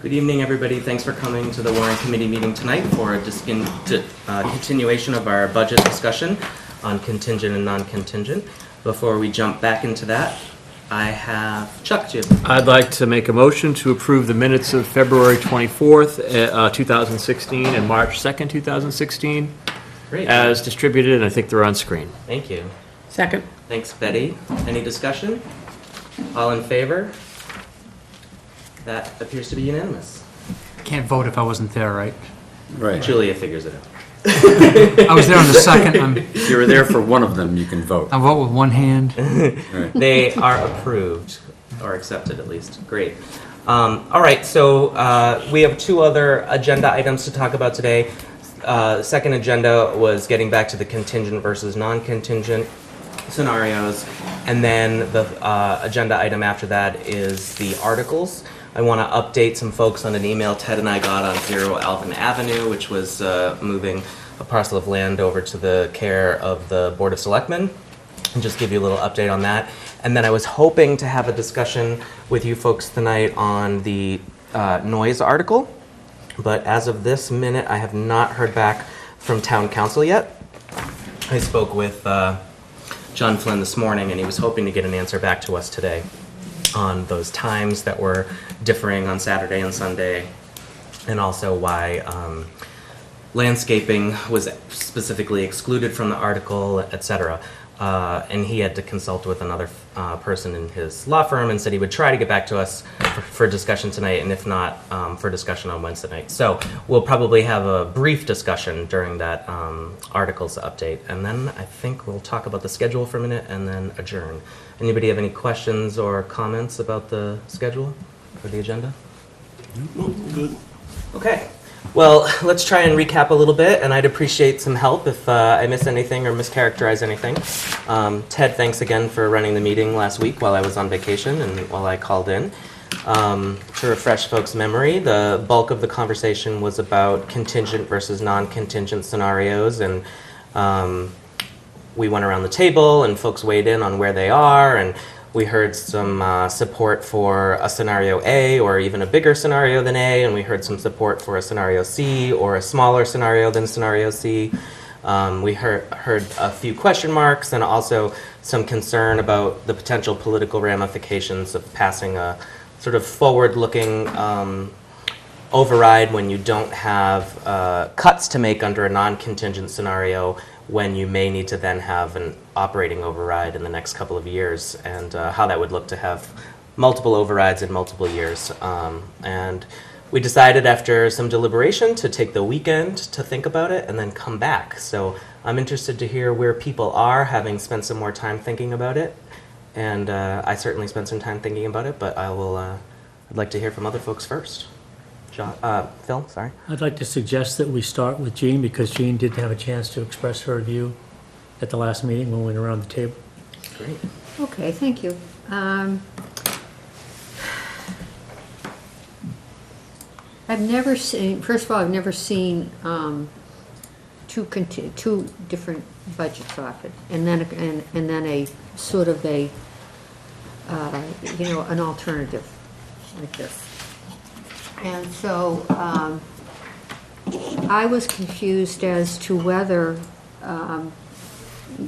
Good evening, everybody. Thanks for coming to the Warrant Committee meeting tonight for a continuation of our budget discussion on contingent and non-contingent. Before we jump back into that, I have Chuck. I'd like to make a motion to approve the minutes of February 24th, 2016 and March 2nd, 2016 Great. as distributed, and I think they're on screen. Thank you. Second. Thanks, Betty. Any discussion? All in favor? That appears to be unanimous. Can't vote if I wasn't there, right? Right. Julia figures it out. I was there on the second. If you were there for one of them, you can vote. I vote with one hand. Right. They are approved, or accepted at least. Great. All right, so we have two other agenda items to talk about today. Second agenda was getting back to the contingent versus non-contingent scenarios. And then the agenda item after that is the articles. I want to update some folks on an email Ted and I got on 0 Alvin Avenue, which was moving a parcel of land over to the care of the Board of Selectmen, and just give you a little update on that. And then I was hoping to have a discussion with you folks tonight on the noise article, but as of this minute, I have not heard back from Town Council yet. I spoke with John Flynn this morning, and he was hoping to get an answer back to us today on those times that were differing on Saturday and Sunday, and also why landscaping was specifically excluded from the article, etc. And he had to consult with another person in his law firm and said he would try to get back to us for discussion tonight, and if not, for discussion on Wednesday night. So we'll probably have a brief discussion during that articles update, and then I think we'll talk about the schedule for a minute and then adjourn. Anybody have any questions or comments about the schedule or the agenda? No, good. Okay. Well, let's try and recap a little bit, and I'd appreciate some help if I miss anything or mischaracterize anything. Ted, thanks again for running the meeting last week while I was on vacation and while I called in. To refresh folks' memory, the bulk of the conversation was about contingent versus non-contingent scenarios, and we went around the table and folks weighed in on where they are, and we heard some support for a scenario A or even a bigger scenario than A, and we heard some support for a scenario C or a smaller scenario than scenario C. We heard a few question marks and also some concern about the potential political ramifications of passing a sort of forward-looking override when you don't have cuts to make under a non-contingent scenario, when you may need to then have an operating override in the next couple of years, and how that would look to have multiple overrides in multiple years. And we decided after some deliberation to take the weekend to think about it and then come back. So I'm interested to hear where people are, having spent some more time thinking about it. And I certainly spent some time thinking about it, but I'd like to hear from other folks first. Phil, sorry. I'd like to suggest that we start with Jean, because Jean did have a chance to express her view at the last meeting when we went around the table. Great. Okay, thank you. I've never seen, first of all, I've never seen two different budgets offered, and then a sort of a an alternative like this. And so I was confused as to whether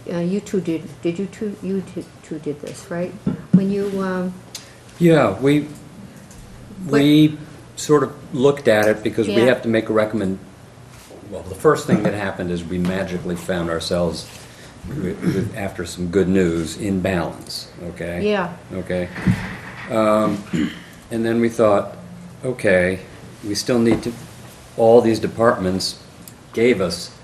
you two did you two did this, right? When you Yeah, we sort of looked at it because we have to make a well, the first thing that happened is we magically found ourselves after some good news in balance, okay? Yeah. Okay. And then we thought, okay, we still need to, all these departments gave us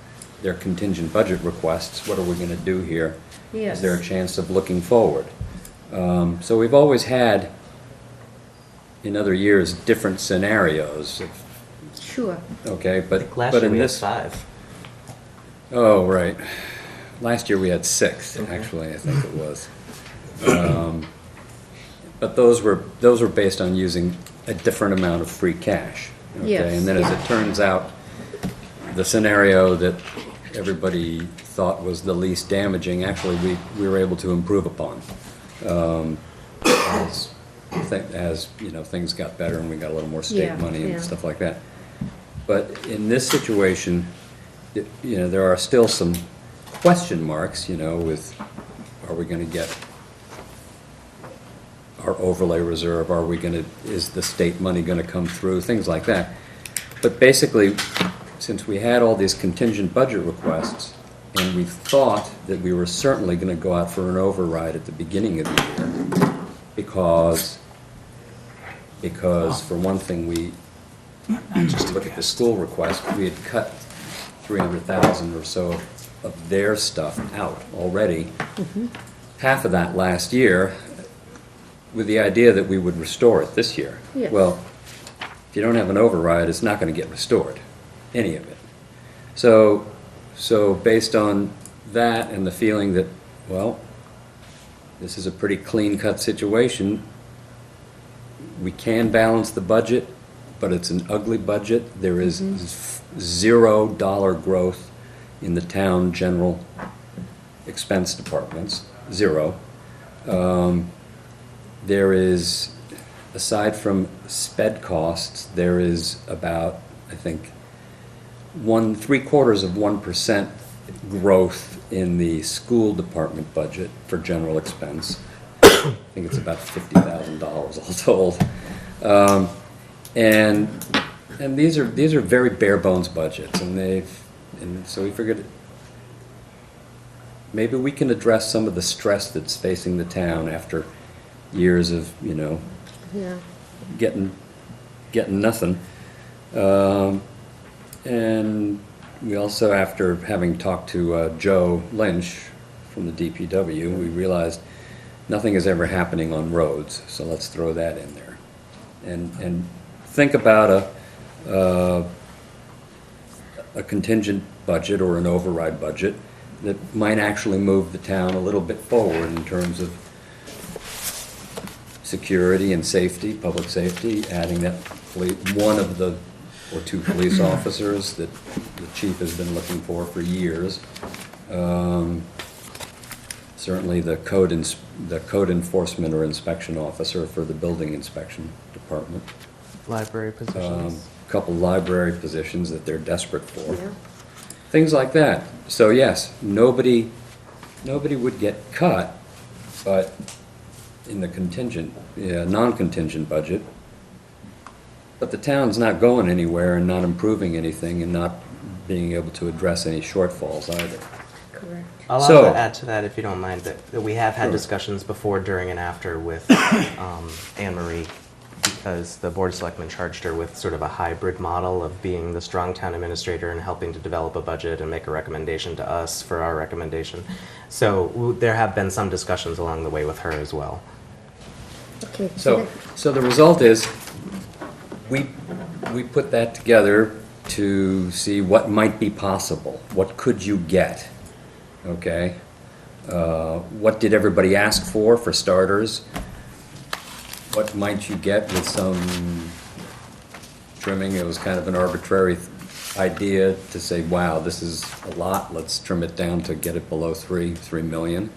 their contingent budget requests. What are we going to do here? Yes. Is there a chance of looking forward? So we've always had, in other years, different scenarios. Sure. Okay, but Last but year in we had this, 5. oh right, last year we had 6 actually. I think it was. But those were based on using a different amount of free cash. Okay? Yes, And then as yeah. it turns out, the scenario that everybody thought was the least damaging, actually we were able to improve upon. As as, you know, things got better and we got a little more state Yeah, money and yeah. stuff like that. But in this situation, you know, there are still some question marks, you know, with, are we gonna get our overlay reserve, are we gonna, is the state money gonna come through, things like that. But basically, since we had all these contingent budget requests, and we thought that we were certainly gonna go out for an override at the beginning of the year, because for one thing, we, just look at the school request, we had cut 300,000 or so of their stuff out already. Half of that last year, with the idea that we would restore it this year. Yes. Well, if you don't have an override, it's not going to get restored, any of it. So based on that and the feeling that, well, this is a pretty clean-cut situation, we can balance the budget, but it's an ugly budget. There is $0 growth in the town general expense departments, zero. There is, aside from sped costs, there is about, I think, 0.75% growth in the school department budget for general expense. I think it's about $50,000 all told. And these are very bare bones budgets, and so we figured maybe we can address some of the stress that's facing the town after years of, you know, Yeah. getting nothing. And we also, after having talked to Joe Lynch from the DPW, we realized nothing is ever happening on roads, so let's throw that in there. And think about a contingent budget or an override budget that might actually move the town a little bit forward in terms of security and safety, public safety, adding that one of the or two police officers that the chief has been looking for years. Certainly the code enforcement or inspection officer for the building inspection department. Library positions. Couple library positions that they're desperate for. Yeah. Things like that. So yes, nobody would get cut, but in the non-contingent budget. But the town's not going anywhere and not improving anything and not being able to address any shortfalls either. Correct. I'll So- also add to that, if you don't mind, that we have had Sure. discussions before, during, and after with Anne Marie, because the Board of Selectmen charged her with sort of a hybrid model of being the strong town administrator and helping to develop a budget and make a recommendation to us for our recommendation. So there have been some discussions along the way with her as well. Okay. So the result is, we put that together to see what might be possible. What could you get? Okay? What did everybody ask for starters? What might you get with some trimming? It was kind of an arbitrary idea to say, wow, this is a lot, let's trim it down to get it below 3 million.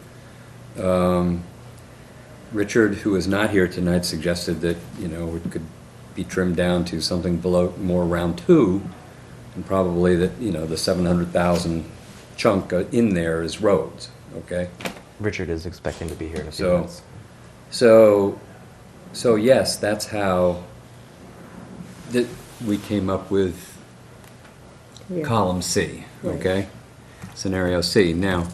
Richard, who is not here tonight, suggested that, you know, it could be trimmed down to something below, more around 2, and probably that, you know, the 700,000 chunk in there is roads, okay? Richard is expecting to be here in a few So- minutes. So yes, that's how we came up with Yeah. column C, Right. okay? Scenario C. Now,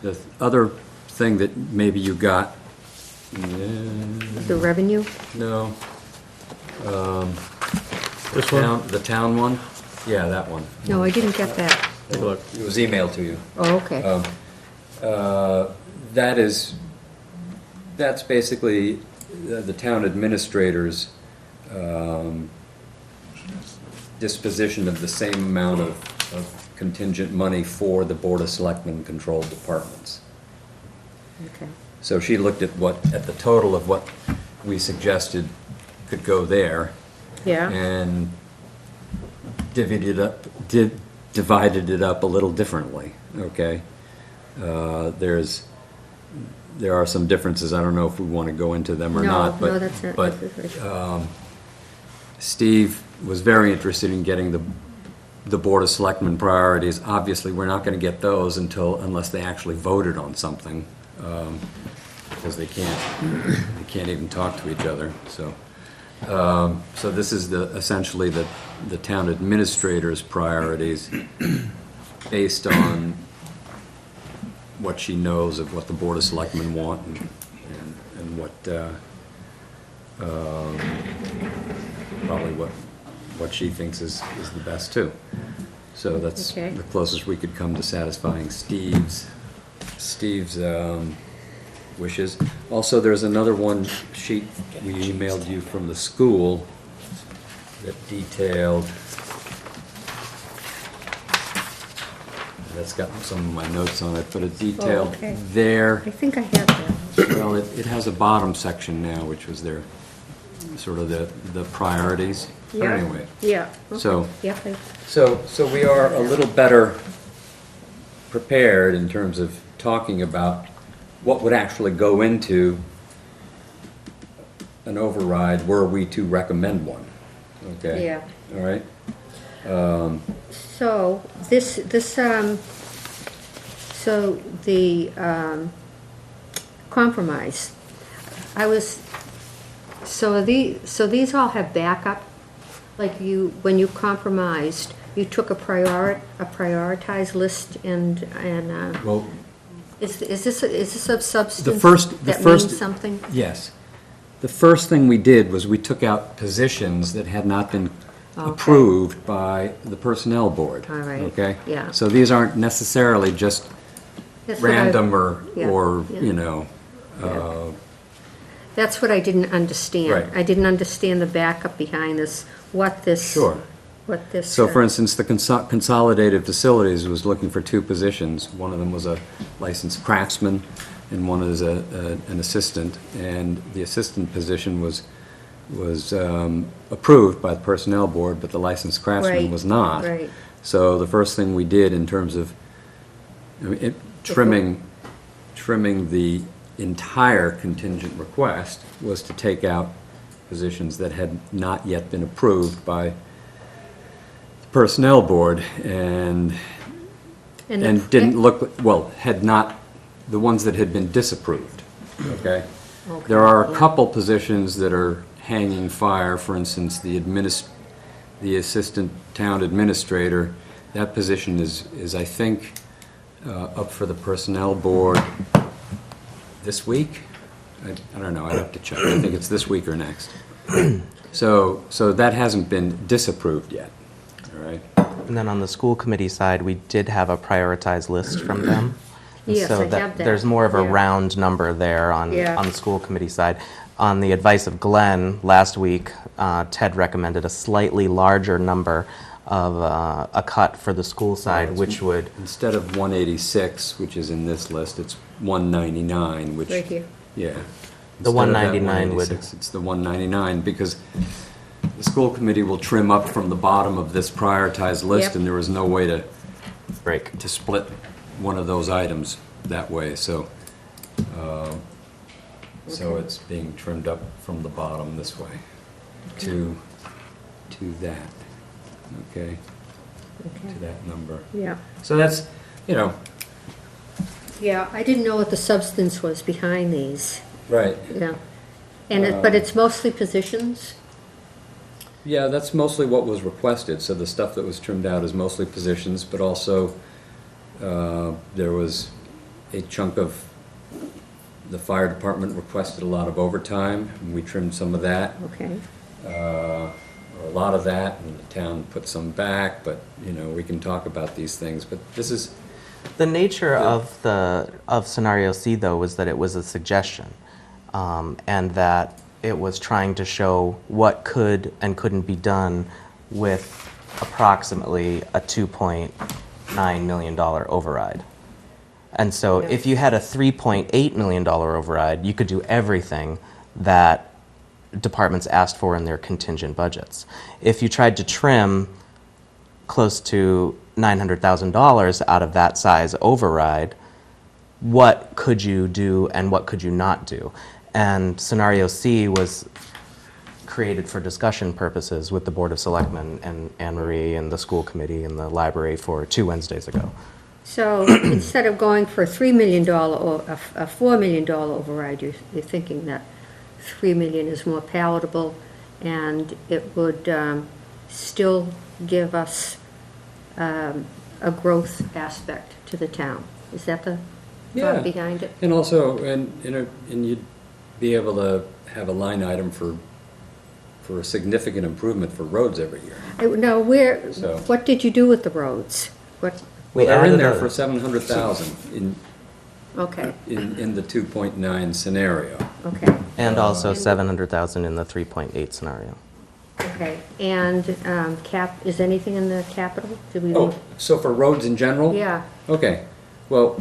the other thing that maybe you got, The revenue? no, This one? the town one? Yeah, that one. No, I didn't get that. Take a look. It was emailed to you. Oh, okay. That's basically the town administrator's disposition of the same amount of contingent money for the Board of Selectmen controlled departments. Okay. So she looked at the total of what we suggested could go there, Yeah? and divided it up a little differently, okay? There's there are some differences. I don't know if we want to go into them or No, not, no, but, that's not but necessary. Steve was very interested in getting the Board of Selectmen priorities. Obviously, we're not going to get those unless they actually voted on something, because they can't even talk to each other, so. So this is essentially the town administrator's priorities based on what she knows of what the Board of Selectmen want and what, probably what she thinks is the best too. So that's Okay. the closest we could come to satisfying Steve's wishes. Also, there's another one sheet we emailed you from the school that detailed, that's got some of my notes on it, but it detailed okay. their, I think I have that. well, it has a bottom section now, which was their, sort of the priorities. But Yeah. anyway, Yeah. okay. So- Yep, so we are a little better prepared in terms of talking about what would actually go into an override were we to recommend one, okay? yeah. All right? So, so the compromise, so these all have backup? Like when you compromised, you took a prioritized list and, Well, is this of substance the that first- means something? yes. The first thing we did was we took out positions that had not been Okay. approved by the Personnel Board. All right, Okay? yeah. So these aren't necessarily just That's what I- random or, Yeah, yeah. you know, That's what I didn't understand. Right. I didn't understand the backup behind this, what this. Sure. What this. So for instance, the Consolidated Facilities was looking for two positions. One of them was a licensed craftsman, and one is an assistant. And the assistant position was approved by the Personnel Board, but the licensed craftsman Right, was not. right. So the first thing we did in terms of trimming the entire contingent request was to take out positions that had not yet been approved by the Personnel Board and didn't look, well, had not, the ones that had been disapproved, okay? Okay, There are a yeah. couple positions that are hanging fire, for instance, the assistant town administrator. That position is I think, up for the Personnel Board this week? I don't know, I'd have to check. I think it's this week or next. So that hasn't been disapproved yet, all right? And then on the school committee side, we did have a prioritized list from them. And Yes, so I have that. There's more of a Yeah. round number there on Yeah. the school committee side. On the advice of Glenn, last week, Ted recommended a slightly larger number of a cut for the school side, which would, Instead of 186, which is in this list, it's 199, which... Right here. Yeah. The Instead of that 199 would- 186, it's the 199, because the school committee will trim up from the bottom of this prioritized list, Yep. and there was no way to break. split one of those items that way, so it's being trimmed up from the bottom this way to that, okay? To that number. Yeah, So that's, you know, yeah, I didn't know what the substance was behind these, right. yeah. But it's mostly positions? Yeah, that's mostly what was requested, so the stuff that was trimmed out is mostly positions, but also there was a chunk of, the fire department requested a lot of overtime, and we trimmed some of that, Okay, or a lot of that, and the town put some back, but, you know, we can talk about these things, but this is, The nature of scenario C, though, was that it was a suggestion, and that it was trying to show what could and couldn't be done with approximately a $2.9 million override. And so Yeah. if you had a $3.8 million override, you could do everything that departments asked for in their contingent budgets. If you tried to trim close to $900,000 out of that size override, what could you do and what could you not do. And scenario C was created for discussion purposes with the Board of Selectmen and Anne Marie and the school committee and the library for 2 Wednesdays ago. So instead of going for a $3 million or a $4 million override, you're thinking that $3 million is more palatable and it would still give us a growth aspect to the town. Is that the Yeah. thought behind it? And also, and you'd be able to have a line item for a significant improvement for roads every year. Now, So- what did you do with the roads? What, We They're in added there a- for 700,000 okay, in the 2.9 scenario. okay, And also 700,000 in the 3.8 scenario. okay. And is anything in the capital? Did we? Oh, so for roads in general? Yeah, Okay, well,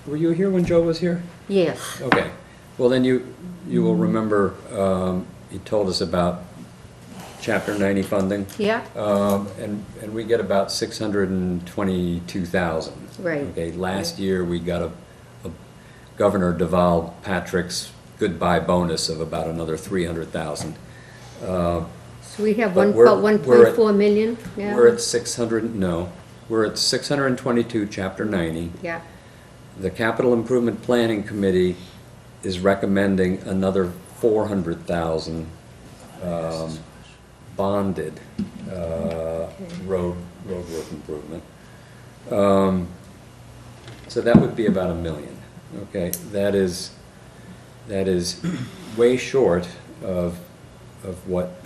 were you here when Joe was here? yes, Okay, well then you will remember, he told us about Chapter 90 funding. yeah, And we get about 622,000. Right. Okay, last year we got a Governor Deval Patrick's goodbye bonus of about another 300,000. so we have But about we're at- 1.4 million, yeah? We're at 600, no, we're at 622, Chapter 90. Yeah, The Capital Improvement Planning Committee is recommending another 400,000 bonded road work improvement. So that would be about $1 million, okay? That is way short of what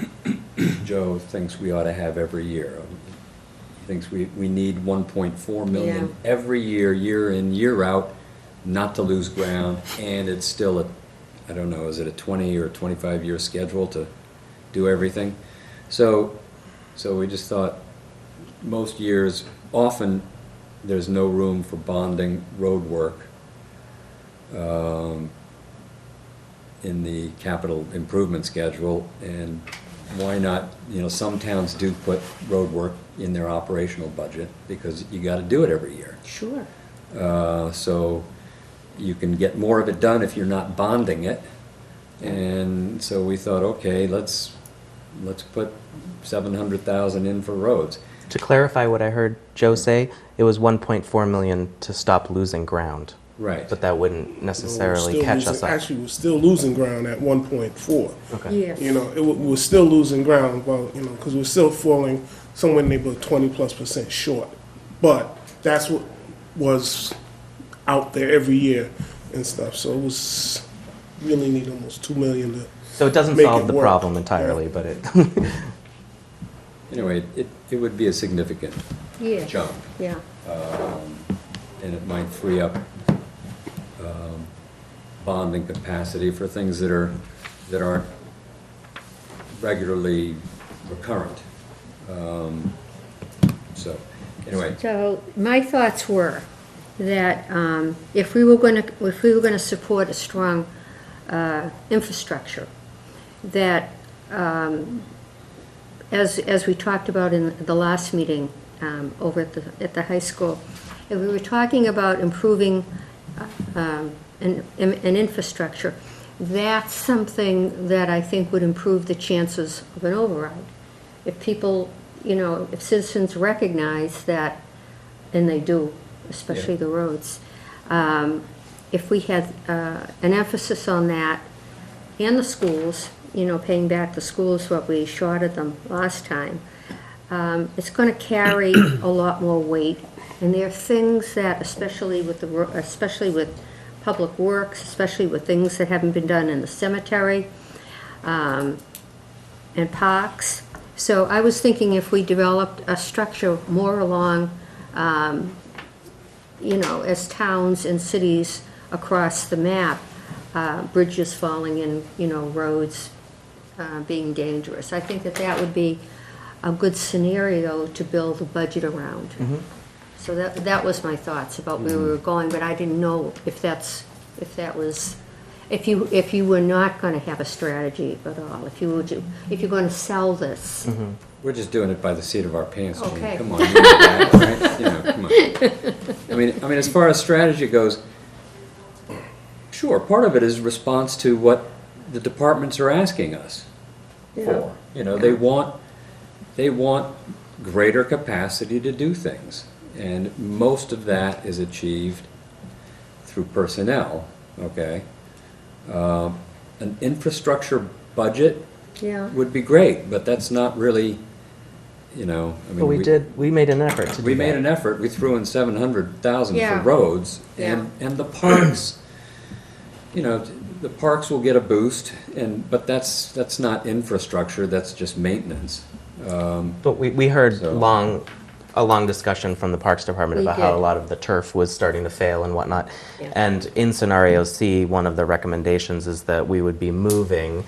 Joe thinks we ought to have every year. He thinks we need 1.4 million Yeah. every year, year in, year out, not to lose ground, and it's still I don't know, is it a 20 or 25-year schedule to do everything? So we just thought, most years, often, there's no room for bonding road work in the capital improvement schedule, and why not, some towns do put road work in their operational budget, because you gotta do it every year. sure. So you can get more of it done if you're not bonding it. And so we thought, okay, let's put 700,000 in for roads. To clarify what I heard Joe say, it was 1.4 million to stop losing ground. Right. But that wouldn't necessarily catch us up. Actually, we're still losing ground at 1.4. Okay. Yes. We're still losing ground, well, because we're still falling somewhere in the neighborhood 20+% short. But that's what was out there every year and stuff. So it was, really need almost 2 million to, So it doesn't Make solve it the work. problem entirely, but it, Anyway, it would be a significant Yeah, jump, yeah, and it might free up bonding capacity for things that aren't regularly recurrent. So, anyway, so my thoughts were that if we were going to support a strong infrastructure, that as we talked about in the last meeting over at the high school, if we were talking about improving an infrastructure, that's something that I think would improve the chances of an override. If people, if citizens recognize that, and they do, especially Yeah. the roads, if we had an emphasis on that, and the schools, paying back the schools what we shorted them last time, it's going to carry a lot more weight. And there are things that, especially with public works, especially with things that haven't been done in the cemetery and parks. So I was thinking if we developed a structure more along, as towns and cities across the map, bridges falling in, roads being dangerous. I think that would be a good scenario to build a budget around. So that was my thoughts about where we were going, but I didn't know if you were not going to have a strategy at all, if you're going to sell this. we're just doing it by the seat of our pants, Gene. Okay. Come on, you know that, right? Come on. I mean, as far as strategy goes, Sure, part of it is response to what the departments are asking us for. You know, they want greater capacity to do things. And most of that is achieved through personnel, okay? An infrastructure budget Yeah. would be great, but that's not really, you know, I mean. We made an effort to do that. We made an effort, we threw in 700,000 Yeah. for roads, Yeah. and the parks, you know, the parks will get a boost, but that's not infrastructure, that's just maintenance. But we heard So- a long discussion from the Parks Department We about how a did. lot of the turf was starting to fail and whatnot. Yeah. And in scenario C, one of the recommendations is that we would be moving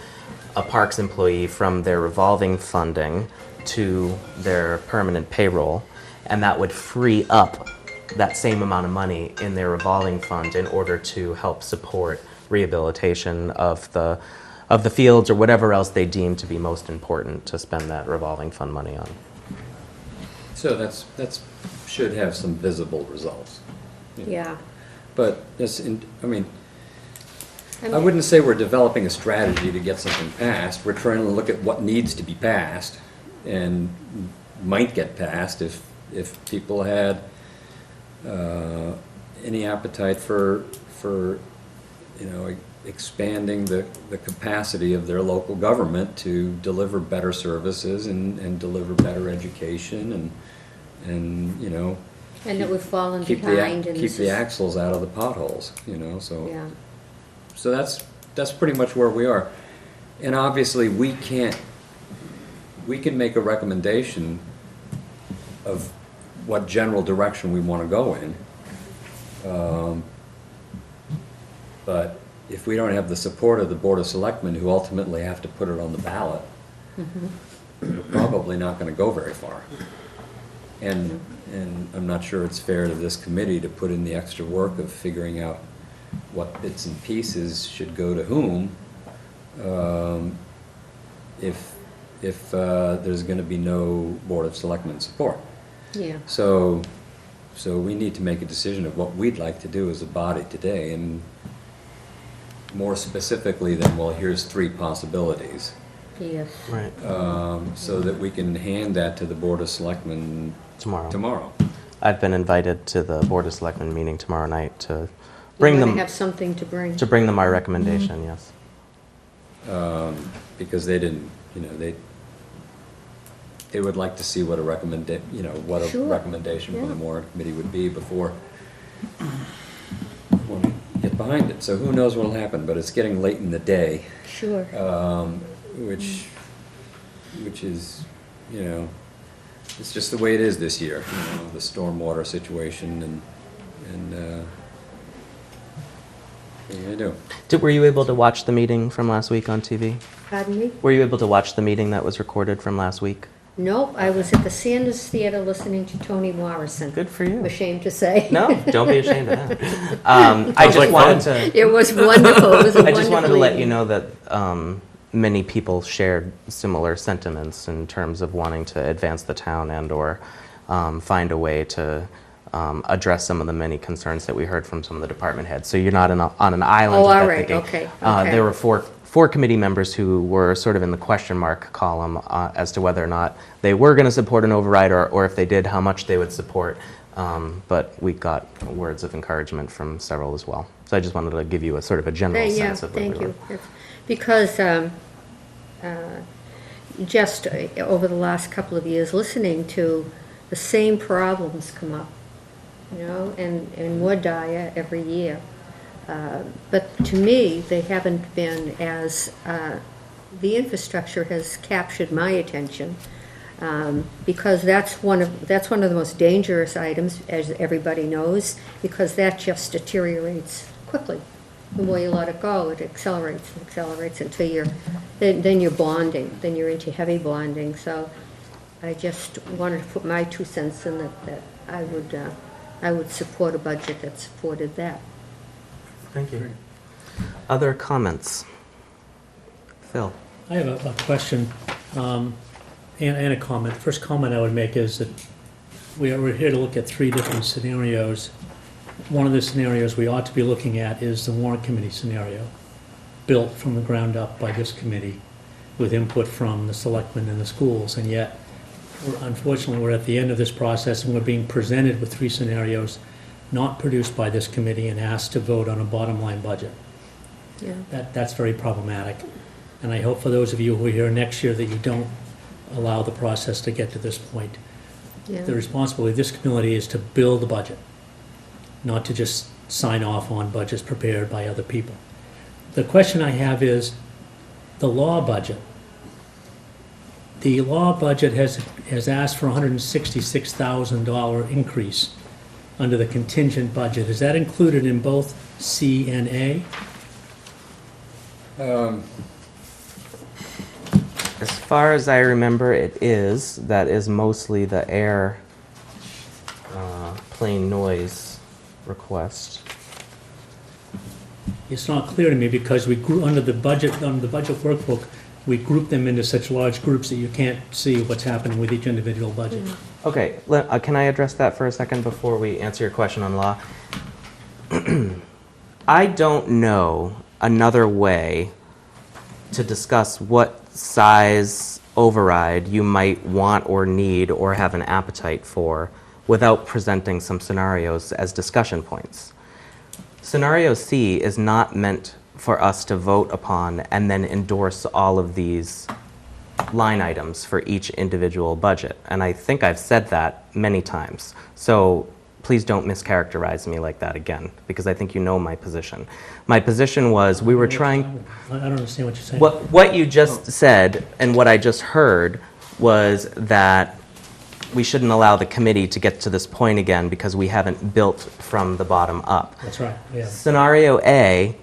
a Parks employee from their revolving funding to their permanent payroll, and that would free up that same amount of money in their revolving fund in order to help support rehabilitation of the fields or whatever else they deem to be most important to spend that revolving fund money on. So that's should have some visible results. Yeah. But I wouldn't say we're developing a strategy to get something passed. We're trying to look at what needs to be passed and might get passed if people had any appetite for you know, expanding the capacity of their local government to deliver better services and deliver better education and you know, And that we've fallen keep behind. the and keep this the is- axles out of the potholes, you know, so. Yeah. So that's pretty much where we are. And obviously, we can make a recommendation of what general direction we want to go in. But if we don't have the support of the Board of Selectmen, who ultimately have to put it on the ballot, we're probably not going to go very far. And I'm not sure it's fair to this committee to put in the extra work of figuring out what bits and pieces should go to whom, if there's going to be no Board of Selectmen support. Yeah. So we need to make a decision of what we'd like to do as a body today, and more specifically than, well, here's 3 possibilities, Yes. Right. so that we can hand that to the Board of Selectmen tomorrow. I've been invited to the Board of Selectmen meeting tomorrow night to bring You them want to have something to bring. my recommendation. Yes. Because they didn't, you know, they would like to see what a Sure. recommendation from the Yeah. warrant committee would be before we get behind it. So who knows what'll happen, but it's getting late in the day, Sure. which is, you know, it's just the way it is this year, you know, the stormwater situation and what are you gonna do? Were you able to watch the meeting from last week on TV? Pardon me? Were you able to watch the meeting that was recorded from last week? Nope, I was at the Sanders Theater listening to Toni Morrison. Good for you. I'm ashamed to say. No, don't be ashamed of that. I just like wanted fun. to. It was wonderful. It was a I just wanted to wonderful let you evening. know that many people shared similar sentiments in terms of wanting to advance the town and/or find a way to address some of the many concerns that we heard from some of the department heads. So you're not on an island. Oh, with all that right, thinking. okay, okay. There were four committee members who were sort of in the question mark column as to whether or not they were going to support an override, or if they did, how much they would support. But we got words of encouragement from several as well. So I just wanted to give you a sort of a general Yeah, sense of where we thank were. you. Because just over the last couple of years, listening to the same problems come up, you know, and more dire every year. But to me, they haven't been as, the infrastructure has captured my attention, because that's one of the most dangerous items, as everybody knows, because that just deteriorates quickly. The more you let it go, it accelerates and accelerates until then you're bonding, then you're into heavy bonding. So I just wanted to put my 2 cents in that I would support a budget that supported that. Thank you. Other comments? Phil? I have a question and a comment. First comment I would make is that we're here to look at 3 different scenarios, one of the scenarios we ought to be looking at is the warrant committee scenario, built from the ground up by this committee with input from the selectmen and the schools. And yet, unfortunately, we're at the end of this process and we're being presented with 3 scenarios not produced by this committee and asked to vote on a bottom line budget. Yeah. That's very problematic. And I hope for those of you who are here next year that you don't allow the process to get to this point. Yeah. The responsibility of this committee is to build the budget, not to just sign off on budgets prepared by other people. The question I have is the law budget. The law budget has asked for a $166,000 increase under the contingent budget. Is that included in both C and A? As far as I remember, it is. That is mostly the air plain noise request. It's not clear to me because we grew under the budget workbook, we grouped them into such large groups that you can't see what's happening with each individual budget. Okay, can I address that for a second before we answer your question on law? I don't know another way to discuss what size override you might want or need or have an appetite for without presenting some scenarios as discussion points. Scenario C is not meant for us to vote upon and then endorse all of these line items for each individual budget. And I think I've said that many times. So please don't mischaracterize me like that again, because I think you know my position. My position was we were trying... I don't understand what you're saying. What you just said and what I just heard was that we shouldn't allow the committee to get to this point again because we haven't built from the bottom up. That's right, yeah. Scenario A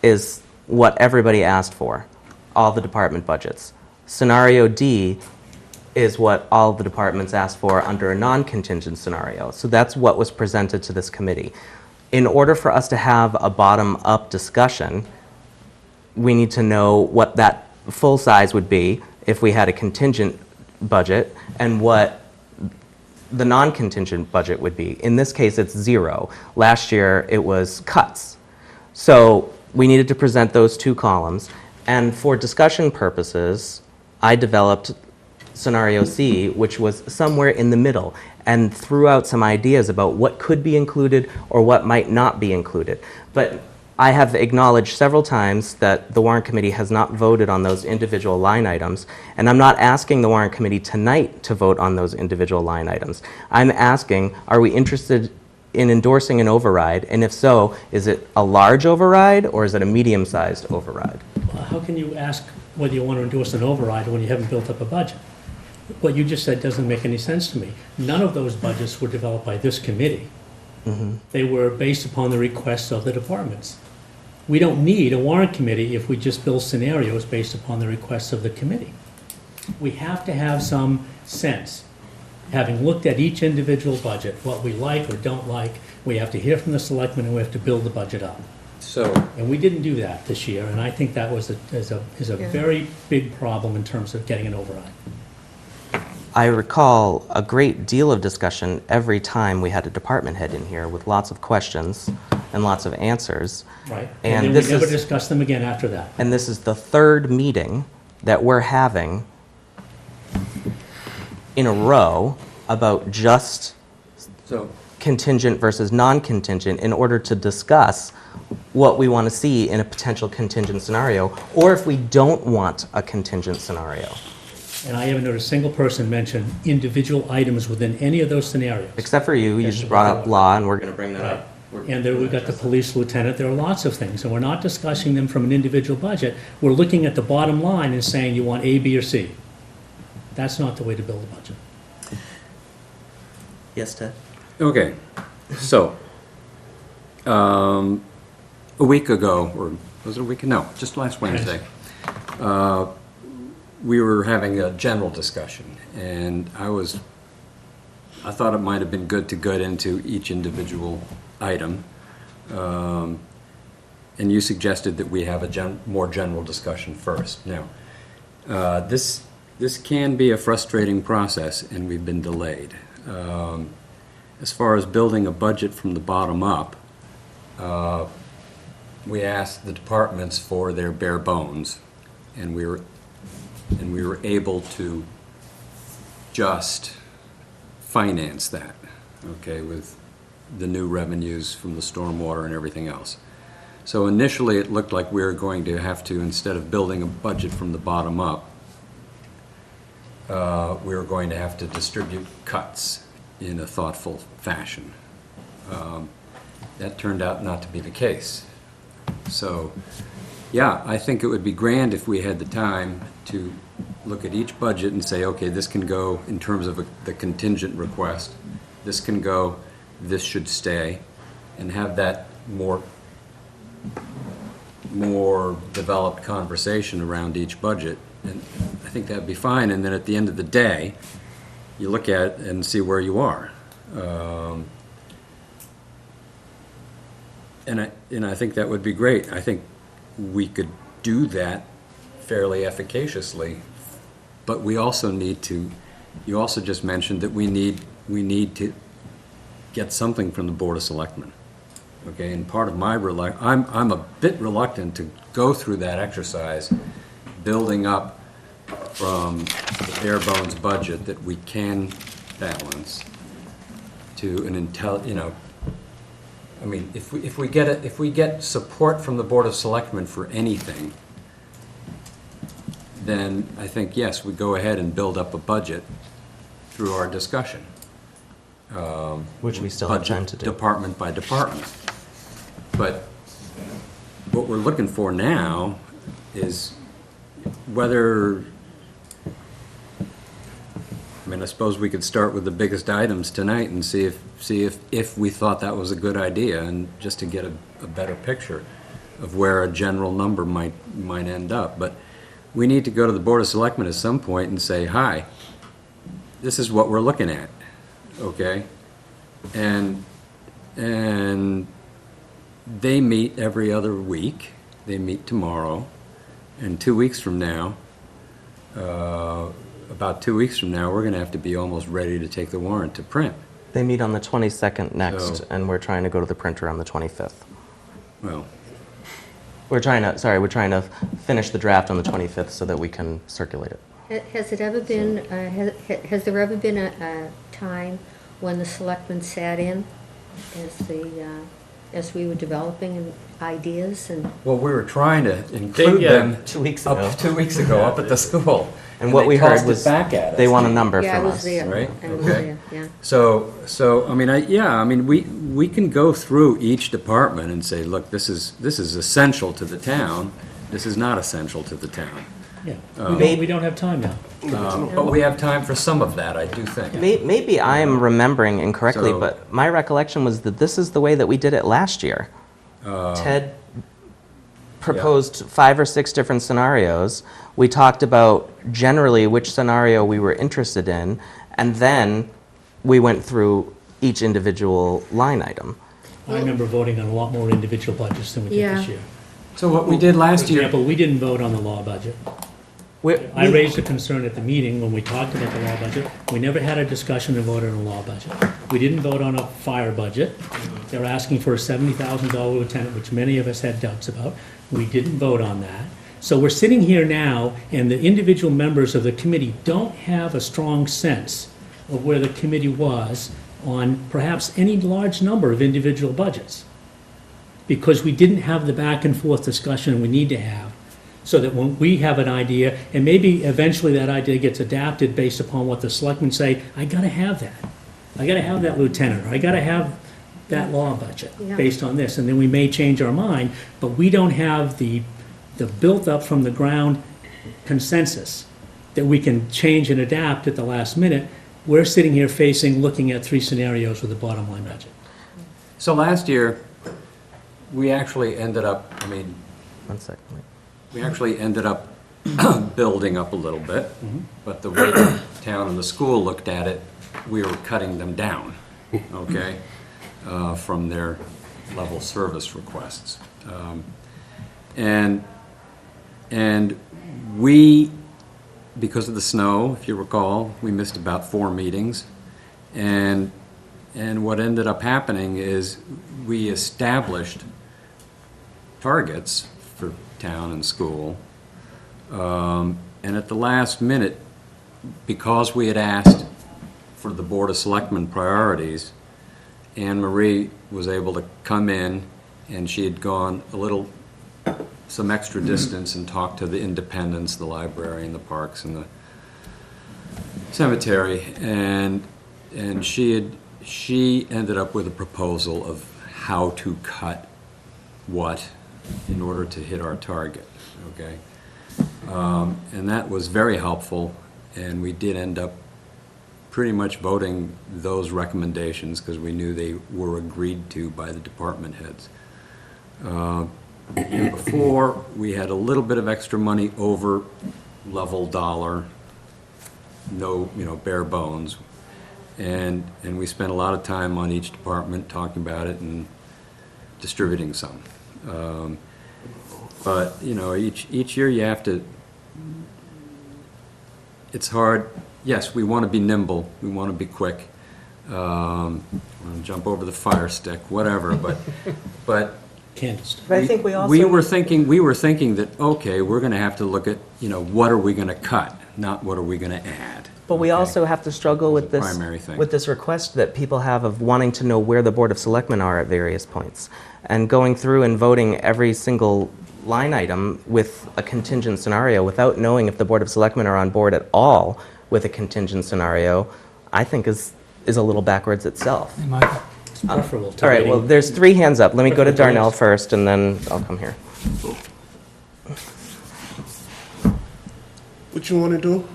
is what everybody asked for, all the department budgets. Scenario D is what all the departments asked for under a non-contingent scenario. So that's what was presented to this committee. In order for us to have a bottom-up discussion, we need to know what that full size would be if we had a contingent budget and what the non-contingent budget would be. In this case, it's 0. Last year, it was cuts. So we needed to present those 2 columns. And for discussion purposes, I developed scenario C, which was somewhere in the middle, and threw out some ideas about what could be included or what might not be included. But I have acknowledged several times that the Warrant Committee has not voted on those individual line items, and I'm not asking the Warrant Committee tonight to vote on those individual line items. I'm asking, are we interested in endorsing an override, and if so, is it a large override or is it a medium-sized override? How can you ask whether you want to endorse an override when you haven't built up a budget? What you just said doesn't make any sense to me. None of those budgets were developed by this committee. They were based upon the requests of the departments. We don't need a warrant committee if we just build scenarios based upon the requests of the committee. We have to have some sense, having looked at each individual budget, what we like or don't like. We have to hear from the selectmen and we have to build the budget up. So, And we didn't do that this year, and I think that was is a very big problem in terms of getting an override. I recall a great deal of discussion every time we had a department head in here with lots of questions and lots of answers. Right. And then this we never is- discussed them again after that. And this is the 3rd meeting that we're having in a row about just so contingent versus non-contingent in order to discuss what we want to see in a potential contingent scenario, or if we don't want a contingent scenario. And I haven't heard a single person mention individual items within any of those scenarios. Except for you just brought up law, and we're going to bring that up. And there we've got the police lieutenant, there are lots of things, and we're not discussing them from an individual budget. We're looking at the bottom line and saying you want A, B, or C. That's not the way to build a budget. Yes, Ted? okay, so, a week ago, or was it a week? No, just last Wednesday, we were having a general discussion, and I thought it might have been good to get into each individual item, and you suggested that we have a more general discussion first. Now, this can be a frustrating process, and we've been delayed. As far as building a budget from the bottom up, we asked the departments for their bare bones, and we were able to just finance that, okay, with the new revenues from the stormwater and everything else. So initially, it looked like we were going to have to, instead of building a budget from the bottom up, we were going to have to distribute cuts in a thoughtful fashion. That turned out not to be the case. So, yeah, I think it would be grand if we had the time to look at each budget and say, okay, this can go in terms of the contingent request, this can go, this should stay, and have that more developed conversation around each budget. And I think that'd be fine, and then at the end of the day, you look at it and see where you are. And I think that would be great. I think we could do that fairly efficaciously, but we also need to, you also just mentioned that we need to get something from the Board of Selectmen. Okay, and part of my I'm a bit reluctant to go through that exercise, building up from the bare bones budget that we can balance to an I mean, if we get support from the Board of Selectmen for anything, then I think, yes, we go ahead and build up a budget through our discussion. Which we still have time to do. Department by department. But what we're looking for now is whether, I mean, I suppose we could start with the biggest items tonight and see if we thought that was a good idea, and just to get a better picture of where a general number might end up. But we need to go to the Board of Selectmen at some point and say, hi, this is what we're looking at, okay? And they meet every other week. They meet tomorrow, and 2 weeks from now, about 2 weeks from now, we're going to have to be almost ready to take the warrant to print. They meet on the 22nd next, So- and we're trying to go to the printer on the 25th. Well, We're trying to finish the draft on the 25th so that we can circulate it. Has it ever been, has there ever been a time when the selectmen sat in as we were developing ideas and? well, we were trying to include them 2 weeks ago. 2 weeks ago up at the school. And what they we heard tossed it was back at us. they want a number Yeah, I from was us. there. Right? I was Okay. there, yeah. So I mean, we can go through each department and say, look, this is essential to the town. This is not essential to the town. Yeah, Maybe- we don't have time now. But we have time for some of that, I do think. Maybe I am remembering incorrectly, So- but my recollection was that this is the way that we did it last year. Ted proposed 5 or 6 different scenarios. We talked about generally which scenario we were interested in, and then we went through each individual line item. I remember voting on a lot more individual budgets than we did this Yeah. year. So what we did For last year, example, we didn't vote on the law budget. I raised a concern at the meeting when we talked about the law budget. We never had a discussion and voted on a law budget. We didn't vote on a fire budget. They're asking for a $70,000 lieutenant, which many of us had doubts about. We didn't vote on that. So we're sitting here now, and the individual members of the committee don't have a strong sense of where the committee was on perhaps any large number of individual budgets, because we didn't have the back and forth discussion we need to have, so that when we have an idea, and maybe eventually that idea gets adapted based upon what the selectmen say, I gotta have that. I gotta have that lieutenant, or I gotta have that law budget Yeah. based on this, and then we may change our mind, but we don't have the built up from the ground consensus that we can change and adapt at the last minute. We're sitting here looking at 3 scenarios with a bottom line budget. so last year, we actually ended up, One second. wait. we actually ended up building up a little bit, but the way the town and the school looked at it, we were cutting them down, okay, from their level service requests. And we, because of the snow, if you recall, we missed about 4 meetings, and And what ended up happening is we established targets for town and school. And at the last minute, because we had asked for the Board of Selectmen priorities, Anne Marie was able to come in, and she had gone some extra distance and talked to the independents, the library and the parks and the cemetery, and she ended up with a proposal of how to cut what in order to hit our target, okay? And that was very helpful, and we did end up pretty much voting those recommendations because we knew they were agreed to by the department heads. Before, we had a little bit of extra money over level dollar, no, bare bones. And we spent a lot of time on each department talking about it and distributing some. But, each year you have to, it's hard. Yes, we want to be nimble, we want to be quick, want to jump over the fire stick, whatever, but Candlestick. But I think we also. we were thinking that, okay, we're going to have to look at, what are we going to cut, not what are we going to add. But we okay? also have to struggle with It's a this, primary thing. with this request that people have of wanting to know where the Board of Selectmen are at various points. And going through and voting every single line item with a contingent scenario without knowing if the Board of Selectmen are on board at all with a contingent scenario, I think is a little backwards itself. Hey, Michael. It's preferable to All right, well, waiting. there's 3 hands up. Let me go to Preferable to Darnell wait. first, and then I'll come here. What you want to do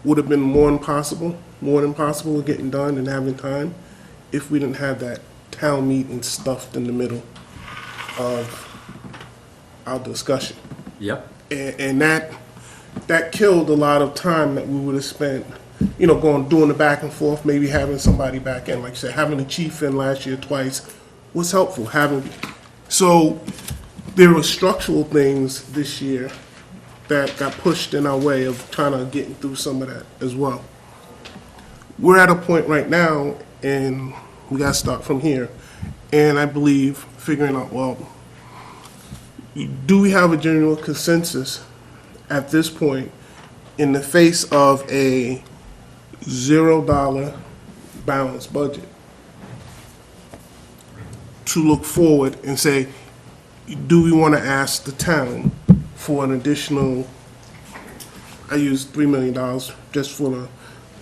would have been more than possible with getting done and having time if we didn't have that town meeting stuffed in the middle of our discussion. Yep. And that killed a lot of time that we would have spent, doing the back and forth, maybe having somebody back in. Like I said, having the chief in last year twice was helpful. So there were structural things this year that got pushed in our way of trying to getting through some of that as well. We're at a point right now, and we got to start from here. And I believe figuring out, well, do we have a general consensus at this point in the face of a $0 balanced budget to look forward and say, do we want to ask the town for an additional, I use $3 million just for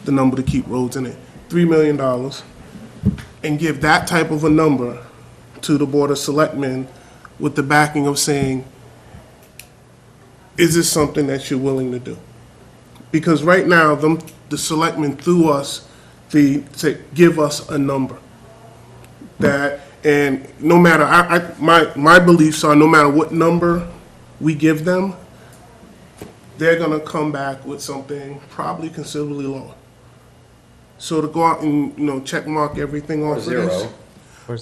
the number to keep roads in it, $3 million, and give that type of a number to the Board of Selectmen with the backing of saying, is this something that you're willing to do? Because right now, the selectmen through us, they say, give us a number. And no matter, my beliefs are no matter what number we give them, they're gonna come back with something probably considerably lower. So to go out and, check mark everything off of this.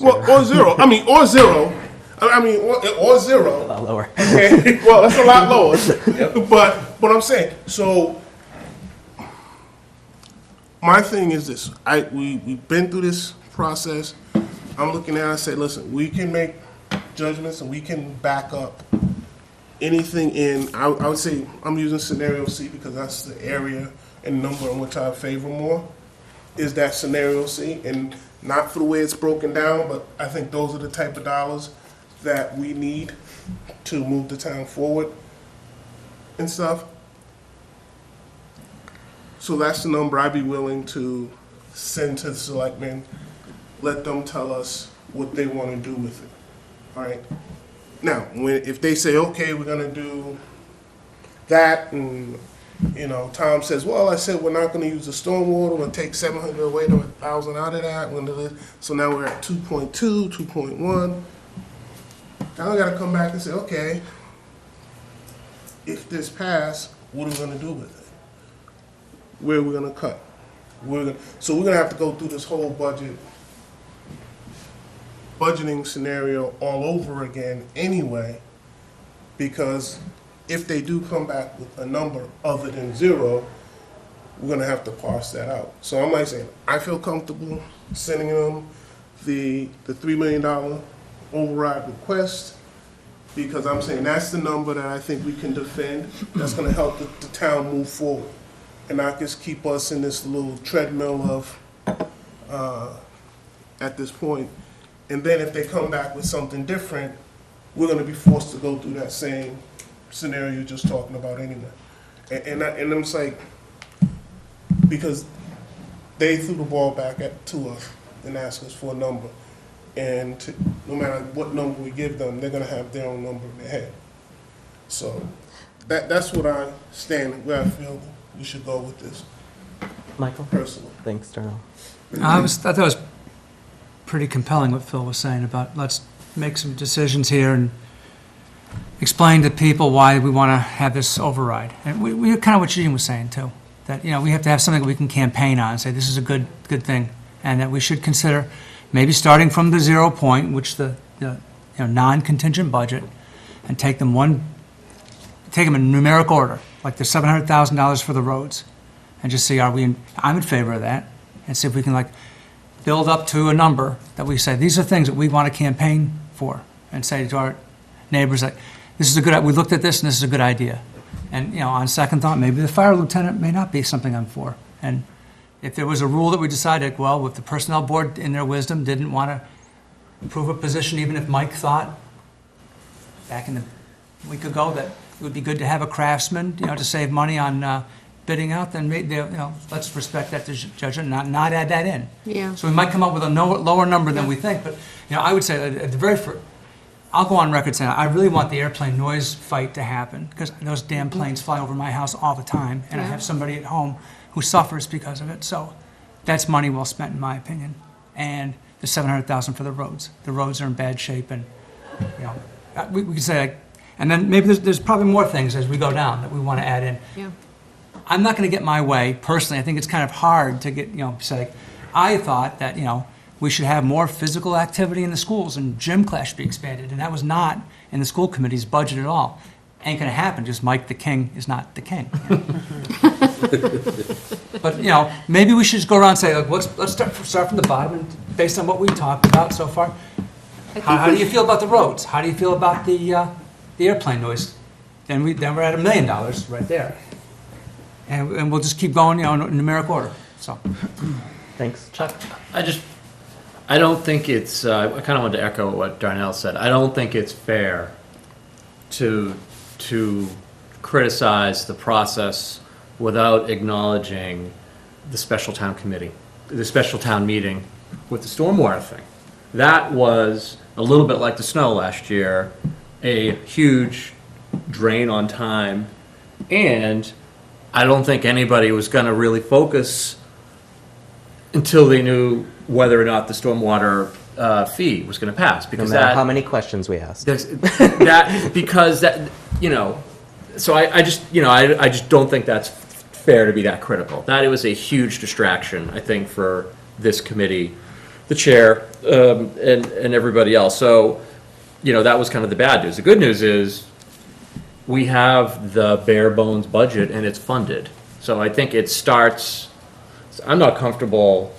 Well, or zero. Or zero. Or zero. A lot lower. Okay, well, that's a lot lower. But I'm saying, so my thing is this: we've been through this process. I'm looking at it and say, listen, we can make judgments and we can back up anything in. I would say I'm using scenario C because that's the area and number in which I favor more. Is that scenario C, and not for the way it's broken down, but I think those are the type of dollars that we need to move the town forward and stuff. So that's the number I'd be willing to send to the selectmen, let them tell us what they want to do with it, all right? Now, if they say, okay, we're gonna do that, and, Tom says, well, I said we're not gonna use the stormwater, we'll take 700 away to 1,000 out of that, so now we're at 2.2, 2.1. Now I gotta come back and say, okay, if this passed, what are we gonna do with it? Where are we gonna cut? So we're gonna have to go through this whole budgeting scenario all over again anyway, because if they do come back with a number other than zero, we're gonna have to parse that out. So I'm like saying, I feel comfortable sending them the $3 million override request, because I'm saying that's the number that I think we can defend, that's gonna help the town move forward, and not just keep us in this little treadmill of, at this point. And then if they come back with something different, we're gonna be forced to go through that same scenario you're just talking about anyway. And I'm just like, because they threw the ball back to us and asked us for a number. And no matter what number we give them, they're gonna have their own number in their head. So that's what I stand, where I feel we should go with this, Michael? personally. Thanks, Darrell. I thought that was pretty compelling what Phil was saying about let's make some decisions here and explain to people why we want to have this override. And we kind of what Gene was saying too, that, you know, we have to have something that we can campaign on and say this is a good thing, and that we should consider maybe starting from the 0 point, which the non-contingent budget, and take them in numeric order, like the $700,000 for the roads, and just see I'm in favor of that, and see if we can like build up to a number that we say these are things that we want to campaign for, and say to our neighbors that this is we looked at this and this is a good idea. And, you know, on second thought, maybe the fire lieutenant may not be something I'm for. And if there was a rule that we decided, well, if the personnel board in their wisdom didn't want to approve a position, even if Mike thought back in a week ago that it would be good to have a craftsman, you know, to save money on bidding out, then let's respect that judgment, not add that in. Yeah. So we might come up with a lower number than we think, but, you know, I would say at the very first, I'll go on record saying I really want the airplane noise fight to happen, because those damn planes fly over my house all the time, and I have somebody at home who suffers because of it. So that's money well spent, in my opinion. And the $700,000 for the roads. The roads are in bad shape, and, you know, we can say, like, and then maybe there's probably more things as we go down that we want to add in. Yeah. I'm not going to get my way personally. I think it's kind of hard to get, you know, say, I thought that, you know, we should have more physical activity in the schools and gym class should be expanded, and that was not in the school committee's budget at all. Ain't going to happen, just Mike the King is not the king. But, you know, maybe we should just go around and say, like, let's start from the bottom, and based on what we talked about so far. How do you feel about the roads? How do you feel about the airplane noise? Then we're at $1 million right there. And we'll just keep going, you know, in numeric order, so. Thanks, Chuck. I don't think it's, I kind of wanted to echo what Darnell said. I don't think it's fair to criticize the process without acknowledging the special town committee, the special town meeting with the stormwater thing. That was a little bit like the snow last year, a huge drain on time, and I don't think anybody was going to really focus until they knew whether or not the stormwater fee was going to pass. No Because matter how many questions we asked. you know, so I just don't think that's fair to be that critical. That it was a huge distraction, I think, for this committee, the chair, and everybody else. So, you know, that was kind of the bad news. The good news is we have the bare bones budget and it's funded. So I think it starts, I'm not comfortable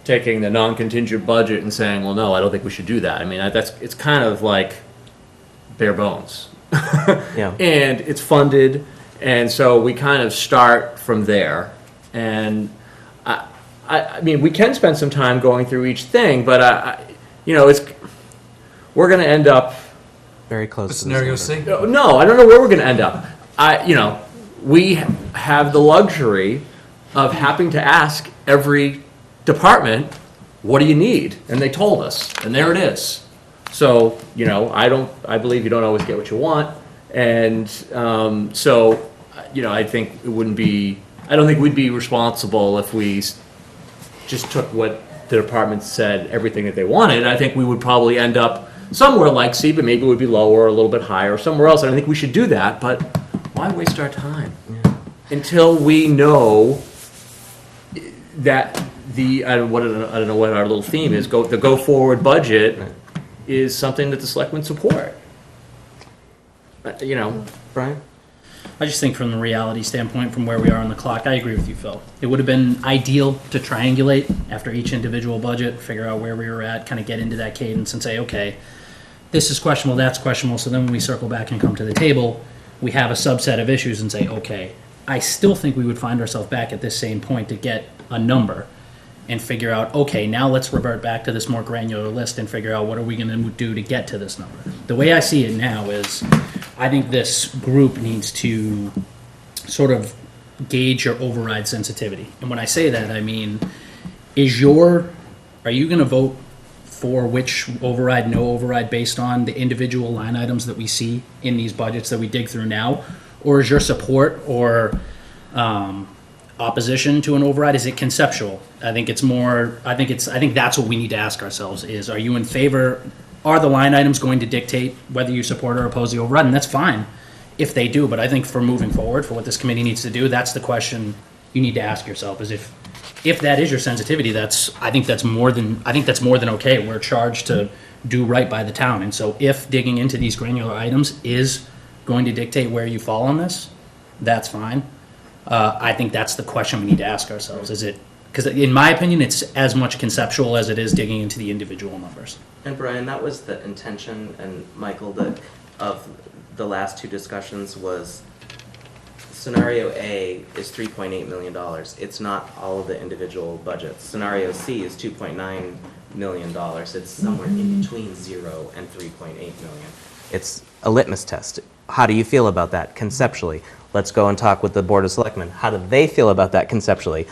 taking the non-contingent budget and saying, well, no, I don't think we should do that. I mean, it's kind of like bare bones. Yeah. And it's funded, and so we kind of start from there. And I mean, we can spend some time going through each thing, but we're going to end up. Very close to Scenario this C? number. No, I don't know where we're going to end up. We have the luxury of having to ask every department, what do you need? And they told us, and there it is. So, I believe you don't always get what you want. And I think I don't think we'd be responsible if we just took what the department said, everything that they wanted. I think we would probably end up somewhere like C, but maybe it would be lower or a little bit higher, or somewhere else. I don't think we should do that, but why waste our time? Until we know that I don't know what our little theme is, the go-forward budget is something that the selectmen support. Brian? I just think from the reality standpoint, from where we are on the clock, I agree with you, Phil. It would have been ideal to triangulate after each individual budget, figure out where we were at, kind of get into that cadence and say, okay, this is questionable, that's questionable. So then when we circle back and come to the table, we have a subset of issues and say, okay, I still think we would find ourselves back at this same point to get a number and figure out, okay, now let's revert back to this more granular list and figure out what are we going to do to get to this number. The way I see it now is I think this group needs to sort of gauge your override sensitivity. And when I say that, I mean, are you going to vote for which override, no override, based on the individual line items that we see in these budgets that we dig through now? Or is your support or opposition to an override, is it conceptual? I think it's more, I think that's what we need to ask ourselves is, are you in favor, are the line items going to dictate whether you support or oppose the override? And that's fine if they do, but I think for moving forward, for what this committee needs to do, that's the question you need to ask yourself, is if that is your sensitivity, I think that's more than okay. We're charged to do right by the town. And so if digging into these granular items is going to dictate where you fall on this, that's fine. I think that's the question we need to ask ourselves. Is it, because in my opinion, it's as much conceptual as it is digging into the individual numbers. And Brian, that was the intention, and Michael, of the last two discussions was scenario A is $3.8 million. It's not all of the individual budgets. Scenario C is $2.9 million. It's somewhere in between 0 and 3.8 million. It's a litmus test. How do you feel about that conceptually? Let's go and talk with the Board of Selectmen. How do they feel about that conceptually?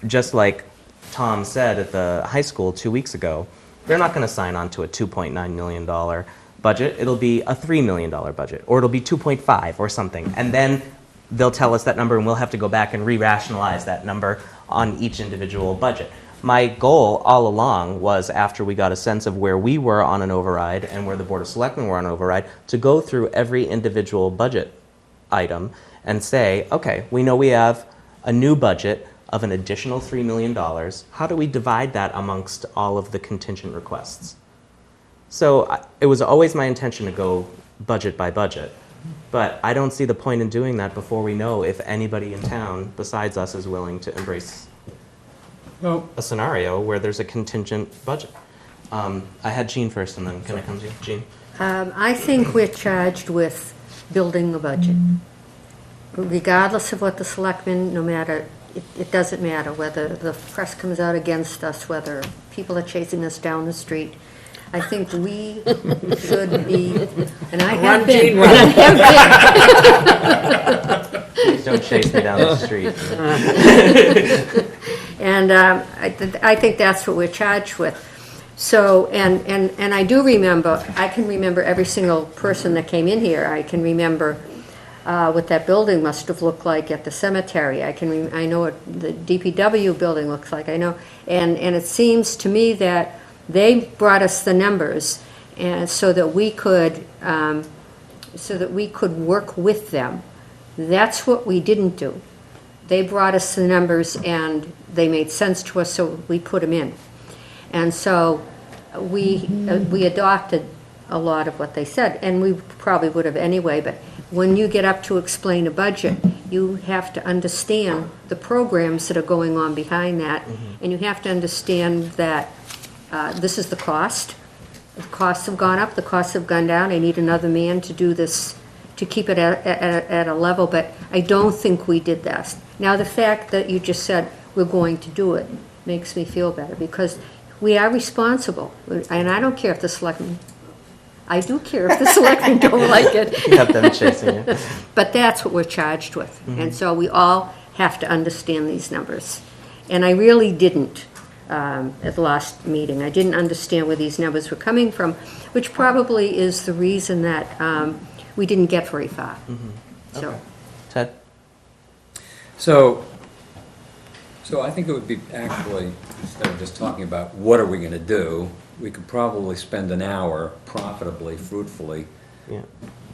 Just like Tom said at the high school 2 weeks ago, they're not going to sign on to a $2.9 million budget. It'll be a $3 million budget, or it'll be 2.5 or something. And then they'll tell us that number, and we'll have to go back and re-rationalize that number on each individual budget. My goal all along was, after we got a sense of where we were on an override and where the Board of Selectmen were on an override, to go through every individual budget item and say, okay, we know we have a new budget of an additional $3 million. How do we divide that amongst all of the contingent requests? So it was always my intention to go budget by budget, but I don't see the point in doing that before we know if anybody in town besides us is willing to embrace a scenario where there's a contingent budget. I had Jean first, and then can I come to you, Jean? I think we're charged with building the budget. Regardless of what the selectmen, no matter, it doesn't matter whether the press comes out against us, whether people are chasing us down the street. I think we should be, and I have been. Please don't chase me down the street. And I think that's what we're charged with. So, and I do remember, I can remember every single person that came in here. I can remember what that building must have looked like at the cemetery. I know what the DPW building looks like. I know, and it seems to me that they brought us the numbers, and so that we could work with them. That's what we didn't do. They brought us the numbers and they made sense to us, so we put them in. And so we adopted a lot of what they said, and we probably would have anyway, but when you get up to explain a budget, you have to understand the programs that are going on behind that, and you have to understand that this is the cost. The costs have gone up, the costs have gone down. I need another man to do this, to keep it at a level, but I don't think we did that. Now, the fact that you just said we're going to do it makes me feel better, because we are responsible, and I don't care if the selectmen, I do care if the selectmen don't like it. You have them chasing you. But that's what we're charged with, and so we all have to understand these numbers. And I really didn't at the last meeting. I didn't understand where these numbers were coming from, which probably is the reason that we didn't get very far. So, Okay. Ted? So I think it would be actually, instead of just talking about what are we going to do, we could probably spend an hour profitably, fruitfully, Yeah.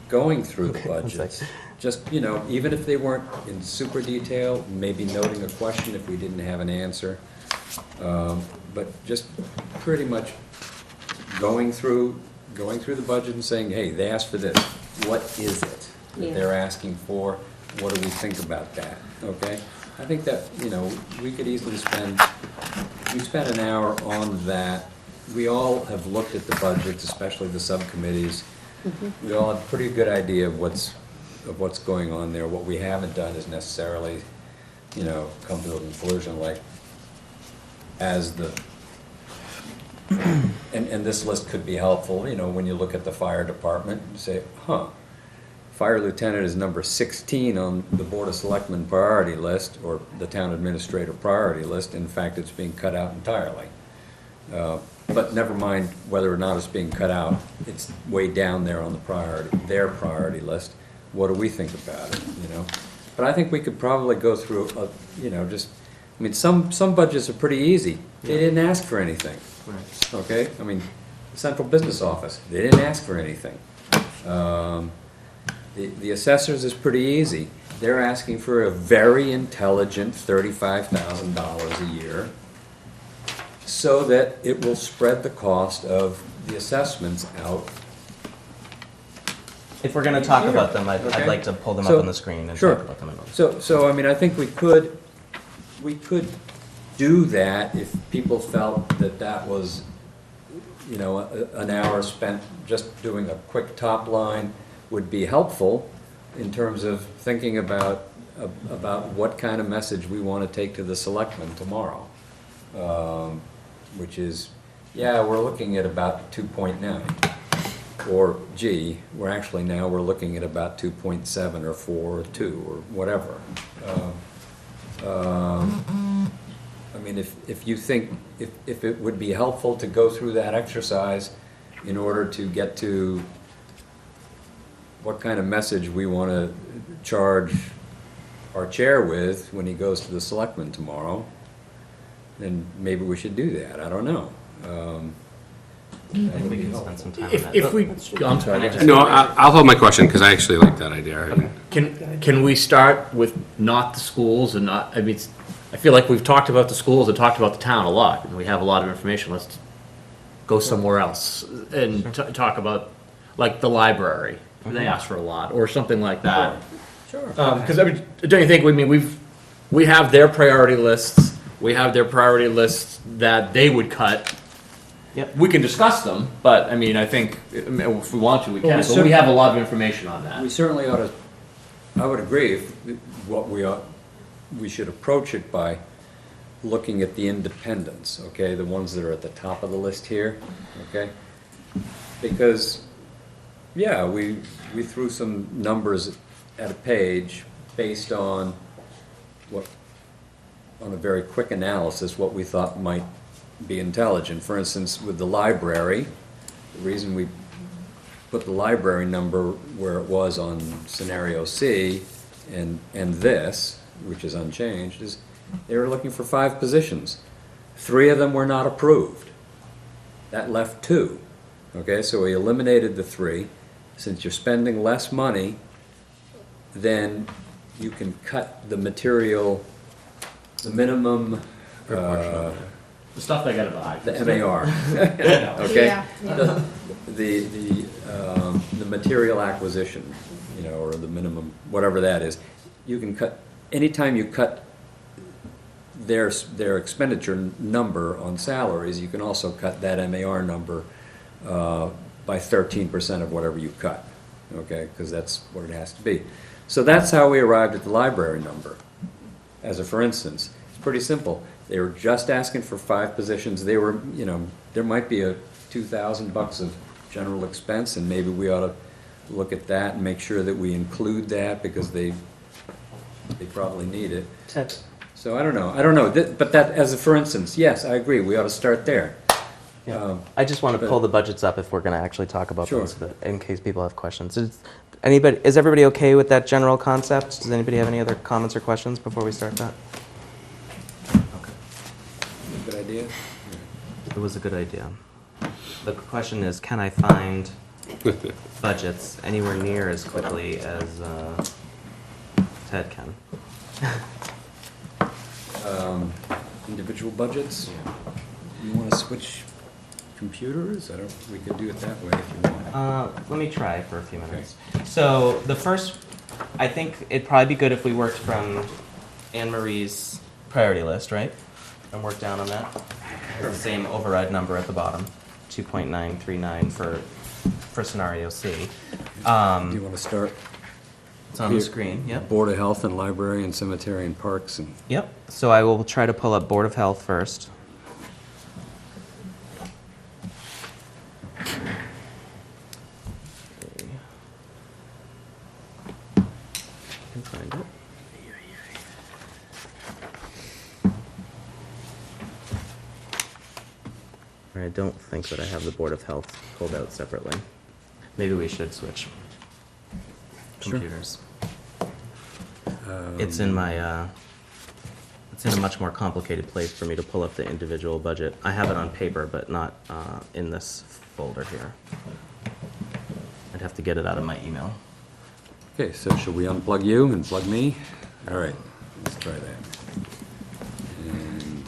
going through the one budgets. sec. Just, even if they weren't in super detail, maybe noting a question if we didn't have an answer. But just pretty much going through the budget and saying, hey, they asked for this. What is it? that Yeah. they're asking for. What do we think about that, okay? I think that, we could easily spend an hour on that. We all have looked at the budgets, especially the subcommittees. We all have a pretty good idea of what's going on there. What we haven't done is necessarily, come to a conclusion like, as the, and this list could be helpful, when you look at the fire department, you say, fire lieutenant is number 16 on the Board of Selectmen priority list, or the town administrator priority list. In fact, it's being cut out entirely. But never mind whether or not it's being cut out, it's way down there on their priority list. What do we think about it, But I think we could probably go through, some budgets are pretty easy. They didn't ask for anything. Right. Okay, central business office, they didn't ask for anything. The assessors is pretty easy. They're asking for a very intelligent $35,000 a year so that it will spread the cost of the assessments out. If we're going to talk Here. about them, I'd Okay. like to pull them So- up on the screen and Sure. talk about them. So, I think we could do that if people felt that was, an hour spent just doing a quick top line would be helpful in terms of thinking about what kind of message we want to take to the selectmen tomorrow. Which is, we're looking at about 2.9. Or, we're looking at about 2.7 or 4 or 2 or whatever. If you think, if it would be helpful to go through that exercise in order to get to what kind of message we want to charge our chair with when he goes to the selectmen tomorrow, then maybe we should do that. I don't know. I think we can spend some time on that. If we, I'm sorry. go ahead. No, I'll hold my question, because I actually like that idea. Can we start with not the schools and not, I feel like we've talked about the schools and talked about the town a lot, and we have a lot of information. Let's go somewhere else and talk about, like, the library. They ask for a lot, or something like that. Sure. Because, don't you think, we have their priority lists, we have their priority lists that they would cut. Yep. We can discuss them, but, I think, if we want to, we can, but we have a lot of information on that. We certainly ought to, I would agree, we should approach it by looking at the independents, okay, the ones that are at the top of the list here, okay? Because, we threw some numbers at a page based on on a very quick analysis, what we thought might be intelligent. For instance, with the library, the reason we put the library number where it was on scenario C and this, which is unchanged, is they were looking for 5 positions. 3 of them were not approved. That left 2. Okay, so we eliminated the 3. Since you're spending less money, then you can cut the material, the minimum, The stuff they gotta buy. the MAR. Okay? The material acquisition, or the minimum, whatever that is. You can cut, anytime you cut their expenditure number on salaries, you can also cut that MAR number by 13% of whatever you cut, okay? Because that's what it has to be. So that's how we arrived at the library number. As a for instance, it's pretty simple. They were just asking for 5 positions. They were, there might be a $2,000 of general expense, and maybe we ought to look at that and make sure that we include that because they probably need it. So I don't know. But that, as a for instance, yes, I agree. We ought to start there. I just want to pull the budgets up if we're going to actually talk about Sure. them, so that, in case people have questions. Is everybody okay with that general concept? Does anybody have any other comments or questions before we start that? Good idea? It was a good idea. The question is, can I find budgets anywhere near as quickly as Ted can? Individual budgets? You want to switch computers? We could do it that way if you want. Let me try for a few minutes. So the first, I think it'd probably be good if we worked from Anne Marie's priority list, right? And worked down on that. The same override number at the bottom, 2.939 for scenario C. Do you want to start? It's on the screen, yep. Board of Health and Library and Cemetery and Parks and... Yep, so I will try to pull up Board of Health first. Can find it. I don't think that I have the Board of Health pulled out separately. Maybe we should switch computers. It's in my, it's in a much more complicated place for me to pull up the individual budget. I have it on paper, but not in this folder here. I'd have to get it out of my email. Okay, so should we unplug you and plug me? All right, let's try that. And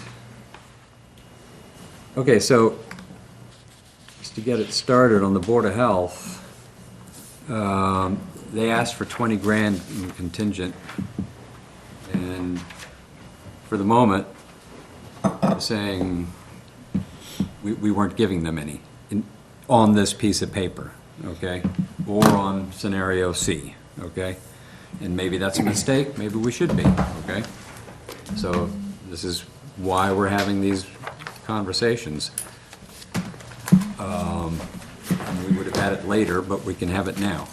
okay, so just to get it started on the Board of Health, they asked for 20 grand in contingent, and for the moment, they're saying we weren't giving them any on this piece of paper, okay? Or on scenario C, okay? And maybe that's a mistake, maybe we should be, okay? So this is why we're having these conversations. And we would have had it later, but we can have it now.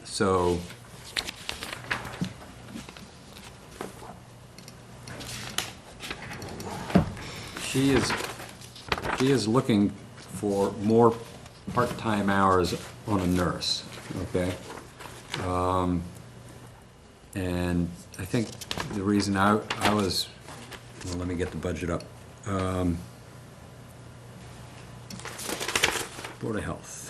So she is looking for more part-time hours on a nurse, okay? And I think the reason I was, well, let me get the budget up. Board of Health.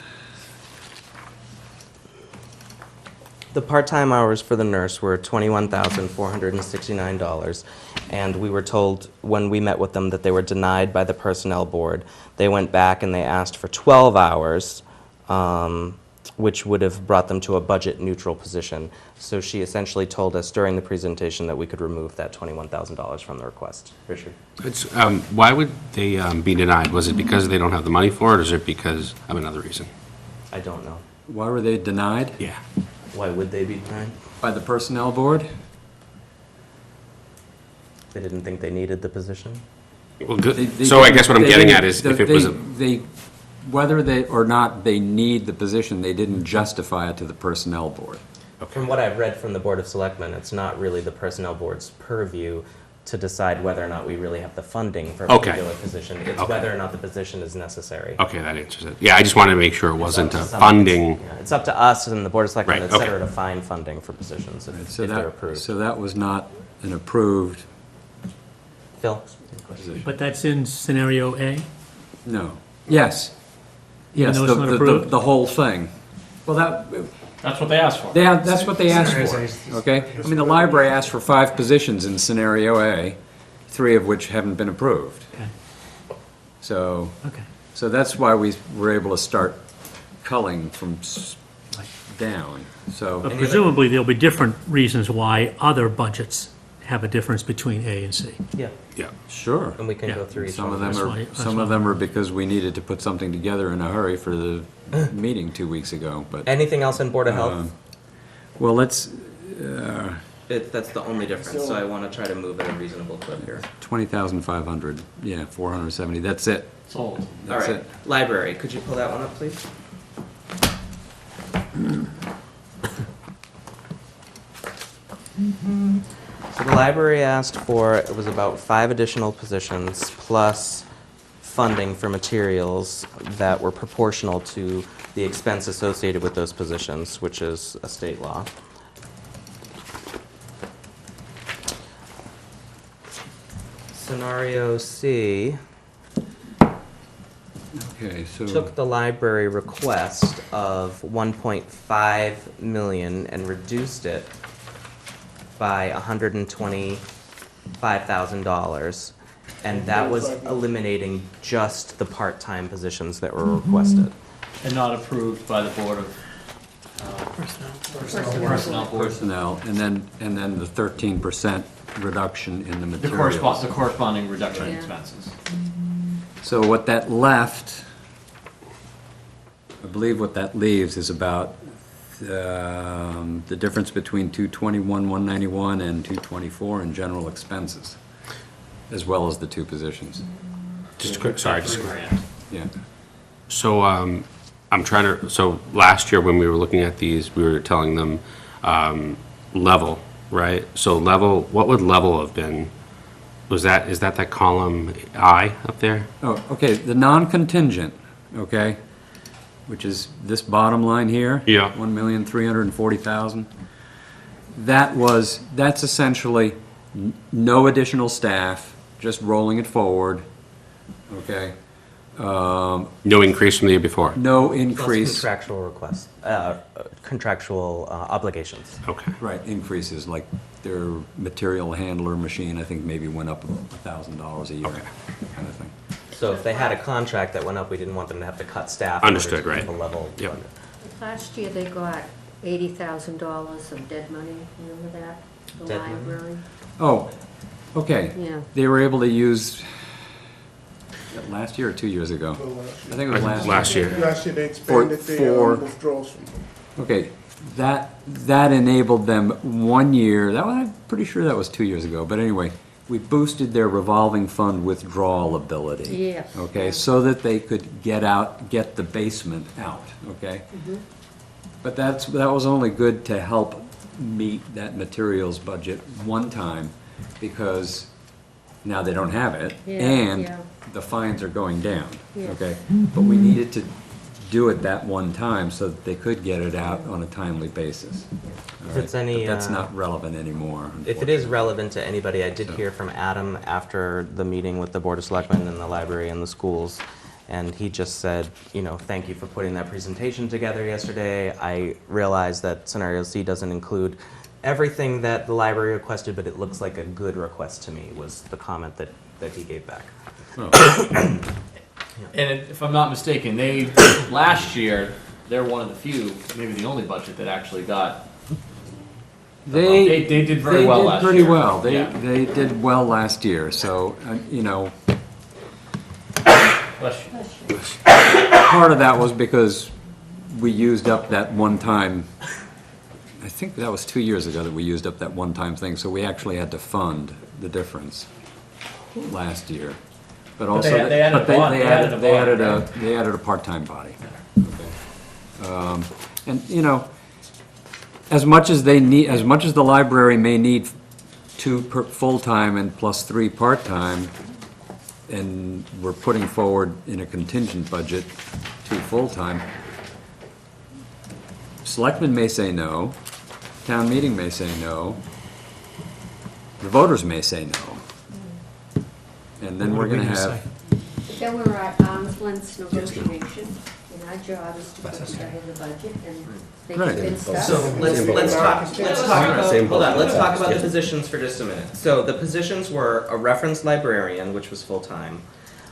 The part-time hours for the nurse were $21,469, and we were told when we met with them that they were denied by the personnel board. They went back and they asked for 12 hours, which would have brought them to a budget-neutral position. So she essentially told us during the presentation that we could remove that $21,000 from the request. Richard? Why would they be denied? Was it because they don't have the money for it, or is it because of another reason? I don't know. Why were they denied? Yeah. Why would they be denied? By the personnel board? They didn't think they needed the position? Well, good. So I guess what I'm getting at is if it was, Whether they or not they need the position, they didn't justify it to the personnel board. From what I've read from the Board of Selectmen, it's not really the Personnel Board's purview to decide whether or not we really have the funding for a Okay. particular position. It's Okay. whether or not the position is necessary. okay, that answers it. Yeah, I just wanted to make sure it wasn't It's up a to some- funding. yeah, It's up to us and the Board of Selectmen, Right, et cetera, okay. to find funding for positions if So they're that, approved. so that was not an approved Phil? position. But that's in scenario A? No. Yes. Even Yes, though it's not approved? the whole thing. Well, That's what they asked for. that's what they asked for, okay? I mean, the library asked for 5 positions in scenario A, 3 of which haven't been approved. Okay. So, Okay. so that's why we were able to start culling from down, so. But presumably, there'll be different reasons why other budgets have a difference between A and C. Yeah, Yeah. Sure. and we can Yeah. go through each Some of one. them why- are, that's some why- of them are because we needed to put something together in a hurry for the meeting 2 weeks ago, but, Anything else in Board of Health? well, let's, That's the only difference, so I want to try to move at a reasonable clip here. 20,500, yeah, 470, that's it. Sold. All That's right, it. library, could you pull that one up, please? So the library asked for, it was about 5 additional positions, plus funding for materials that were proportional to the expense associated with those positions, which is a state law. Scenario C Okay, so, took the library request of 1.5 million and reduced it by $125,000 And that was eliminating just the part-time positions that were requested. And not approved by the Board of Personnel Board. Personnel, and then the 13% reduction in the The materials. corresponding reduction in Yeah. expenses. So what that left, I believe what that leaves is about the difference between 221, 191 and 224 in general expenses, as well as the two positions. Just a quick, sorry, just, Yeah. so, I'm trying to, so last year when we were looking at these, we were telling them, level, right? So level, what would level have been? Is that column I up there? Oh, okay, the non-contingent, okay, which is this bottom line here. Yeah. 1,340,000. That's essentially no additional staff, just rolling it forward, okay? No increase from the year before? No Plus increase, contractual requests, contractual obligations. Okay. right, increases, like their material handler machine, I think maybe went up $1,000 a year, Okay. kind of thing. So if they had a contract that went up, we didn't want them to have to cut staff. in order Understood, to keep right. a level Yep. funded. Last year, they got $80,000 of dead money, remember that? The Dead money? library, Oh, okay. yeah. They were able to use, last year or 2 years ago? I think it was last year. Last year. Last year, they expanded their for- withdrawals from. Okay, that enabled them 1 year, I'm pretty sure that was 2 years ago, but anyway, we boosted their revolving fund withdrawal ability. Yes. Okay, so that they could get the basement out, okay? But that was only good to help meet that materials budget one time, because now they don't have it, Yeah, and yeah. the fines are going down, Yes. okay? But we needed to do it that one time so that they could get it out on a timely basis. All If it's right? any, But that's uh, not relevant anymore. If it is relevant to anybody, I did hear from Adam after the meeting with the Board of Selectmen and the library and the schools, and he just said, thank you for putting that presentation together yesterday. I realize that Scenario C doesn't include everything that the library requested, but it looks like a good request to me, was the comment that he gave back. And if I'm not mistaken, last year, they're one of the few, maybe the only budget that actually got. They did very well last year. They did pretty well. Yeah. They did well last year, so, Bless you. part of that was because we used up that one-time, I think that was 2 years ago that we used up that one-time thing, so we actually had to fund the difference last year. But also, they added a body. they added a part-time body. Okay. And, as much as the library may need 2 full-time and plus 3 part-time, and we're putting forward in a contingent budget 2 full-time, selectmen may say no, town meeting may say no, the voters may say no. And then we're gonna have, Then we're at arm's length negotiation, and our job is to put together the budget, and they Right. convinced us. So let's talk about the positions for just a minute. So the positions were a reference librarian, which was full-time,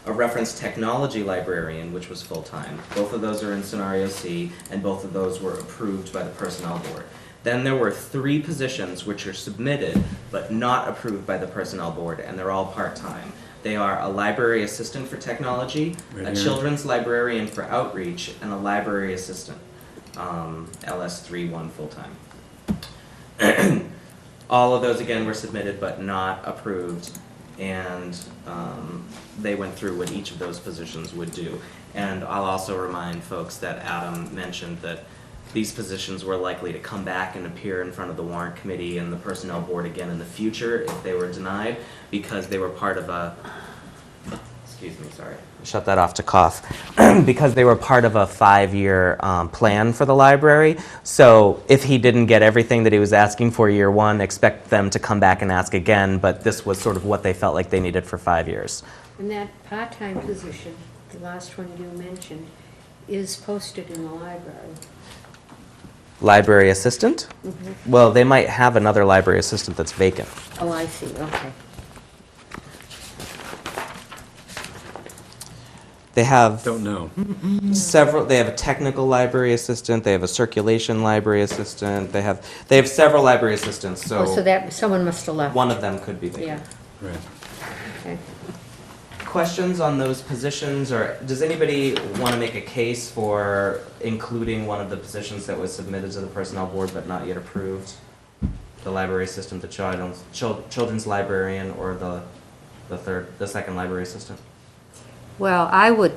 a reference technology librarian, which was full-time. Both of those are in Scenario C, and both of those were approved by the Personnel Board. Then there were 3 positions which are submitted but not approved by the Personnel Board, and they're all part-time. They are a library assistant for technology, Right a here. children's librarian for outreach, and a library assistant, LS31 full-time. All of those, again, were submitted but not approved, and they went through what each of those positions would do. And I'll also remind folks that Adam mentioned that these positions were likely to come back and appear in front of the Warrant Committee and the Personnel Board again in the future if they were denied, because they were part of a, excuse me, sorry, shut that off to cough, because they were part of a 5-year plan for the library. So if he didn't get everything that he was asking for year 1, expect them to come back and ask again, but this was sort of what they felt like they needed for 5 years. And that part-time position, the last one you mentioned, is posted in the library. Library assistant? Well, they might have another library assistant that's vacant. Oh, I see, okay. They have Don't know. several. They have a technical library assistant. They have a circulation library assistant. They have several library assistants. So, Oh, so that, someone must have left. one of them could be vacant. Yeah, Right. okay. Questions on those positions, or does anybody want to make a case for including one of the positions that was submitted to the personnel board but not yet approved? The library assistant, the children's librarian, or the second library assistant? Well, I would,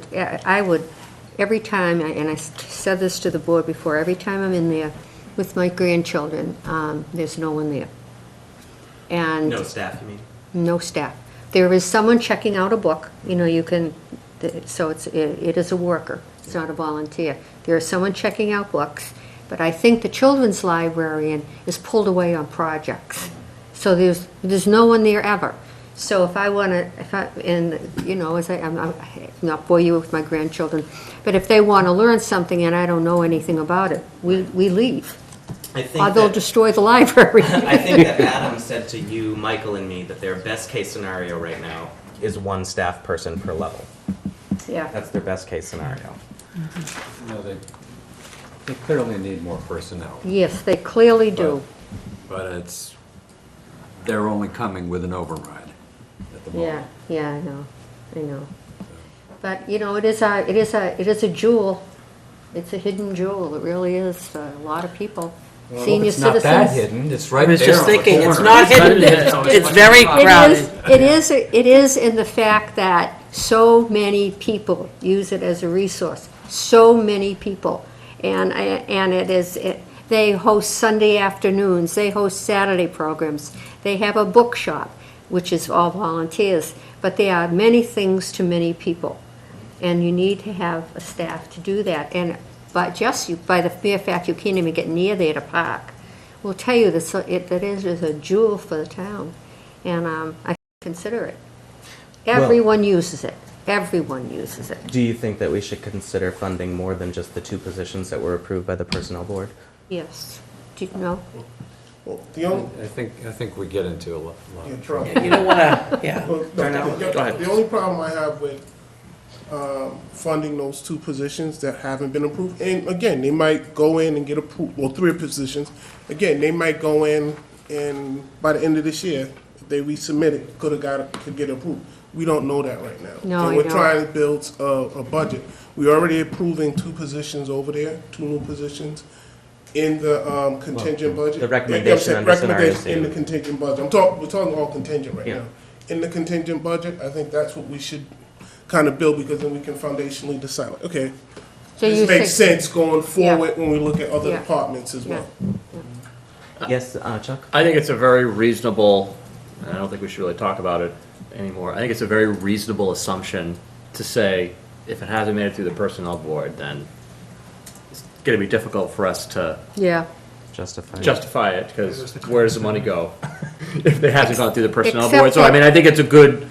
every time, and I said this to the board before, every time I'm in there with my grandchildren, there's no one there. And No staff, you mean? no staff. There is someone checking out a book, you can, so it is a worker, it's not a volunteer. There is someone checking out books, but I think the children's librarian is pulled away on projects. So there's no one there ever. So if I want to, I'm not bore you with my grandchildren, but if they want to learn something and I don't know anything about it, we leave. I think Or they'll destroy the library. I think that Adam said to you, Michael, and me that their best case scenario right now is one staff person per level. Yeah, That's their best case scenario. No, they clearly need more personnel. yes, they clearly do. But they're only coming with an override at the moment. Yeah, I know. But, it is a jewel. It's a hidden jewel, it really is for a lot of people. Senior It's not citizens. that hidden, it's right I was there just on the thinking, it's corner. not hidden, it's very crowded. It is in the fact that so many people use it as a resource, so many people. And they host Sunday afternoons, they host Saturday programs, they have a bookshop, which is all volunteers, but there are many things to many people. And you need to have a staff to do that. But by the mere fact you can't even get near there to park, will tell you that it is a jewel for the town. And I consider it. Everyone uses it. Everyone uses it. Do you think that we should consider funding more than just the two positions that were approved by the personnel board? Yes. Do you know? Well, the only, I think we get into a lot yeah, of trouble. You don't wanna, yeah. Well, the only problem I have with funding those two positions that haven't been approved, and again, they might go in and get approved, well, three positions, again, they might go in and by the end of this year, if they resubmit it, could get approved. We don't know that right now. No, And I we're don't. trying to build a budget. We're already approving two positions over there, two new positions in the contingent budget. the recommendation under scenario Recommendation in the C. contingent budget. we're talking all contingent right Yeah. now. In the contingent budget, I think that's what we should kind of build, because then we can foundationally decide, like, okay, So you this makes think- sense going forward when we look at other Yeah. departments as Yeah. well. Yes, Chuck? I think it's a very reasonable, and I don't think we should really talk about it anymore. I think it's a very reasonable assumption to say, if it hasn't made it through the personnel board, then it's gonna be difficult for us to Yeah. justify it, because where does the money go? If it hasn't gone through the personnel Except board. So I that- mean, I think it's a good,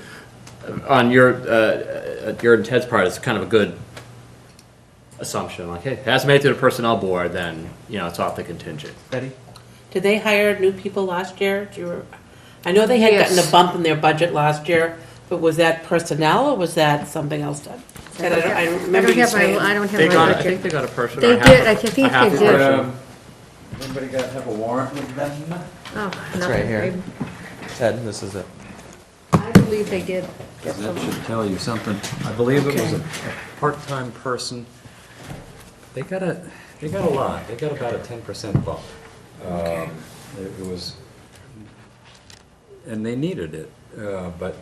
on your and Ted's part, it's kind of a good assumption, like, hey, if it hasn't made it through the personnel board, then, it's off the contingent. Betty? Did they hire new people last year? I know they had gotten Yes. a bump in their budget last year, but was that personnel or was that something else done? Ted, I remember you saying. I don't have They my got, I budget. think they got a person. They or half did, a- I think a half they a did. person. Anybody have a warrant with them? Oh, It's no, right here. Ted, this is it. I believe they did. get That some. should tell you something. I believe it was a part-time person. They got a lot. They got about a 10% bump. It was, and they needed it, but.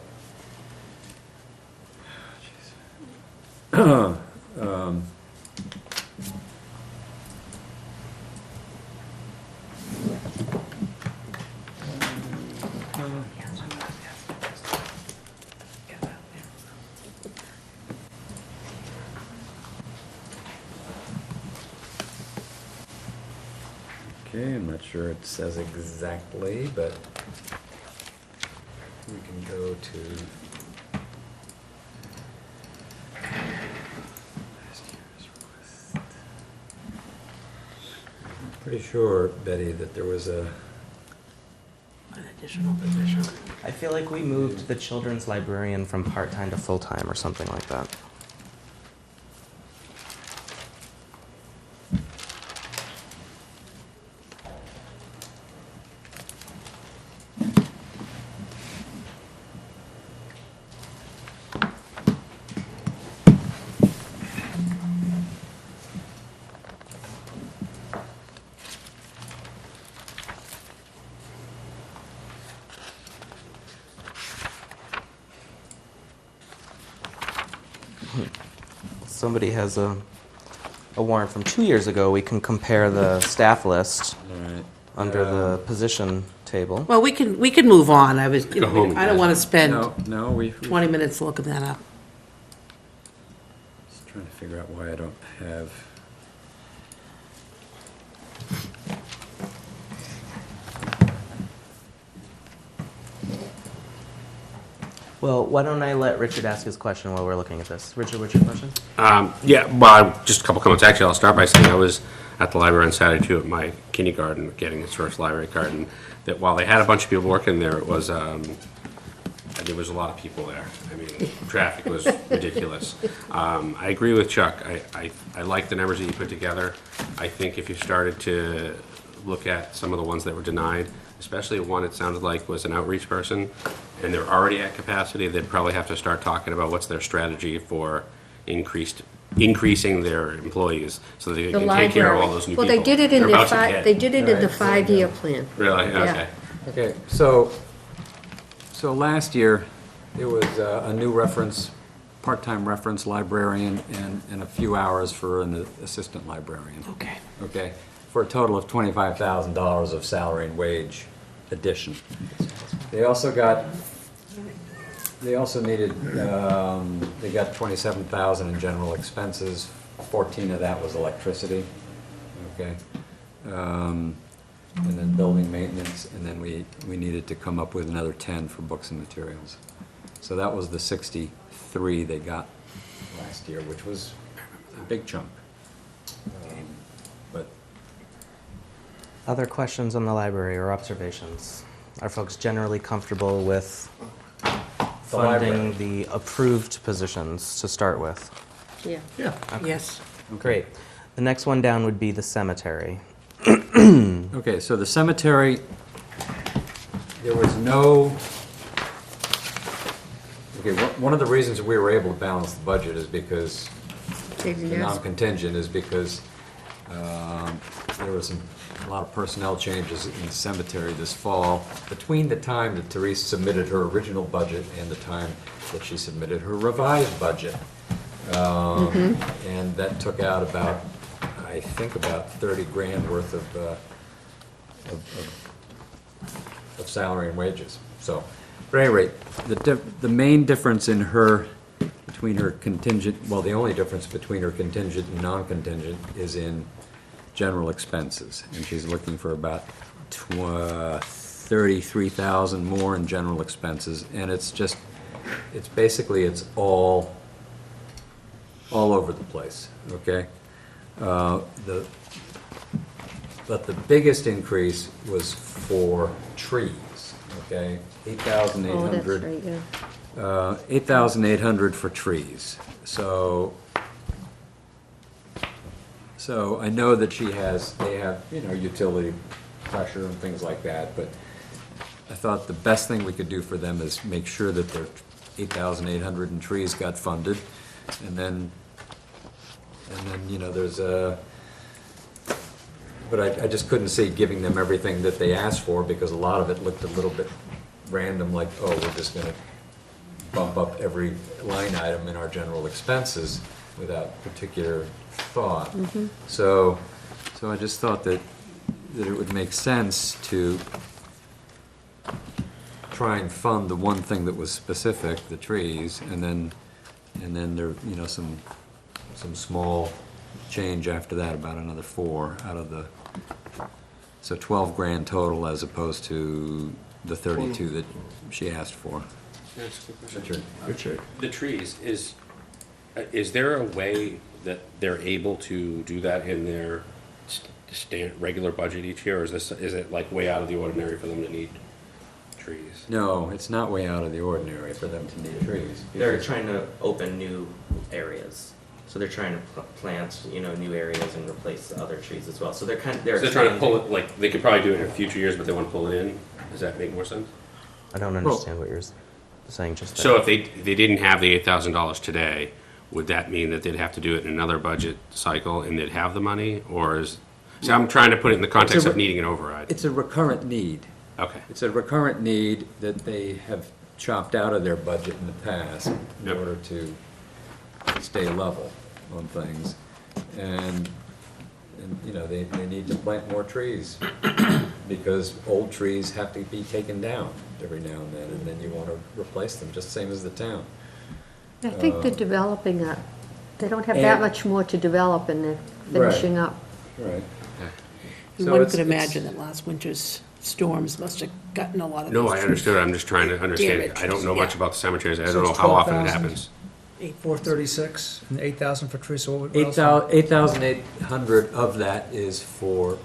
Okay, I'm not sure it says exactly, but we can go to last year's request. I'm pretty sure, Betty, that there was a, An additional position. I feel like we moved the children's librarian from part-time to full-time or something like that. Somebody has a warrant from 2 years ago. We can compare the staff list under the position table. Well, we can move on. I was, Go home, I don't want to spend No, we 20 minutes looking that up. Just trying to figure out why I don't have. Well, why don't I let Richard ask his question while we're looking at this? Richard, what's your question? Yeah, well, just a couple comments. Actually, I'll start by saying I was at the library on Saturday too at my kindergarten, getting its first library card, and that while they had a bunch of people working there, there was a lot of people there. I mean, traffic was ridiculous. I agree with Chuck. I like the numbers that you put together. I think if you started to look at some of the ones that were denied, especially one it sounded like was an outreach person, and they're already at capacity, they'd probably have to start talking about what's their strategy for increasing their employees so that they The can take care of all library. those new Well, people. they did it in They're the about to get. they did it in the 5-year plan. Really? Yeah. Okay. Okay, so last year, it was a new reference, part-time reference librarian and a few hours for an assistant librarian. Okay. Okay, for a total of $25,000 of salary and wage addition. They also needed, they got $27,000 in general expenses, 14 of that was electricity, okay? And then building maintenance, and then we needed to come up with another 10 for books and materials. So that was the 63 they got last year, which was a big chunk. But Other questions on the library or observations? Are folks generally comfortable with funding the approved positions to start with? Yeah. Yeah. Yes. Great. The next one down would be the cemetery. okay, so the cemetery, there was no, okay, one of the reasons we were able to balance the budget is because, the non-contingent is because there was a lot of personnel changes in the cemetery this fall. Between the time that Therese submitted her original budget and the time that she submitted her revised budget. And that took out about, I think about 30 grand worth of salary and wages. So, but at any rate, the main difference in her, between her contingent, well, the only difference between her contingent and non-contingent is in general expenses. And she's looking for about 33,000 more in general expenses. And it's basically, it's all over the place, okay? But the biggest increase was for trees, okay? 8,800. Oh, that's right, yeah. 8,800 for trees. So I know that they have, utility pressure and things like that, but I thought the best thing we could do for them is make sure that their 8,800 in trees got funded, and then, there's but I just couldn't see giving them everything that they asked for, because a lot of it looked a little bit random, like, oh, we're just gonna bump up every line item in our general expenses without particular thought. So I just thought that it would make sense to try and fund the one thing that was specific, the trees, and then there, some small change after that, about another 4 out of the, so 12 grand total as opposed to the 32 that she asked for. Richard. The trees, is there a way that they're able to do that in their regular budget each year, or is it like way out of the ordinary for them to need trees? No, it's not way out of the ordinary for them to need trees. They're trying to open new areas. So they're trying to plant, new areas and replace other trees as well. So they're So they're trying to pull it, like, they could probably do it in future years, but they want to pull it in? Does that make more sense? I don't understand what you're saying just there. So if they didn't have the $8,000 today, would that mean that they'd have to do it in another budget cycle and they'd have the money? So I'm trying to put it in the context of needing an override. It's a recurrent need. Okay. It's a recurrent need that they have chopped out of their budget in the past in Yep. order to stay level on things. And you know, they need to plant more trees because old trees have to be taken down every now and then you want to replace them, just the same as the town. I think they're developing that. They don't have that And- much more to develop and they're Right. finishing up. Right. One So could it's- imagine that last winter's storms must have gotten a lot of No, those I trees. understood. I'm just trying to understand. Damage, I don't know much yeah. about the cemeteries. I So don't know it's how often it 12,000? happens. 436 and 8,000 for trees, so what else? 8,800 of that is for,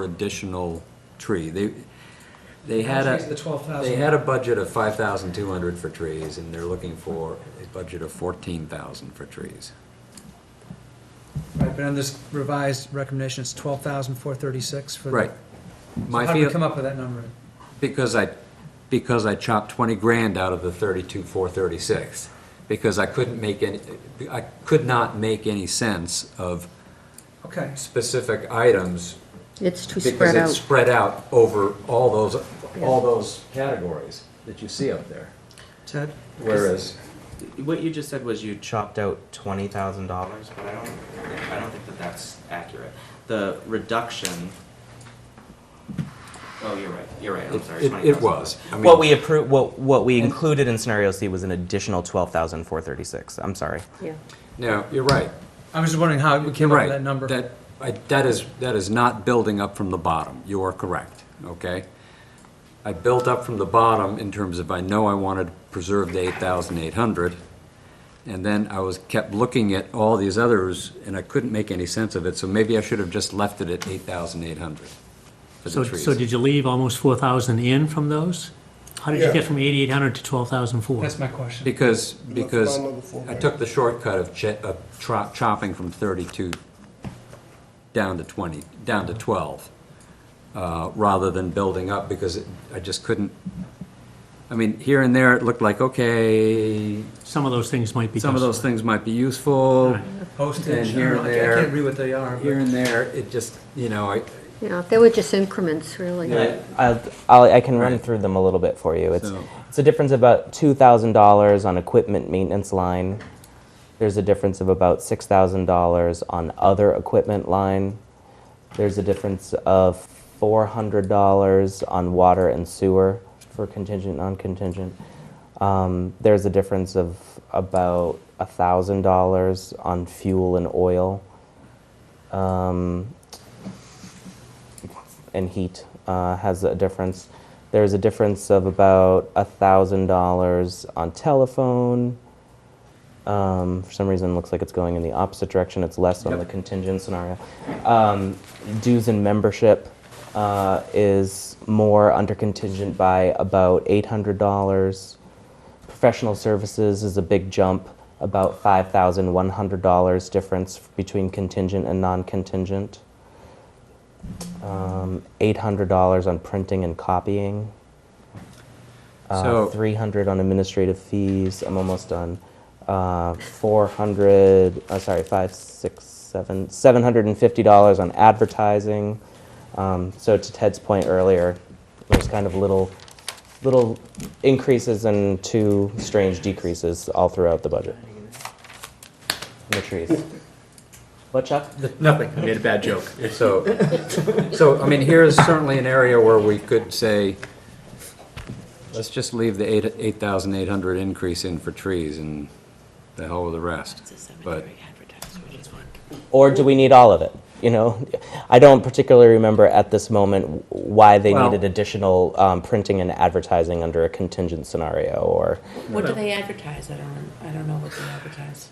additional tree. They had Trees, the a, 12,000. they had a budget of 5,200 for trees, and they're looking for a budget of 14,000 for trees. Right, but on this revised recommendation, it's 12,436 for the. Right. My How did we feel, come up with that number? because I chopped 20 grand out of the 32,436, because I could not make any sense of Okay, specific items It's too because spread it's out. spread out over all those categories that you see up there. Ted? Whereas, What you just said was you chopped out $20,000, but I don't think that that's accurate. The reduction. Oh, you're right. You're right. I'm sorry. it was. I mean- What we approved, what we included in scenario C was an additional 12,436. I'm sorry. Yeah. No, you're right. I was just wondering how we You're came up right. with that number. That is not building up from the bottom. You are correct, okay? I built up from the bottom in terms of I know I wanted to preserve the 8,800, and then kept looking at all these others, and I couldn't make any sense of it, so maybe I should have just left it at 8,800 for the trees. So did you leave almost 4,000 in from those? How did you Yeah. get from 8,800 to 12,004? That's my question. Because Round number four, I right. took the shortcut of chopping from 32 down to 20, down to 12, rather than building up, because I just couldn't, I mean, here and there, it looked like, okay, Some of those things might be. some of those things might be useful, Postage, And here I and don't know, I there. can't read what they are. here and there, it just, You know, they were just increments, really. I can run Right. through them a little bit for you. It's So- it's a difference of about $2,000 on equipment maintenance line. There's a difference of about $6,000 on other equipment line. There's a difference of $400 on water and sewer for contingent, non-contingent. There's a difference of about $1,000 on fuel and oil. And heat has a difference. There's a difference of about $1,000 on telephone. For some reason, it looks like it's going in the opposite direction. It's less on the contingent scenario. Dues and membership is more under contingent by about $800. Professional services is a big jump, about $5,100 difference between contingent and non-contingent. $800 on printing and copying. So- $300 on administrative fees. I'm almost done. 400, sorry, 5, 6, 7, $750 on advertising. So to Ted's point earlier, there's kind of little increases and two strange decreases all throughout the budget. In the trees. What, Chuck? Nothing, I made a bad joke. so, I mean, here's certainly an area where we could say, let's just leave the 8,800 increase in for trees and the hell with the rest. But Or do we need all of it? You know, I don't particularly remember at this moment why they Well- needed additional printing and advertising under a contingent scenario, or What do they advertise? I don't know what they advertise.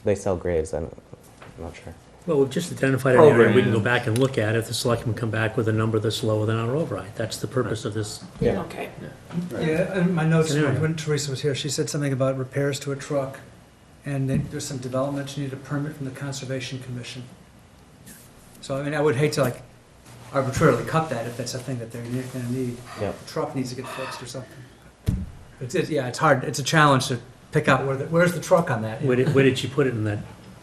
they sell graves. I'm not sure. Well, we've just identified an area we can go Program. back and look at if the selectmen come back with a number that's lower than our override. That's the purpose of this. Okay. Yeah, and my notes, Scenario. when Teresa was here, she said something about repairs to a truck, and then there's some development, you need a permit from the Conservation Commission. So, I mean, I would hate to like arbitrarily cut that if that's a thing that they're gonna need. Yep. The truck needs to get fixed or something. Yeah, it's hard, it's a challenge to pick out where's the truck on that? Where did she put it in that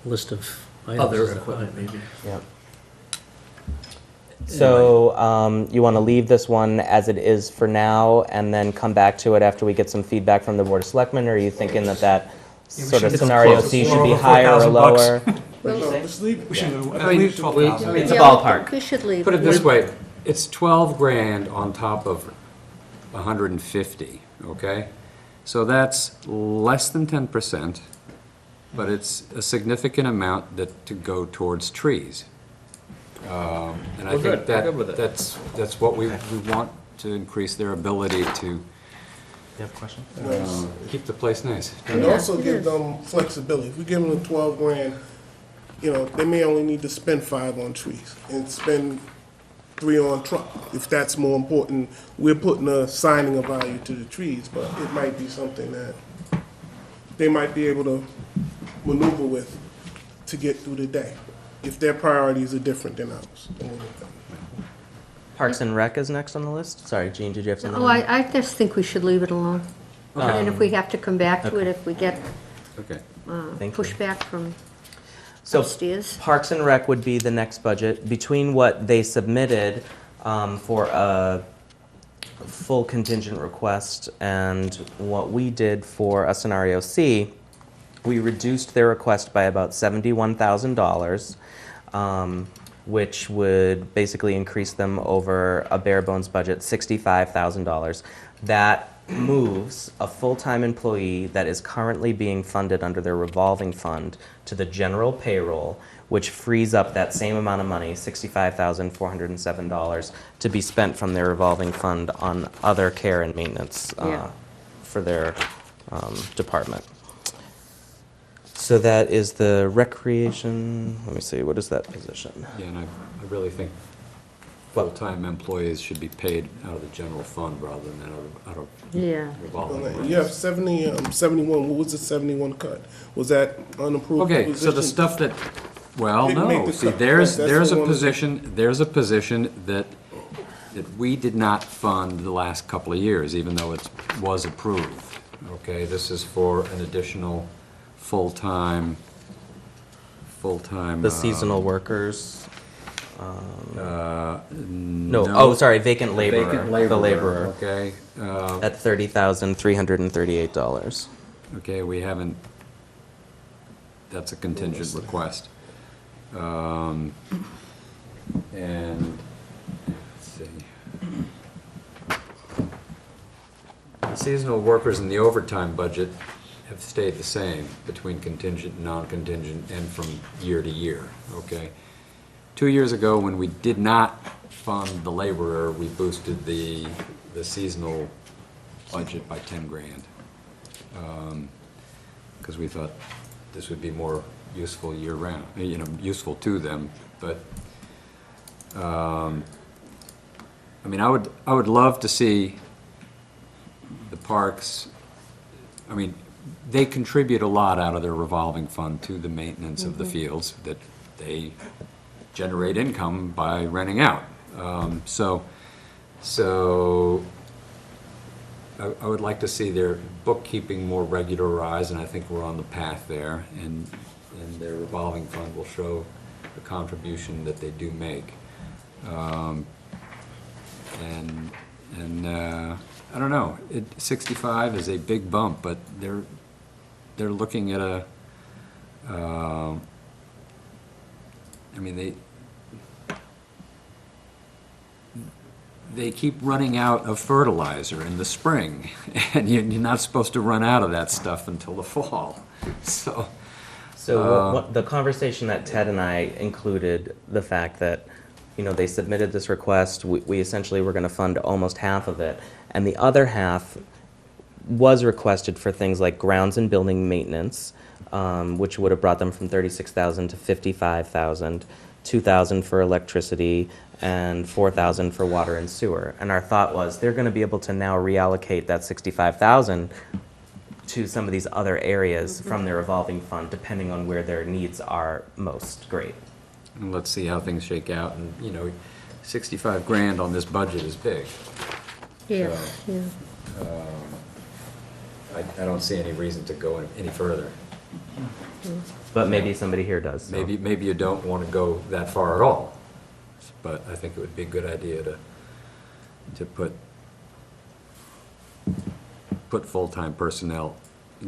list of items? Other equipment, maybe. Yeah. So you want to leave this one as it is for now, and then come back to it after we get some feedback from the Board of Selectmen, or are you thinking that sort of should- scenario It's C close. should be More over higher or 4,000 bucks. lower? No, just leave it. We should I mean, leave 12,000. It's a Yeah, ballpark. We should leave. Put it this way, it's 12 grand on top of 150, okay? So that's less than 10%, but it's a significant amount that, to go towards trees. And I We're think good. We're good with it. that's what we want, to increase their ability to You have a question? keep the place nice. And Yeah, also it give is. them flexibility. If we give them the 12 grand, you know, they may only need to spend 5 on trees and spend 3 on truck. If that's more important, we're putting a signing of value to the trees, but it might be something that they might be able to maneuver with to get through the day, if their priorities are different than ours. Parks and Rec is next on the list? Sorry, Jean, did you have something? Oh, I just think we should leave it alone. And if we have to come back to it, if we get Okay. Thank you. pushback from So upstairs. Parks and Rec would be the next budget. Between what they submitted for a full contingent request and what we did for a scenario C, we reduced their request by about $71,000, which would basically increase them over a bare bones budget, $65,000. That moves a full-time employee that is currently being funded under their revolving fund to the general payroll, which frees up that same amount of money, $65,407, to be spent from their revolving fund on other care and maintenance Yeah. for their department. So that is the recreation, let me see, what is that position? Yeah, and I really think full-time employees should be paid out of the general fund rather than out of Yeah. revolving. You have 71, what was the 71 cut? Was that unapproved? Okay, so the position? stuff that, well, Didn't make no, the see, cut. there's That's a the one- position that we did not fund the last couple of years, even though it was approved. Okay, this is for an additional full-time. The seasonal workers? No. Oh, sorry, vacant laborer. Vacant The laborer, okay. at $30,338. Okay, we haven't, that's a contingent request. And, let's see. The seasonal workers and the overtime budget have stayed the same between contingent and non-contingent and from year to year, okay? 2 years ago, when we did not fund the laborer, we boosted the seasonal budget by 10 grand. Because we thought this would be more useful year-round, you know, useful to them, but, I mean, I would love to see the parks, I mean, they contribute a lot out of their revolving fund to the maintenance of the fields that they generate income by renting out. So I would like to see their bookkeeping more regularized, and I think we're on the path there, and their revolving fund will show the contribution that they do make. I don't know, 65 is a big bump, but they're looking at a, I mean, they keep running out of fertilizer in the spring, and you're not supposed to run out of that stuff until the fall. So, The conversation that Ted and I included the fact that, you know, they submitted this request, we essentially were gonna fund almost half of it, and the other half was requested for things like grounds and building maintenance, which would have brought them from 36,000 to 55,000, 2,000 for electricity, and 4,000 for water and sewer. And our thought was, they're gonna be able to now reallocate that 65,000 to some of these other areas from their revolving fund, depending on where their needs are most great. and let's see how things shake out, and, you know, 65 grand on this budget is big. Yeah, yeah. I don't see any reason to go any further. But maybe somebody here does, so. Maybe you don't want to go that far at all, but I think it would be a good idea to put full-time personnel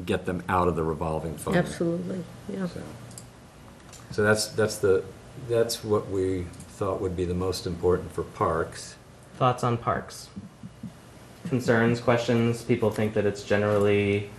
get them out of the revolving fund. Absolutely, yeah. So that's what we thought would be the most important for parks. Thoughts on parks? Concerns, questions? People think that it's generally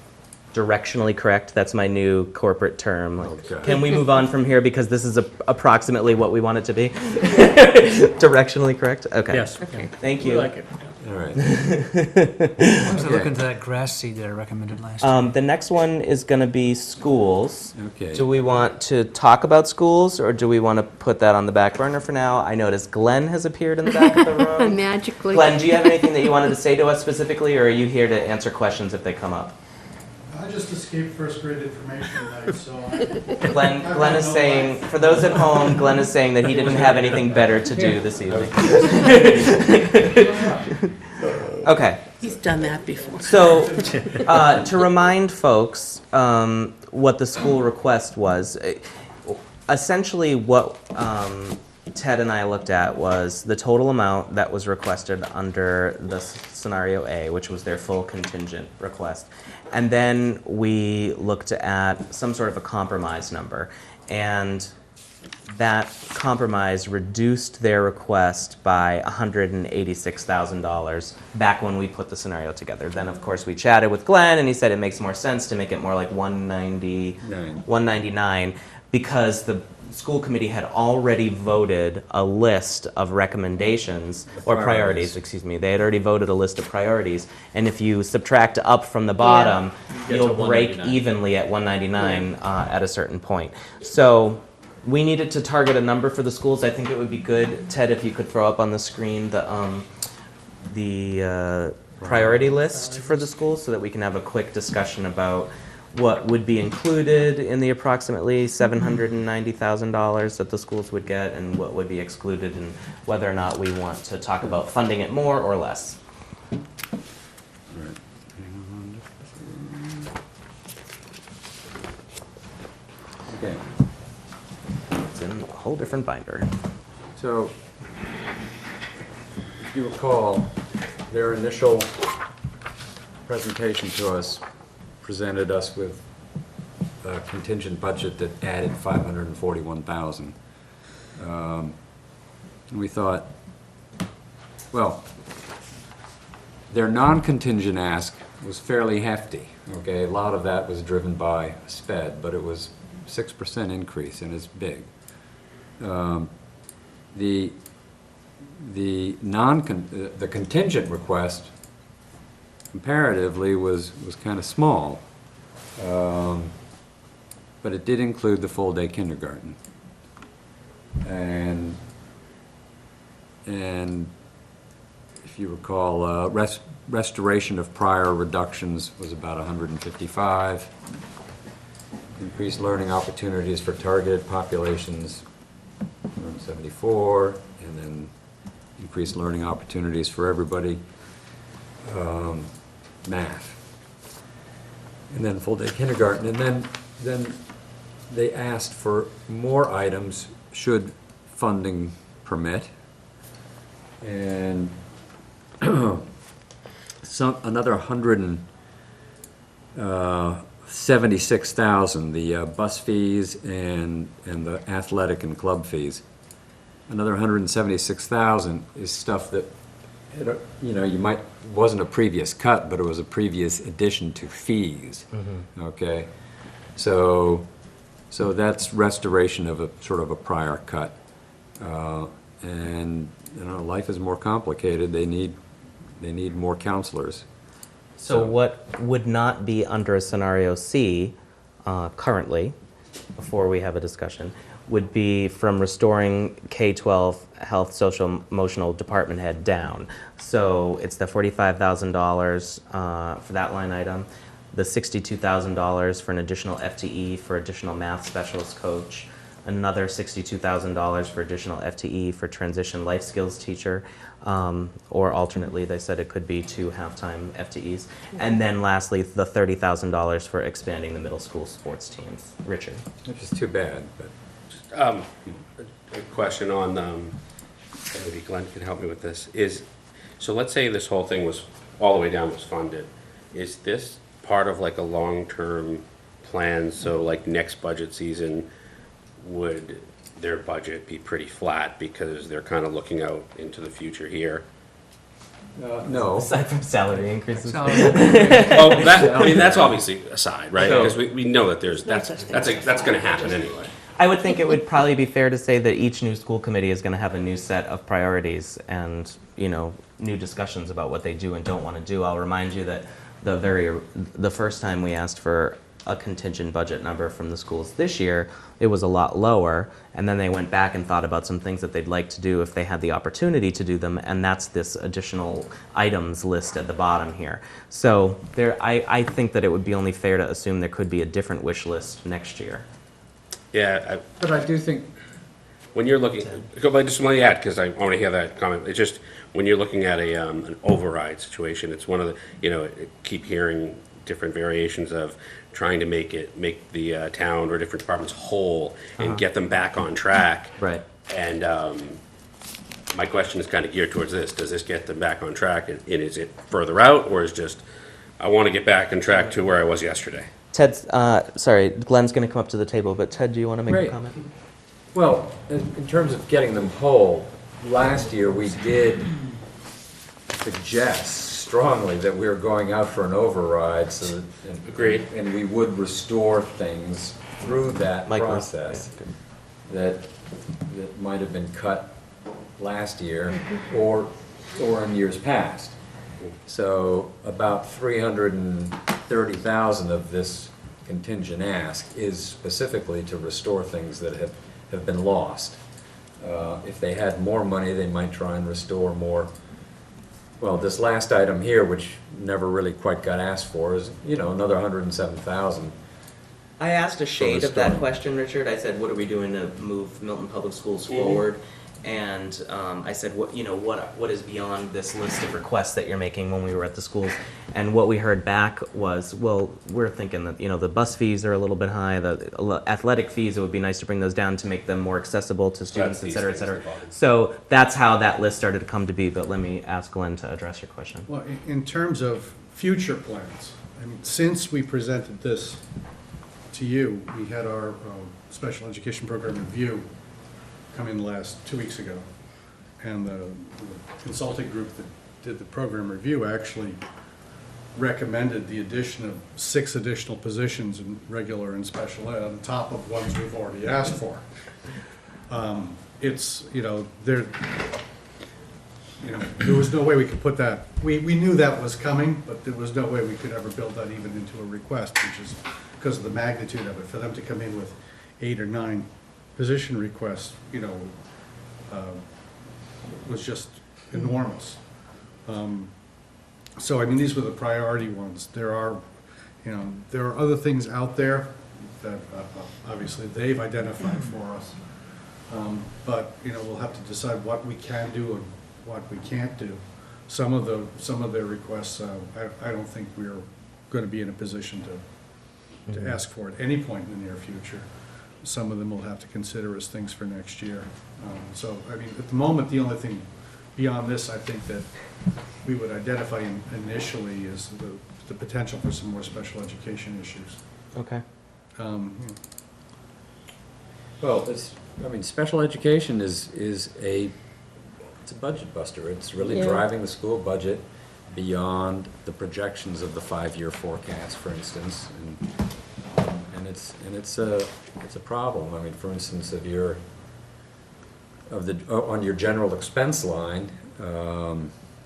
directionally correct. That's my new corporate term. Like, Okay. can we move on from here because this is approximately what we want it to be? Directionally correct? Okay. Yes. Okay. Thank We you. like it. All right. I'm just Okay. looking into that grass seed that I recommended last year. The next one is going to be schools. Okay. Do we want to talk about schools or do we want to put that on the back burner for now? I noticed Glenn has appeared in the back of the room. Magically. Glenn, do you have anything that you wanted to say to us specifically, or are you here to answer questions if they come up? I just escaped first grade information tonight, so I Glenn is saying, for those at home, Glenn is saying that he didn't have anything better to do this evening. Okay, He's done that before. so to remind folks what the school request was, essentially what Ted and I looked at was the total amount that was requested under the scenario A, which was their full contingent request. And then we looked at some sort of a compromise number. And that compromise reduced their request by $186,000 back when we put the scenario together. Then, of course, we chatted with Glenn, and he said it makes more sense to make it more like 199 because the school committee had already voted a list of recommendations, or priorities, excuse me. They had already voted a list of priorities, and if you subtract up from the bottom, Get you'll to break 199. evenly at 199 at a certain point. So we needed to target a number for the schools. I think it would be good, Ted, if you could throw up on the screen the priority list for the schools so that we can have a quick discussion about what would be included in the approximately $790,000 that the schools would get and what would be excluded and whether or not we want to talk about funding it more or less. Okay. It's in a whole different binder. So, if you recall, their initial presentation to us presented us with a contingent budget that added $541,000. And we thought, well, their non-contingent ask was fairly hefty, okay? A lot of that was driven by SPED, but it was 6% increase, and it's big. The contingent request comparatively was kind of small, but it did include the full-day kindergarten. And if you recall, restoration of prior reductions was about 155. Increased learning opportunities for targeted populations, 174, and then increased learning opportunities for everybody, math. And then full-day kindergarten, and then they asked for more items should funding permit. And another 176,000, the bus fees and the athletic and club fees. Another 176,000 is stuff that, wasn't a previous cut, but it was a previous addition to fees. Okay, so that's restoration of a sort of a prior cut, and life is more complicated. They need more counselors. So what would not be under a scenario C currently, before we have a discussion, would be from restoring K-12 health, social, emotional department head down. So it's the $45,000 for that line item, the $62,000 for an additional FTE for additional math specialist coach, another $62,000 for additional FTE for transition life skills teacher, or alternately, they said it could be 2 half-time FTEs. And then lastly, the $30,000 for expanding the middle school sports teams. Richard? Which is too bad, but. A question on, maybe Glenn can help me with this, so let's say this whole thing was, all the way down was funded. Is this part of like a long-term plan? So like next budget season, would their budget be pretty flat because they're kind of looking out into the future here? No. Aside from salary increases. So, Well, that, I mean, that's obviously aside, right? So- Because we know that there's, No that's such thing. that's gonna happen anyway. I would think it would probably be fair to say that each new school committee is going to have a new set of priorities and, new discussions about what they do and don't want to do. I'll remind you that the first time we asked for a contingent budget number from the schools this year, it was a lot lower, and then they went back and thought about some things that they'd like to do if they had the opportunity to do them, and that's this additional items list at the bottom here. So I think that it would be only fair to assume there could be a different wish list next year. Yeah, But I do think, when you're looking, just let me add, because I want to hear that comment. It's just, when you're looking at an override situation, it's one of the, keep hearing different variations of trying to make the town or different departments whole and get them back on track. Right. And my question is kind of geared towards this. Does this get them back on track? And is it further out, or is just, I want to get back on track to where I was yesterday? Ted's, sorry, Glenn's going to come up to the table, but Ted, do you want to make a Right. comment? well, in terms of getting them whole, last year we did suggest strongly that we were going out for an override so that. Agreed. And we would restore things through that Mike, process yeah, that might have been cut last year or in years past. So about 330,000 of this contingent ask is specifically to restore things that have been lost. If they had more money, they might try and restore more. Well, this last item here, which never really quite got asked for, is, another 107,000. I asked a shade of that restoring. question, Richard. I said, what are we doing to move Milton Public Schools forward? And I said, what is beyond this list of requests that you're making when we were at the schools? And what we heard back was, well, we're thinking that, the bus fees are a little bit high, the athletic fees, it would be nice to bring those down to make them more accessible to students, et these cetera, et things cetera. involved. So that's how that list started to come to be, but let me ask Glenn to address your question. Well, in terms of future plans, I mean, since we presented this to you, we had our special education program review come in 2 weeks ago. And the consulting group that did the program review actually recommended the addition of 6 additional positions in regular and special ed on top of ones we've already asked for. There was no way we could put that, we knew that was coming, but there was no way we could ever build that even into a request, which is because of the magnitude of it. For them to come in with 8 or 9 position requests, was just enormous. So, I mean, these were the priority ones. There are other things out there that obviously they've identified for us. But, we'll have to decide what we can do and what we can't do. Some of their requests, I don't think we're going to be in a position to ask for at any point in the near future. Some of them we'll have to consider as things for next year. So, I mean, at the moment, the only thing beyond this, I think that we would identify initially is the potential for some more special education issues. Okay. Well, special education is a budget buster. It's really Yeah. driving the school budget beyond the projections of the 5-year forecast, for instance. And it's a problem. I mean, for instance, on your general expense line,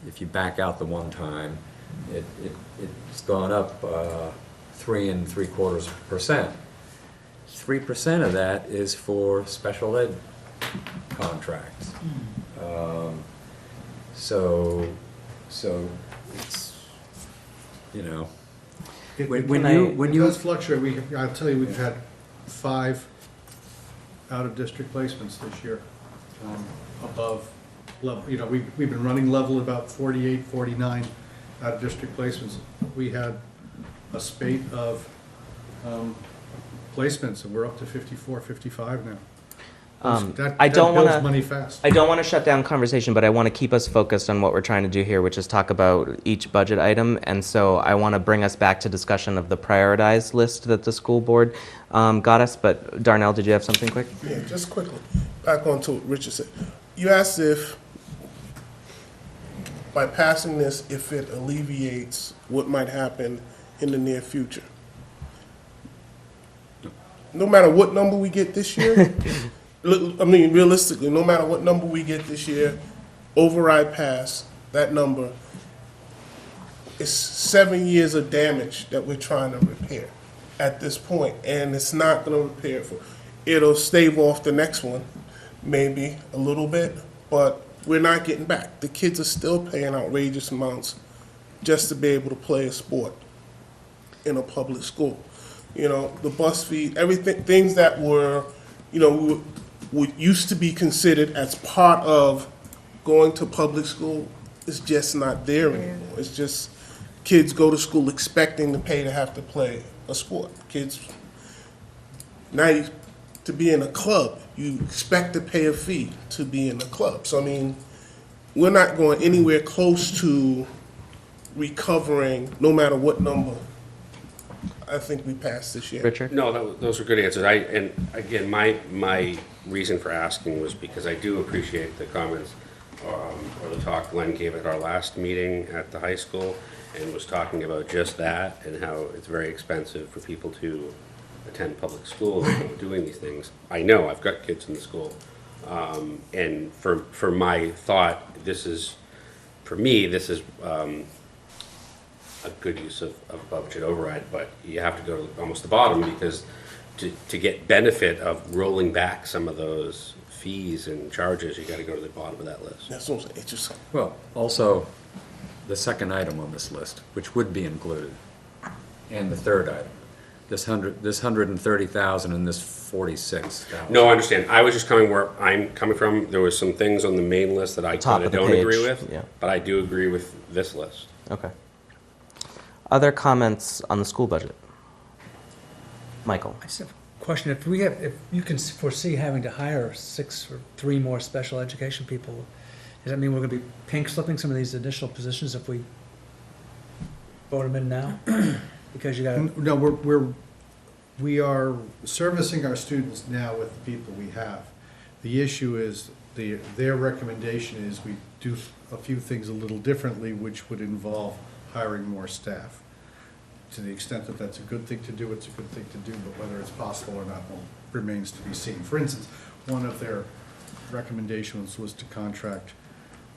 if you back out the one time, it's gone up 3.75%. 3% of that is for special ed contracts. So it's, when It you does fluctuate. I'll tell you, we've had 5 out-of-district placements this year, above level. We've been running level at about 48, 49 out-of-district placements. We had a spate of placements, and we're up to 54, 55 now. I don't That want builds money to. fast. I don't want to shut down conversation, but I want to keep us focused on what we're trying to do here, which is talk about each budget item. And so I want to bring us back to discussion of the prioritized list that the school board got us. But Darnell, did you have something quick? Yeah, just quickly, back on to what Richard said. You asked if, by passing this, if it alleviates what might happen in the near future. No matter what number we get this year, I mean, realistically, no matter what number we get this year, override pass, that number, it's 7 years of damage that we're trying to repair at this point, and it's not gonna repair it'll stave off the next one, maybe a little bit, but we're not getting back. The kids are still paying outrageous amounts just to be able to play a sport in a public school. You know, the bus fee, everything, things that were, you know, would used to be considered as part of going to public school is just not there anymore. It's just kids go to school expecting to pay to have to play a sport. Kids, now to be in a club, you expect to pay a fee to be in a club. So, I mean, we're not going anywhere close to recovering, no matter what number I think we passed this year. Richard? No, those are good answers. And again, my reason for asking was because I do appreciate the comments or the talk Glenn gave at our last meeting at the high school and was talking about just that and how it's very expensive for people to attend public schools doing these things. I know, I've got kids in the school. And for my thought, for me, this is a good use of budget override, but you have to go to almost the bottom because to get benefit of rolling back some of those fees and charges, you gotta go to the bottom of that list. That's what I'm saying. It's just, Well, also, the second item on this list, which would be included, and the third item, this 130,000 and this 46,000. No, I understand. I was just coming where I'm coming from. There was some things on the main list that I Top kinda of the don't agree page, with, yeah. but I do agree with this list. Okay. Other comments on the school budget? Michael? I just have a question. If you can foresee having to hire 6 or 3 more special education people, does that mean we're going to be pink slipping some of these additional positions if we vote them in now? Because you got to, No, we are servicing our students now with the people we have. The issue is, their recommendation is we do a few things a little differently, which would involve hiring more staff. To the extent that that's a good thing to do, it's a good thing to do, but whether it's possible or not remains to be seen. For instance, one of their recommendations was to contract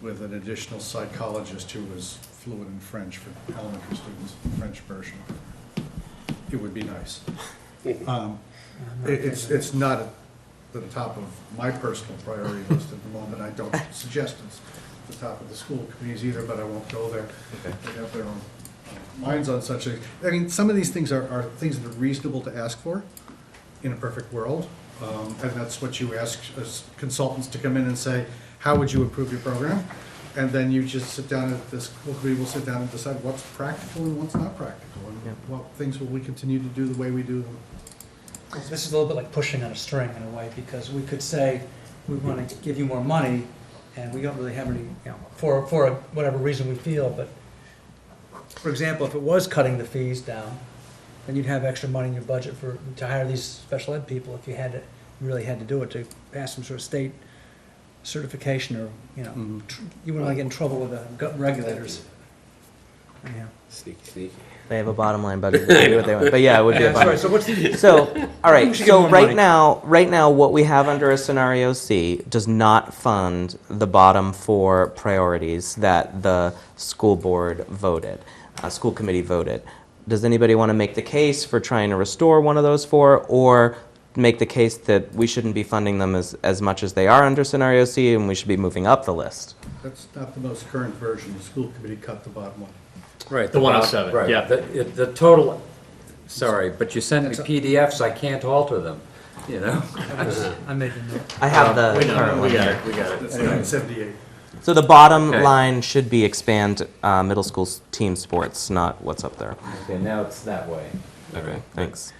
with an additional psychologist who was fluent in French for elementary students, French version. It would be nice. It's not at the top of my personal priority list at the moment. I don't suggest it's at the top of the school committees either, but I won't go there. They have their own minds on such things. I mean, some of these things are things that are reasonable to ask for in a perfect world. And that's what you ask as consultants to come in and say, how would you improve your program? And then you just sit down at the school committee will sit down and decide what's practical and what's not practical, and what things will we continue to do the way we do them. this is a little bit like pushing on a string in a way, because we could say, we want to give you more money, and we don't really have any, for whatever reason we feel, but, for example, if it was cutting the fees down, then you'd have extra money in your budget to hire these special ed people if you really had to do it, to pass some sort of state certification, or, you wouldn't want to get in trouble with the regulators. Anyhow. Sneaky. They have a bottom line budget. They do what they want. But yeah, it would be a bottom. So what's the? So, all right. We should give So more right money. now, what we have under a scenario C does not fund the bottom 4 priorities that the school board voted, school committee voted. Does anybody want to make the case for trying to restore one of those 4, or make the case that we shouldn't be funding them as much as they are under scenario C, and we should be moving up the list? That's not the most current version. The school committee cut the bottom one. Right. The 107, Right. yeah. The total, sorry, but you sent me PDFs, I can't alter them, I made the note. I have the We know, current one we got here. it, we got it. That's 978. So the bottom Okay. line should be expand middle school team sports, not what's up there. Okay, now it's that way. Okay, thanks.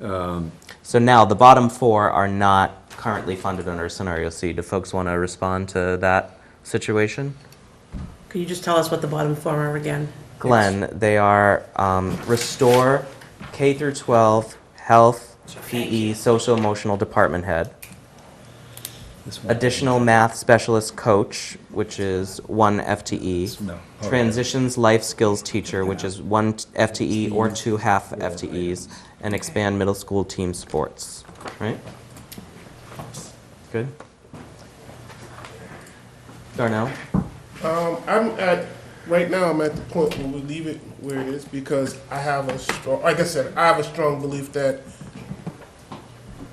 Um, So now the bottom 4 are not currently funded under scenario C. Do folks want to respond to that situation? Could you just tell us what the bottom four are again? Glenn, they are restore K through 12, health, PE, social emotional department head. Additional math specialist coach, which is 1 FTE. No. Transitions life skills teacher, which is 1 FTE or 2 half FTEs. And expand middle school team sports. Right? Good? Darnell? Right now, I'm at the point where we leave it where it is because I have a strong, like I said, I have a strong belief that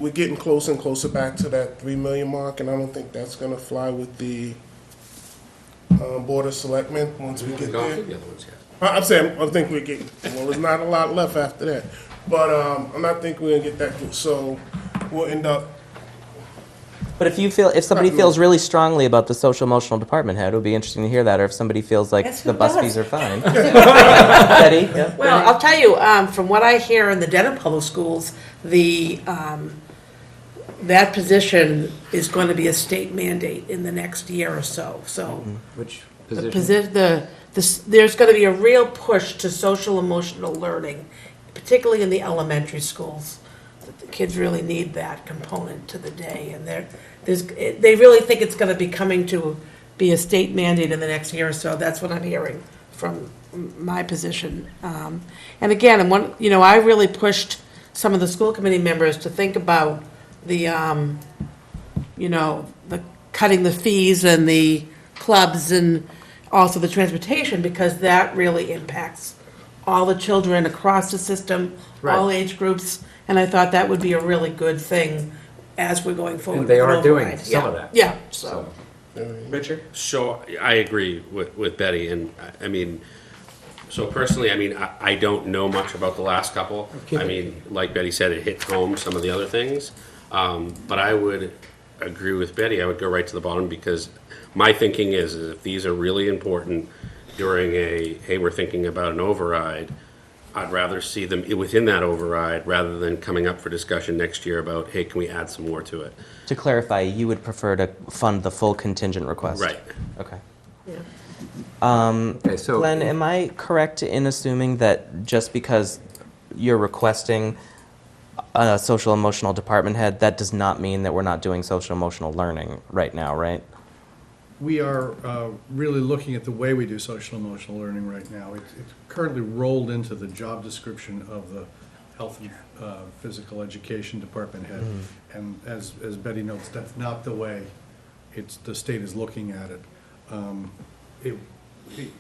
we're getting closer and closer back to that 3 million mark, and I don't think that's gonna fly with the Board of Selectmen once we get there. I'm saying, I think we're getting, well, there's not a lot left after that, but I'm not think we're gonna get that good, so we'll end up. But if somebody feels really strongly about the social emotional department head, it would be interesting to hear that, or if somebody feels like Yes, the who bus does? fees are fine. Betty? Yeah? Well, I'll tell you, from what I hear in the Denver Public Schools, that position is going to be a state mandate in the next year or so, so. Which The position? there's going to be a real push to social emotional learning, particularly in the elementary schools. The kids really need that component to the day, and they really think it's going to be coming to be a state mandate in the next year or so. That's what I'm hearing from my position. And again, I really pushed some of the school committee members to think about the cutting the fees and the clubs and also the transportation, because that really impacts all the children across the system, all age groups, and I thought that would be a really good thing as we're going forward. And they with an are doing override. some of that. Yeah, so. Richard? So I agree with Betty, and I mean, so personally, I mean, I don't know much about the last couple. I mean, like Betty said, it hits home some of the other things. But I would agree with Betty. I would go right to the bottom, because my thinking is if these are really important during hey, we're thinking about an override, I'd rather see them within that override rather than coming up for discussion next year about, hey, can we add some more to it? To clarify, you would prefer to fund the full contingent request? Right. Okay. Yeah. Okay, so. Glenn, am I correct in assuming that just because you're requesting a social emotional department head, that does not mean that we're not doing social emotional learning right now, right? We are really looking at the way we do social emotional learning right now. It's currently rolled into the job description of the health and physical education department head. And as Betty notes, that's not the way the state is looking at it.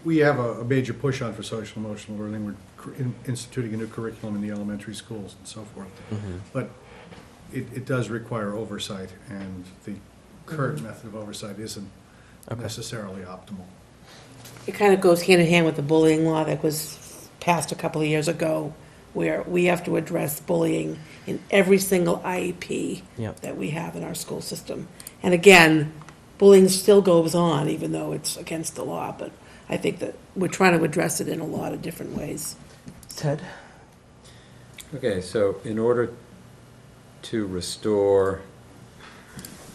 We have a major push on for social emotional learning. We're instituting a new curriculum in the elementary schools and so forth. But it does require oversight, and the current method of oversight isn't necessarily optimal. It kind of goes hand in hand with the bullying law that was passed a couple of years ago, where we have to address bullying in every single IEP Yep. that we have in our school system. And again, bullying still goes on, even though it's against the law, but I think that we're trying to address it in a lot of different ways. Ted? Okay, so in order to restore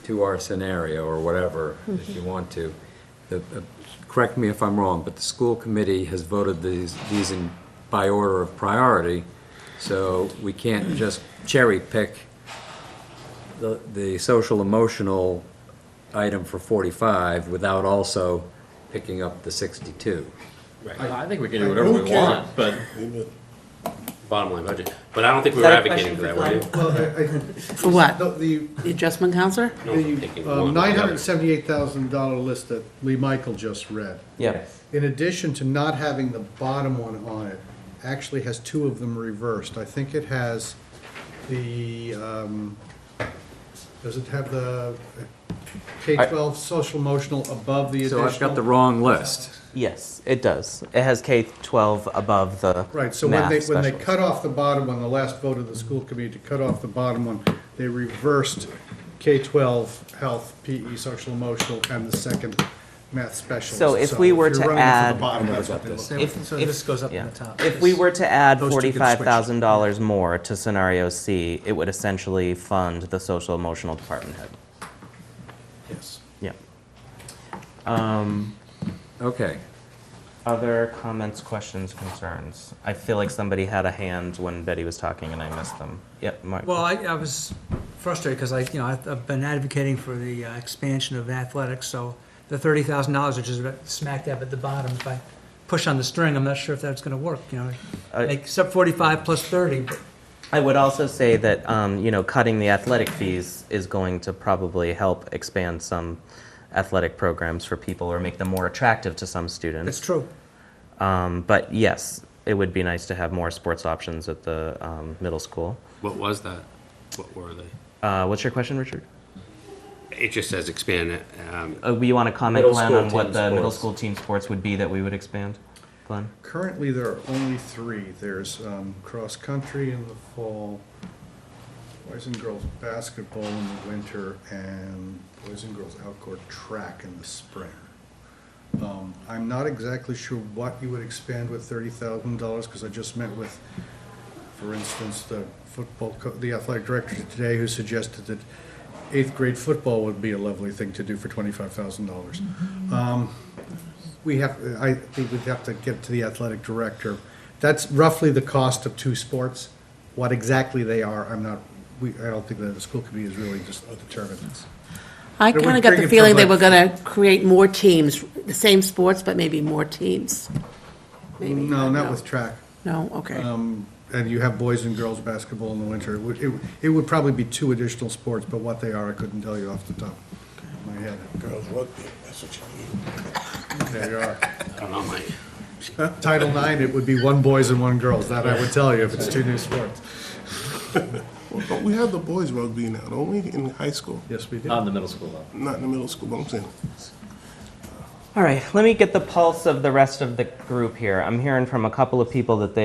to our scenario, or whatever, if you want to, correct me if I'm wrong, but the school committee has voted these in by order of priority, so we can't just cherry pick the social emotional item for 45 without also picking up the 62. I think we can do whatever we want, but Bottom line budget. But I don't think we were Is that a advocating for that, were you? Well, For what? The The adjustment counselor? No, I'm taking one or the $978,000 list that Lee Michael just read, Yep. in addition to not having the bottom one on it, actually has two of them reversed. I think it has the, does it have the K-12 social emotional above the So additional? I've got the wrong list. Yes, it does. It has K-12 above the Right, so when they math cut specialist. off the bottom one, the last vote of the school committee to cut off the bottom one, they reversed K-12 health, PE, social emotional, and the second math specialists. So if we were you're to running it from the add- bottom, that's what they look like. So this goes up in Yeah. the top. If we were to add Those two can switch. $45,000 more to scenario C, it would essentially fund the social emotional department head. Yes. Yeah. Okay. Other comments, questions, concerns? I feel like somebody had a hand when Betty was talking and I missed them. Yep, Mark. Well, I was frustrated because I've been advocating for the expansion of athletics, so the $30,000, which is smack dab at the bottom, if I push on the string, I'm not sure if that's going to work, Make sub 45 plus 30, but I would also say that, cutting the athletic fees is going to probably help expand some athletic programs for people or make them more attractive to some it's students. true. But yes, it would be nice to have more sports options at the middle school. What was that? What were they? What's your question, Richard? It just says expand it. You want to comment, Middle Glenn, school on what team the middle sports. school team sports would be that we would expand? Glenn? Currently, there are only 3. There's cross-country in the fall, boys and girls basketball in the winter, and boys and girls outdoor track in the spring. I'm not exactly sure what you would expand with $30,000, because I just met with, for instance, the athletic director today, who suggested that 8th grade football would be a lovely thing to do for $25,000. I think we'd have to get to the athletic director. That's roughly the cost of 2 sports. What exactly they are, I don't think that the school committee is really just determined. I But it kind would of got bring the it feeling from they like- were going to create more teams, the same sports, but maybe more teams. Maybe. No, not with track. No, okay. And you have boys and girls basketball in the winter. It would probably be 2 additional sports, but what they are, I couldn't tell you off the top of my head. Girls rugby, that's what you need. There you are. I don't know, Mike. Title IX, it would be 1 boys and 1 girls. That I would tell you if it's 2 new sports. Well, but we have the boys rugby now, don't we, in high school? Yes, we do. On the middle school level. Not in the middle school, but I'm saying. All right, let me get the pulse of the rest of the group here. I'm hearing from a couple of people that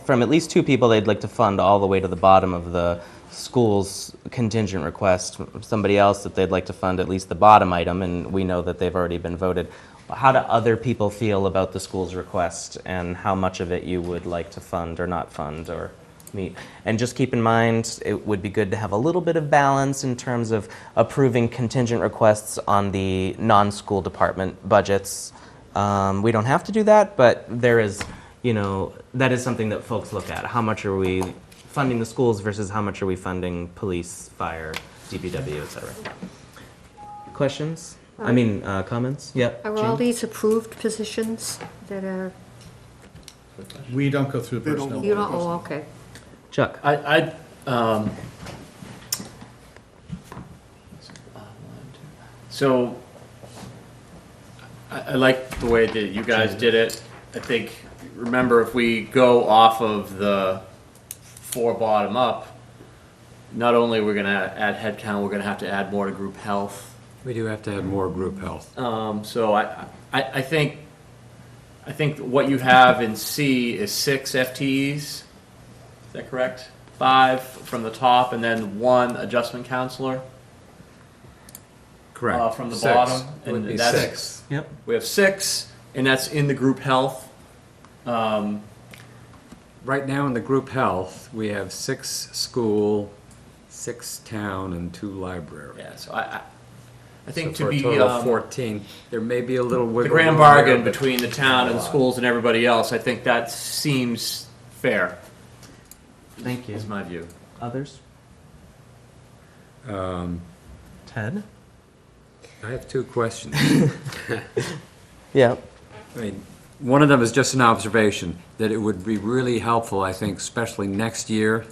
from at least 2 people they'd like to fund all the way to the bottom of the school's contingent request. Somebody else that they'd like to fund at least the bottom item, and we know that they've already been voted. How do other people feel about the school's request, and how much of it you would like to fund or not fund or meet? And just keep in mind, it would be good to have a little bit of balance in terms of approving contingent requests on the non-school department budgets. We don't have to do that, but there is, that is something that folks look at. How much are we funding the schools versus how much are we funding police, fire, DPW, et cetera? Questions? Comments? Yep. Are all Jean? these approved positions that are, We don't go through the They don't personnel. go- you don't, oh, okay. Chuck? So, I like the way that you guys did it. I think, remember, if we go off of the 4 bottom up, not only we're gonna add headcount, we're gonna have to add more to group health. We do have to have more group health. So I think what you have in C is 6 FTEs. Is that correct? 5 from the top, and then 1 adjustment counselor Correct. from the 6. bottom. It would And be that's 6. Yep. We have 6, and that's in the group health. Right now in the group health, we have 6 school, 6 town, and 2 library. Yeah, so I think So to for a be total of 14, there may be a little wiggle the grand room bargain there, but between the town and the schools and everybody else, I think that seems fair, Thank you. is my view. Others? Um, Ted? I have 2 questions. Yeah. I mean, one of them is just an observation, that it would be really helpful, I think, especially next year,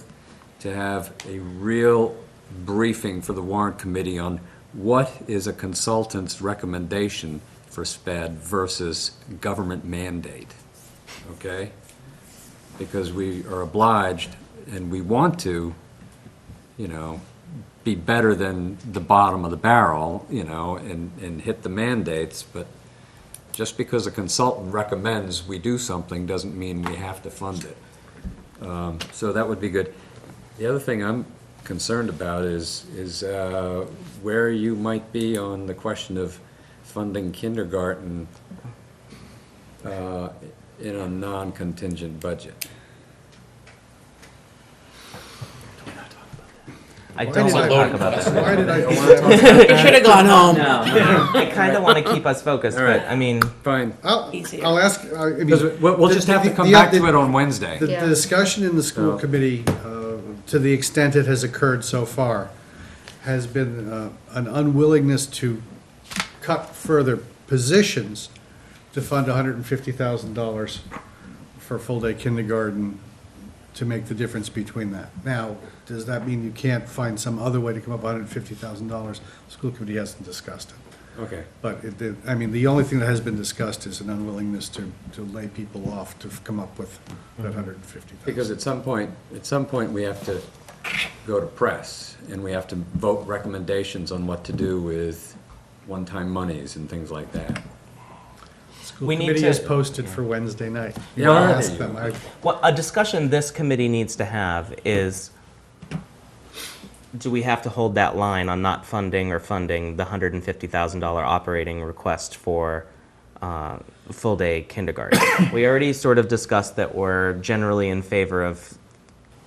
to have a real briefing for the warrant committee on what is a consultant's recommendation for SPED versus government mandate, okay? Because we are obliged, and we want to, be better than the bottom of the barrel, and hit the mandates, but just because a consultant recommends we do something doesn't mean we have to fund it. So that would be good. The other thing I'm concerned about is where you might be on the question of funding kindergarten in a non-contingent budget? I don't want to talk about this. Why did I? You should have gone home. I kind of want to keep us focused, All right. but I mean, Fine. Easier. I'll ask, I mean. We'll just have to come the- back the- to it on Wednesday. The Yeah. the discussion in the school Oh. committee, to the extent it has occurred so far, has been an unwillingness to cut further positions to fund $150,000 for full-day kindergarten to make the difference between that. Now, does that mean you can't find some other way to come up with $150,000? The school committee hasn't discussed it. Okay. But I mean, the only thing that has been discussed is an unwillingness to lay people off to come up with that $150,000. Because at some point, we have to go to press, and we have to vote recommendations on what to do with one-time monies and things like that. School we need committee to- is posted for Wednesday night. Yeah, You well, can ask them. what a discussion this committee needs to have is, do we have to hold that line on not funding or funding the $150,000 operating request for full-day kindergarten? We already sort of discussed that we're generally in favor of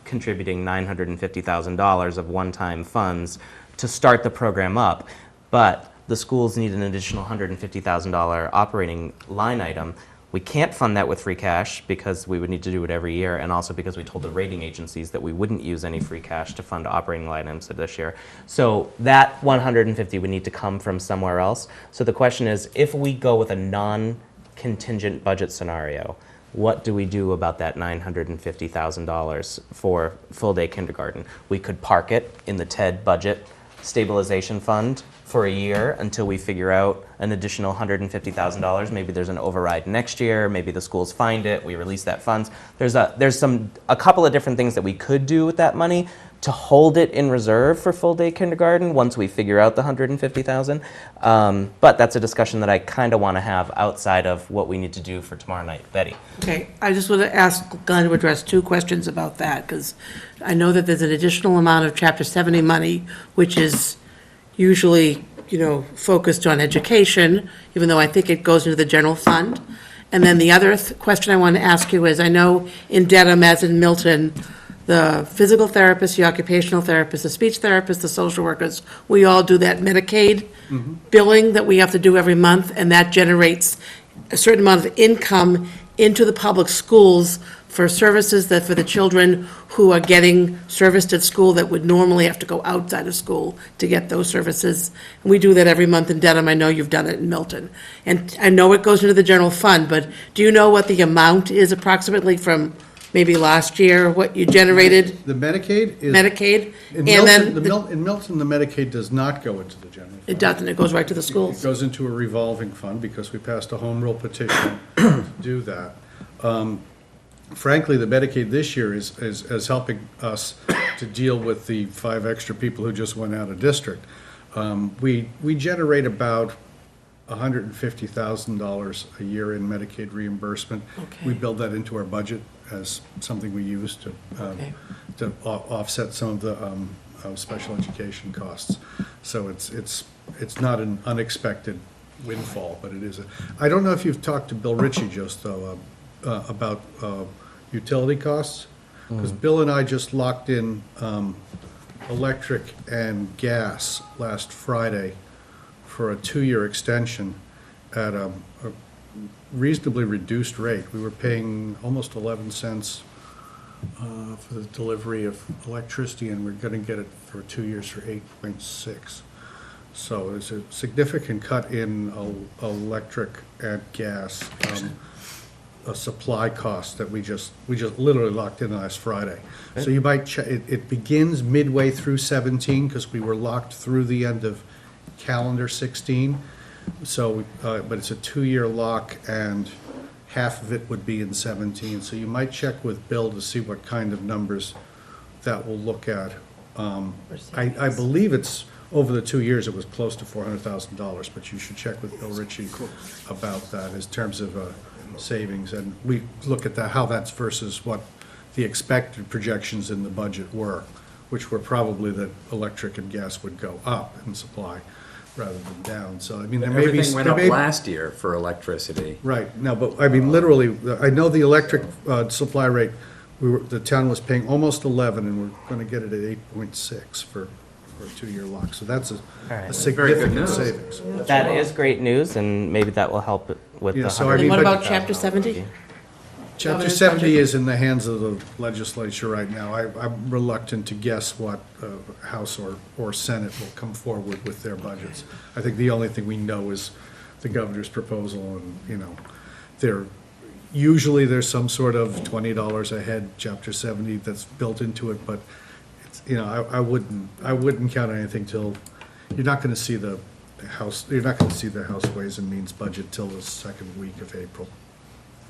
contributing $950,000 of one-time funds to start the program up, but the schools need an additional $150,000 operating line item. We can't fund that with free cash because we would need to do it every year, and also because we told the rating agencies that we wouldn't use any free cash to fund operating line items this year. So that 150 would need to come from somewhere else. So the question is, if we go with a non-contingent budget scenario, what do we do about that $950,000 for full-day kindergarten? We could park it in the TED budget stabilization fund for a year until we figure out an additional $150,000. Maybe there's an override next year. Maybe the schools find it. We release that funds. There's a couple of different things that we could do with that money to hold it in reserve for full-day kindergarten once we figure out the $150,000. But that's a discussion that I kind of want to have outside of what we need to do for tomorrow night. Betty. Okay, I just want to ask Glenn to address two questions about that, because I know that there's an additional amount of Chapter 70 money, which is usually, focused on education, even though I think it goes into the general fund. And then the other question I want to ask you is, I know in Dedham, as in Milton, the physical therapist, the occupational therapist, the speech therapist, the social workers, we all do that Medicaid billing that we have to do every month, and that generates a certain amount of income into the public schools for services that, for the children who are getting serviced at school that would normally have to go outside of school to get those services. And we do that every month in Dedham. I know you've done it in Milton. And I know it goes into the general fund, but do you know what the amount is approximately from maybe last year, what you generated, The Medicaid is. Medicaid? In And Milton, then, in Milton, the Medicaid does not go into the general fund. it doesn't, it goes right to the It schools. goes into a revolving fund because we passed a home rule petition to do that. Frankly, the Medicaid this year is helping us to deal with the 5 extra people who just went out of district. We generate about $150,000 a year in Medicaid reimbursement. Okay. We build that into our budget as something we use to Okay. offset some of the special education costs. So it's not an unexpected windfall, but it is I don't know if you've talked to Bill Ritchie just though, about utility costs, because Bill and I just locked in electric and gas last Friday for a 2-year extension at a reasonably reduced rate. We were paying almost 11 cents for the delivery of electricity, and we're going to get it for 2 years for 8.6. So there's a significant cut in electric and gas, a supply cost that we just literally locked in last Friday. So you might check, it begins midway through 17, because we were locked through the end of calendar 16. So, but it's a 2-year lock, and half of it would be in 17. So you might check with Bill to see what kind of numbers that will look at. I believe it's, over the 2 years, it was close to $400,000, but you should check with Bill Ritchie about that in terms of savings. And we look at that, how that's versus what the expected projections in the budget were, which were probably that electric and gas would go up in supply. rather than down. So, I mean, there may be. Everything went there up may- last year for electricity. Right, no, but I mean, literally, I know the electric supply rate, the town was paying almost 11, and we're gonna get it at 8.6 for a 2-year lock, so that's a right. a Very good significant news. savings. That is great news, and maybe that will help with Yeah, the so I mean, And what but- about chapter 70? Chapter Governor's 70 budget. is in the hands of the legislature right now. I'm reluctant to guess what House or Senate will come forward with their budgets. I think the only thing we know is the governor's proposal, and, you know, usually there's some sort of $20 a head, Chapter 70, that's built into it, but, it's, you know, I wouldn't count on anything till, you're not gonna see the House Ways and Means budget till the second week of April,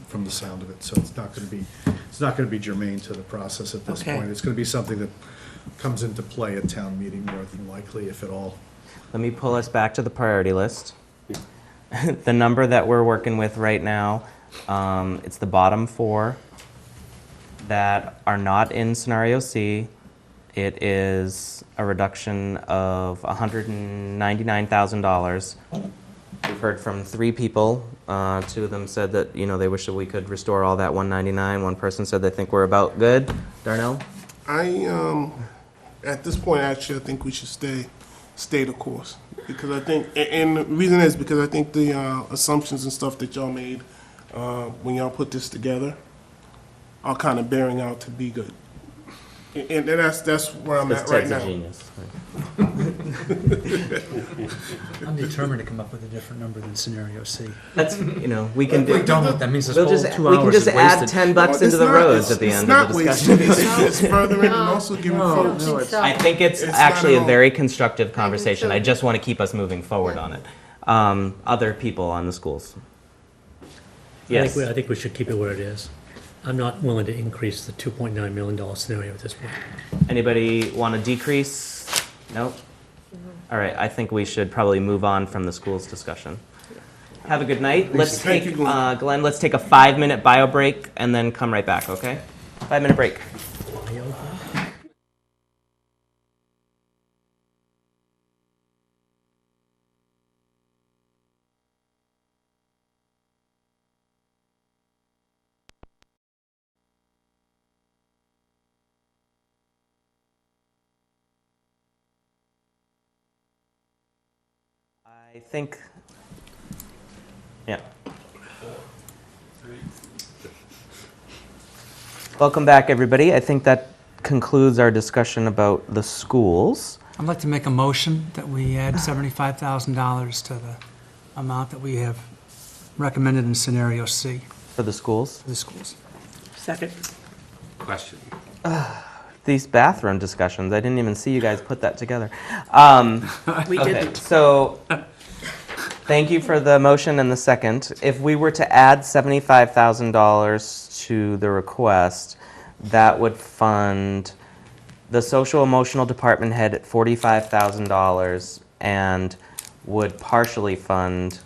from the sound of it, so it's not gonna be germane to the process at this Okay. point. It's gonna be something that comes into play at town meeting more than likely, if at all. Let me pull us back to the priority list. The number that we're working with right now, it's the bottom 4 that are not in scenario C. It is a reduction of $199,000. We've heard from 3 people. 2 of them said that, you know, they wish that we could restore all that 199. One person said they think we're about good. Darnell? At this point, actually, I think we should stay the course. Because I think, and the reason is because I think the assumptions and stuff that y'all made when y'all put this together are kind of bearing out to be good. And that's where I'm at right Ted's a now. genius. I'm determined to come up with a different number than scenario C. That's, you know, we can do. If we don't, that means this We'll whole just, 2 we can hours just is add wasted. $10 into It's the not- roads at the it's end not of the discussion. wasted. It's furthering and also giving folks. I think it's It's not actually at a all. very constructive conversation. too. I just want to keep us moving forward on it. Other people on the schools? Yes. I think we should keep it where it is. I'm not willing to increase the $2.9 million scenario at this point. Anybody want to decrease? Nope. All right, I think we should probably move on from the schools discussion. Have a good night. Let's Thank take, you, Glenn. Glenn, let's take a 5-minute bio break and then come right back, okay? 5-minute break. I think, yeah. Welcome back, everybody. I think that concludes our discussion about the schools. I'd like to make a motion that we add $75,000 to the amount that we have recommended in scenario C For the schools? for the schools. Second. Question. These bathroom discussions, I didn't even see you guys put that together. We Okay, didn't. so, thank you for the motion and the second. If we were to add $75,000 to the request, that would fund the social emotional department head at $45,000 and would partially fund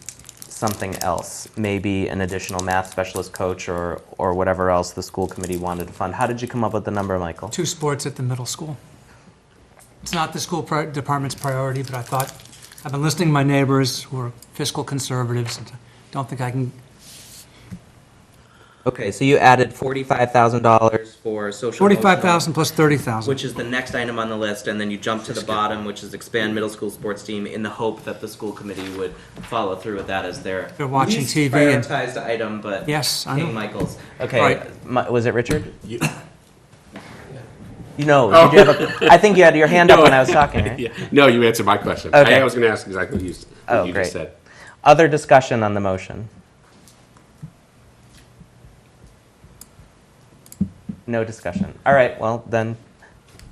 something else, maybe an additional math specialist coach or whatever else the school committee wanted to fund. How did you come up with the number, Michael? 2 sports at the middle school. It's not the school department's priority, but I thought, I've been listening to my neighbors who are fiscal conservatives, and don't think I can, Okay, so you added $45,000 for social emotional, 45,000 plus 30,000. which is the next item on the list, and then you jump to the bottom, which is expand middle school sports team, in the hope that the school committee would follow through with that as their They're watching least TV and- prioritized item, but Yes, I King know. Michael's. Okay, Right. was it Richard? You know, did you have a, I think you had your hand up when I was talking, right? Yeah. No, you answered my question. Okay. I was going to ask exactly what you Oh, just great. said. Other discussion on the motion? No discussion. All right, well, then,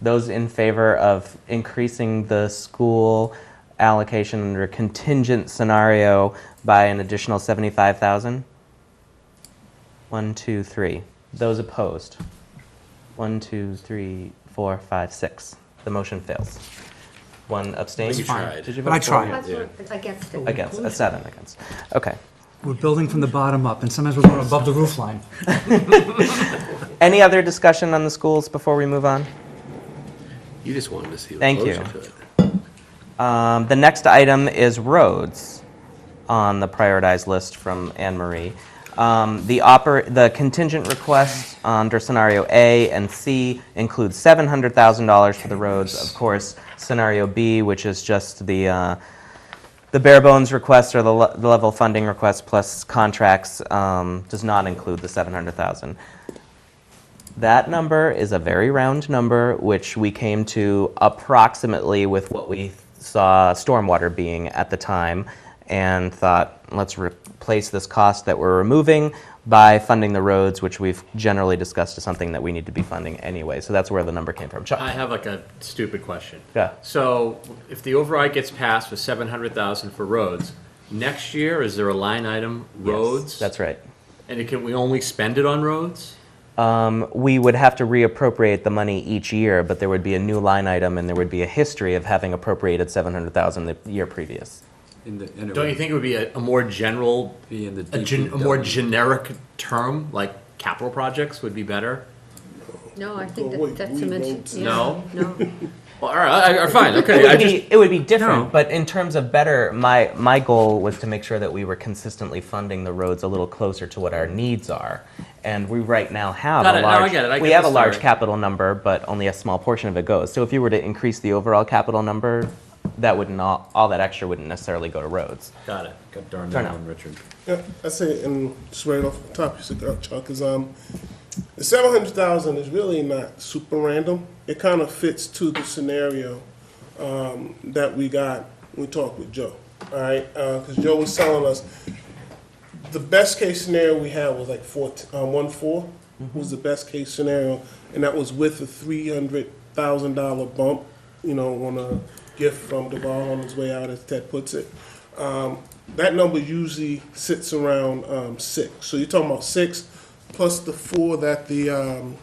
those in favor of increasing the school allocation under a contingent scenario by an additional 75,000? 1, 2, 3. Those opposed? 1, 2, 3, 4, 5, 6. The motion fails. 1 abstained? You tried. Did you But I vote for? tried. That's what- Against it. Against, a 7 against. Okay. We're building from the bottom up, and sometimes we're going above the roof line. Any other discussion on the schools before we move on? You just wanted to see. Thank close you. to it. The next item is roads on the prioritized list from Anne Marie. The contingent requests under scenario A and C include $700,000 for the roads. Of course, scenario B, which is just the bare bones request or the level funding request plus contracts, does not include the $700,000. That number is a very round number, which we came to approximately with what we saw stormwater being at the time, and thought, let's replace this cost that we're removing by funding the roads, which we've generally discussed as something that we need to be funding anyway. So that's where the number came from. Chuck? I have like a stupid question. Yeah. So if the override gets passed with 700,000 for roads, next year, is there a line item, roads? Yes, that's right. And can we only spend it on roads? We would have to reappropriate the money each year, but there would be a new line item, and there would be a history of having appropriated $700,000 the year previous. Don't you think it would be a more general, Be in the a more generic term, like capital projects would be better? No, I think Well, wait, that's we a vote. yeah, No? No. Well, all right, fine, okay. It would be different, No. but in terms of better, my goal was to make sure that we were consistently funding the roads a little closer to what our needs are. And we right now have Got a it. No, large, I get it. I we get have the a large story. capital number, but only a small portion of it goes. So if you were to increase the overall capital number, that wouldn't, all that extra wouldn't necessarily go to roads. Got it. Got darn Turn that out. one, Richard. Yeah, I say, and just right off the top, you said, Chuck, is the 700,000 is really not super random. It kind of fits to the scenario that we got when we talked with Joe. All right, because Joe was telling us the best case scenario we had was like 1.4 was the best case scenario, and that was with a $300,000 bump, on a gift from Duval on his way out, as Ted puts it. That number usually sits around 6. So you're talking about 6 plus the 4 that the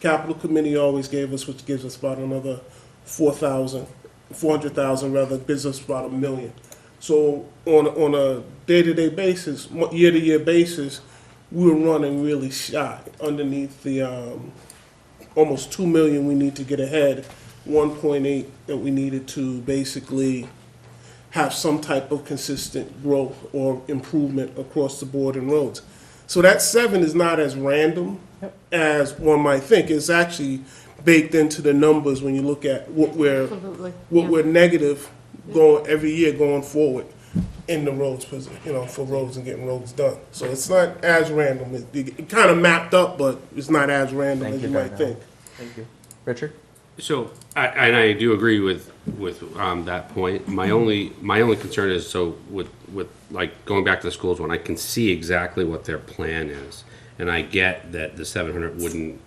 capital committee always gave us, which gives us about another 400,000 rather, gives us about $1 million. So on a day-to-day basis, year-to-year basis, we were running really shy underneath the almost $2 million we need to get ahead, 1.8 that we needed to basically have some type of consistent growth or improvement across the board in roads. So that 7 is not as random as one might think. It's actually baked into the numbers when you look at what Absolutely. we're negative going every year going forward in the roads, for roads and getting roads done. So it's not as random. It kind of mapped up, but it's not as random Thank as you, you might Darnell. think. Thank you. Richard? So, I do agree with that point. My only concern is, so with like going back to the schools one, I can see exactly what their plan is, and I get that the 700 wouldn't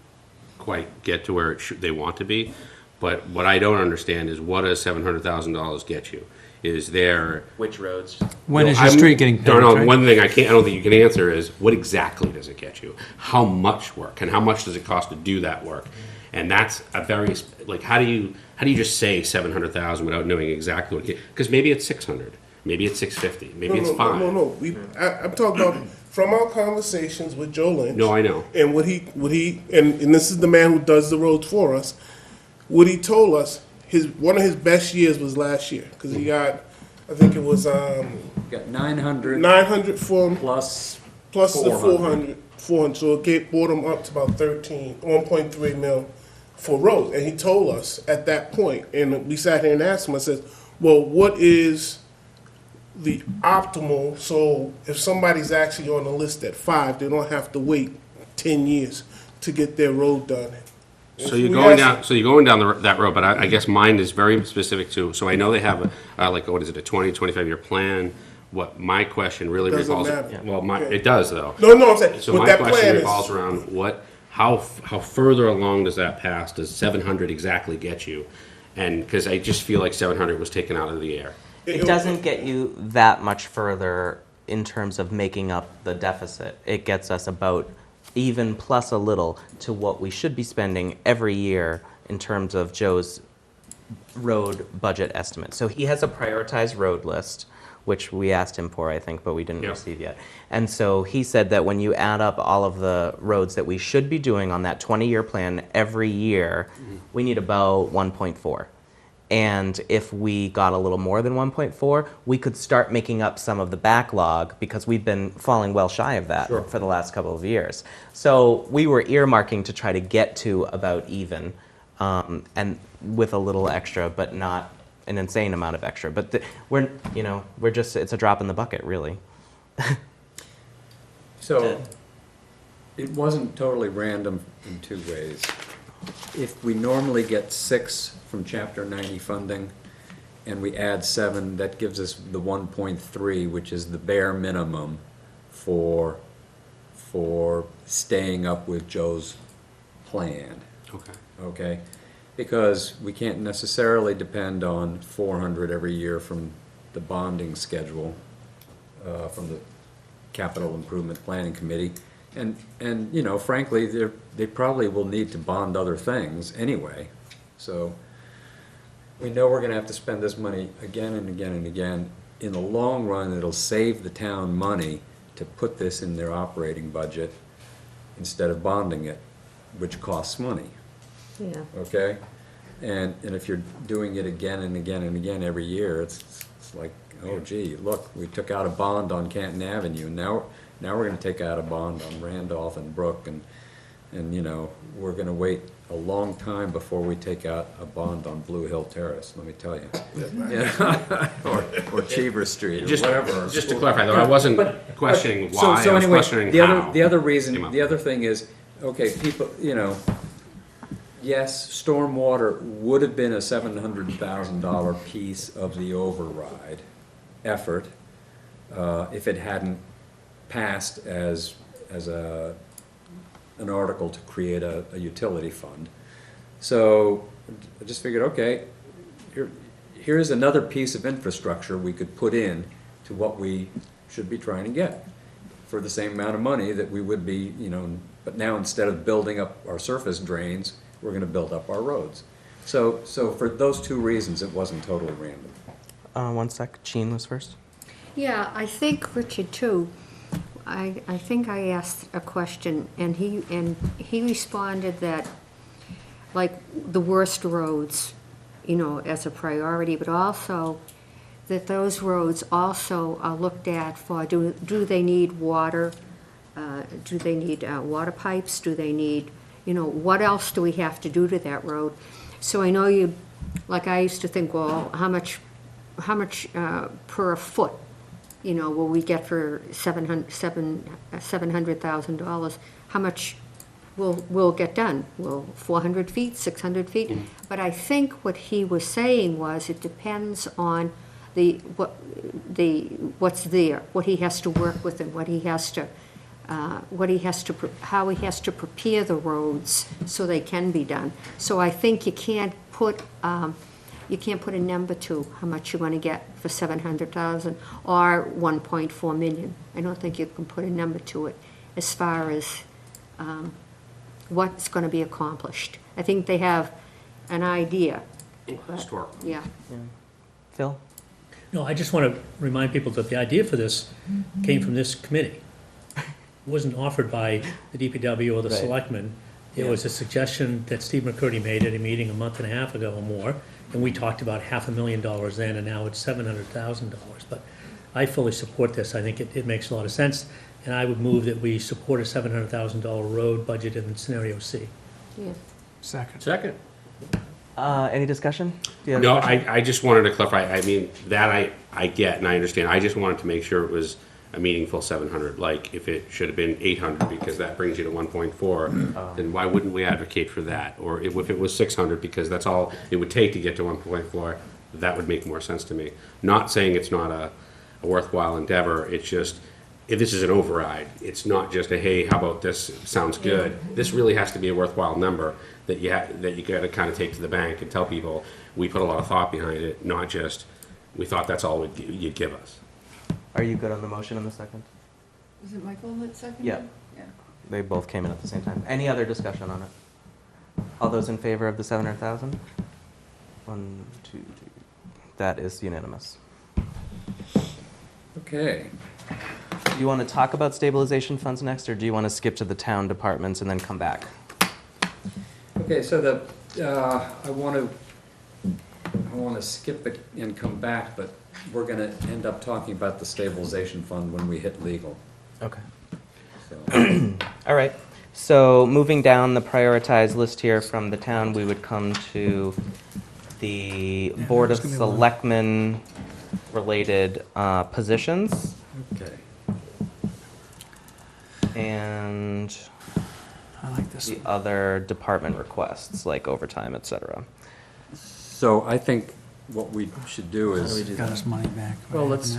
quite get to where they want to be, but what I don't understand is, what does $700,000 get you? Is there Which roads? When is your street getting paved, Darnell, right? one thing I don't think you can answer is, what exactly does it get you? How much work, and how much does it cost to do that work? And that's a very, like, how do you just say 700,000 without knowing exactly what it, because maybe it's 600, maybe it's 650, maybe it's 5. No. I'm talking about from our conversations with Joe Lynch. No, I know. And what he and this is the man who does the roads for us. What he told us, one of his best years was last year, because he got, I think it was Got 900 900 for him plus plus the 400. 400, so it brought him up to about 1.3 mil for roads. And he told us at that point, and we sat here and asked him, I said, well, what is the optimal, so if somebody's actually on the list at 5, they don't have to wait 10 years to get their road done. So you're going down, that road, but I guess mine is very specific to, so I know they have like, what is it, a 25-year plan? What my question really Doesn't revolves, matter. well, Okay. it does though. No, I'm saying, So what my that question plan revolves is, around how further along does that pass? Does 700 exactly get you? And, because I just feel like 700 was taken out of the air. It doesn't get you that much further in terms of making up the deficit. It gets us about even plus a little to what we should be spending every year in terms of Joe's road budget estimate. So he has a prioritized road list, which we asked him for, I think, but we didn't Yeah. receive yet. And so he said that when you add up all of the roads that we should be doing on that 20-year plan every year, we need about 1.4. And if we got a little more than 1.4, we could start making up some of the backlog because we've been falling well shy of that for the last couple of years. So we were earmarking to try to get to about even, and with a little extra, but not an insane amount of extra. But we're just, it's a drop in the bucket, really. So, it wasn't totally random in two ways. If we normally get 6 from Chapter 90 funding, and we add 7, that gives us the 1.3, which is the bare minimum for staying up with Joe's plan. Okay. Okay? Because we can't necessarily depend on 400 every year from the bonding schedule, from the Capital Improvement Planning Committee. And you know, frankly, they probably will need to bond other things anyway. So we know we're gonna have to spend this money again and again and again. In the long run, it'll save the town money to put this in their operating budget instead of bonding it, which costs money, Yeah. okay? And if you're doing it again and again and again every year, it's like, oh gee, look, we took out a bond on Canton Avenue, and now we're gonna take out a bond on Randolph and Brook, and you know, we're gonna wait a long time before we take out a bond on Blue Hill Terrace, let me tell you. Yeah. Or Cheever Street, or Just, whatever. just to clarify though, I wasn't questioning So- why, so I was anyway, questioning the other- how. The other reason, came up. the other thing is, okay, people, you know, yes, stormwater would have been a $700,000 piece of the override effort, if it hadn't passed as an article to create a utility fund. So I just figured, okay, here's another piece of infrastructure we could put in to what we should be trying to get for the same amount of money that we would be, you know, but now instead of building up our surface drains, we're gonna build up our roads. So for those two reasons, it wasn't totally random. 1 sec, Jean was first. Yeah, I think Richard too. I think I asked a question and he responded that, like, the worst roads, you know, as a priority, but also that those roads also are looked at for, do they need water? Do they need water pipes? Do they need, you know, what else do we have to do to that road? So I know you, like I used to think, well, how much per foot, you know, will we get for $700,000? How much will get done? Will 400 feet, 600 feet? But I think what he was saying was it depends on what's there, what he has to work with, and how he has to prepare the roads so they can be done. So I think you can't put a number to how much you want to get for 700,000 or 1.4 million. I don't think you can put a number to it as far as what's going to be accomplished. I think they have an idea. but- Historical. Yeah. Phil? No, I just want to remind people that the idea for this came from this committee. It wasn't offered by the DPW or the Right. selectmen. It was a suggestion that Steve McCurdy made at a meeting a month and a half ago or more, and we talked about $500,000 then, and now it's $700,000. But I fully support this. I think it makes a lot of sense, and I would move that we support a $700,000 road budget in scenario C. Yeah. Second. Second. Any discussion? Do you have a No, question? I just wanted to clarify, I mean, that I get and I understand, I just wanted to make sure it was a meaningful 700, like, if it should have been 800, because that brings you to 1.4, then why wouldn't we advocate for that? Or if it was 600, because that's all it would take to get to 1.4, that would make more sense to me. Not saying it's not a worthwhile endeavor, it's just, if this is an override, it's not just a, hey, how about this, sounds good. This really has to be a worthwhile number that you gotta kind of take to the bank and tell people, we put a lot of thought behind it, not just, we thought that's all you'd give us. Are you good on the motion in the second? Was it Michael that seconded? Yeah. Yeah. They both came in at the same time. Any other discussion on it? All those in favor of the 700,000? 1, 2, 3. That is unanimous. Okay. Do you want to talk about stabilization funds next, or do you want to skip to the town departments and then come back? Okay, so I want to I want to skip it and come back, but we're going to end up talking about the stabilization fund when we hit legal. Okay. So, All right. So moving down the prioritized list here from the town, we would come to the Board of there's gonna be one. Selectmen related positions okay. and I like this the one. other department requests like overtime, et cetera. So I think what we should do is, Got his money back. well, let's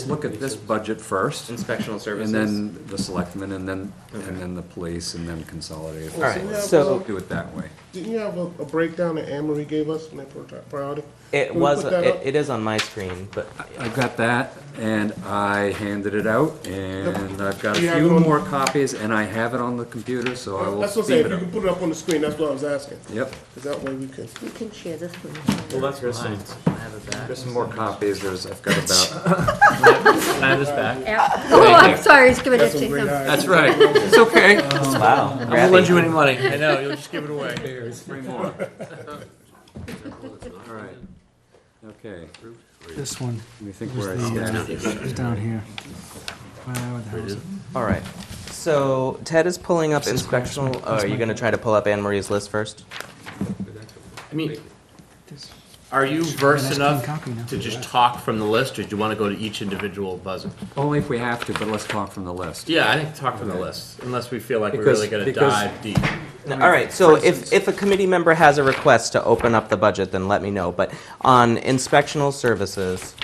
look at this budget first, Inspectional services. and then the selectmen, and then the police, and then consolidate. All right, Yeah, so Do it that way. Didn't you have a breakdown that Anne Marie gave us in that priority? it Can we was, put that up? it is on my screen, but I've got that, and I handed it out, and I've got a You have few it on- more copies, and I have it on the computer, so I will That's what I'm beam saying, it if you up. can put it up on the screen, that's what I was asking. Yep, 'Cause that way we can. You can share this one. Well, that's fine. there's some more copies, I've got about, Can I have this back? Oh, I'm sorry, he's giving it That's to some great him. eyes. That's right. It's okay. wow. I won't lend you Raffy. any money. I know, you'll just give it away. there's 3 more. All right, okay, This one let me think was where I the, stand. is down here. Where the hell is it? All right. So Ted is pulling up inspectional, oh, are you going to try to pull up Anne Marie's list first? I mean, are you versed Nice enough clean copy now. to just talk from the list, or do you want to go to each individual buzzer? Only if we have to, but let's talk from the list. Yeah, I think talk from the list, unless we feel like we're Because- really gonna because- dive deep. All right, so if a committee member has a request to open up the budget, then let me know. But on inspectional services,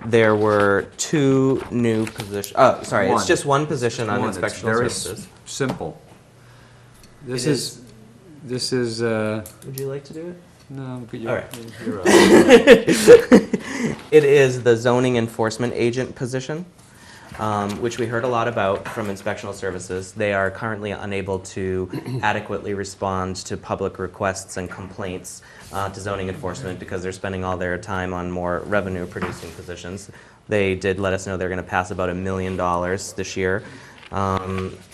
there were 2 new positions, oh, sorry, it's One. just one position on One, it's inspectional very services. Simple. This It is, Would you like to do it? no, but All you're, right. you're, It is the zoning enforcement agent position, which we heard a lot about from inspectional services. They are currently unable to adequately respond to public requests and complaints to zoning enforcement because they're spending all their time on more revenue-producing positions. They did let us know they're going to pass about $1 million this year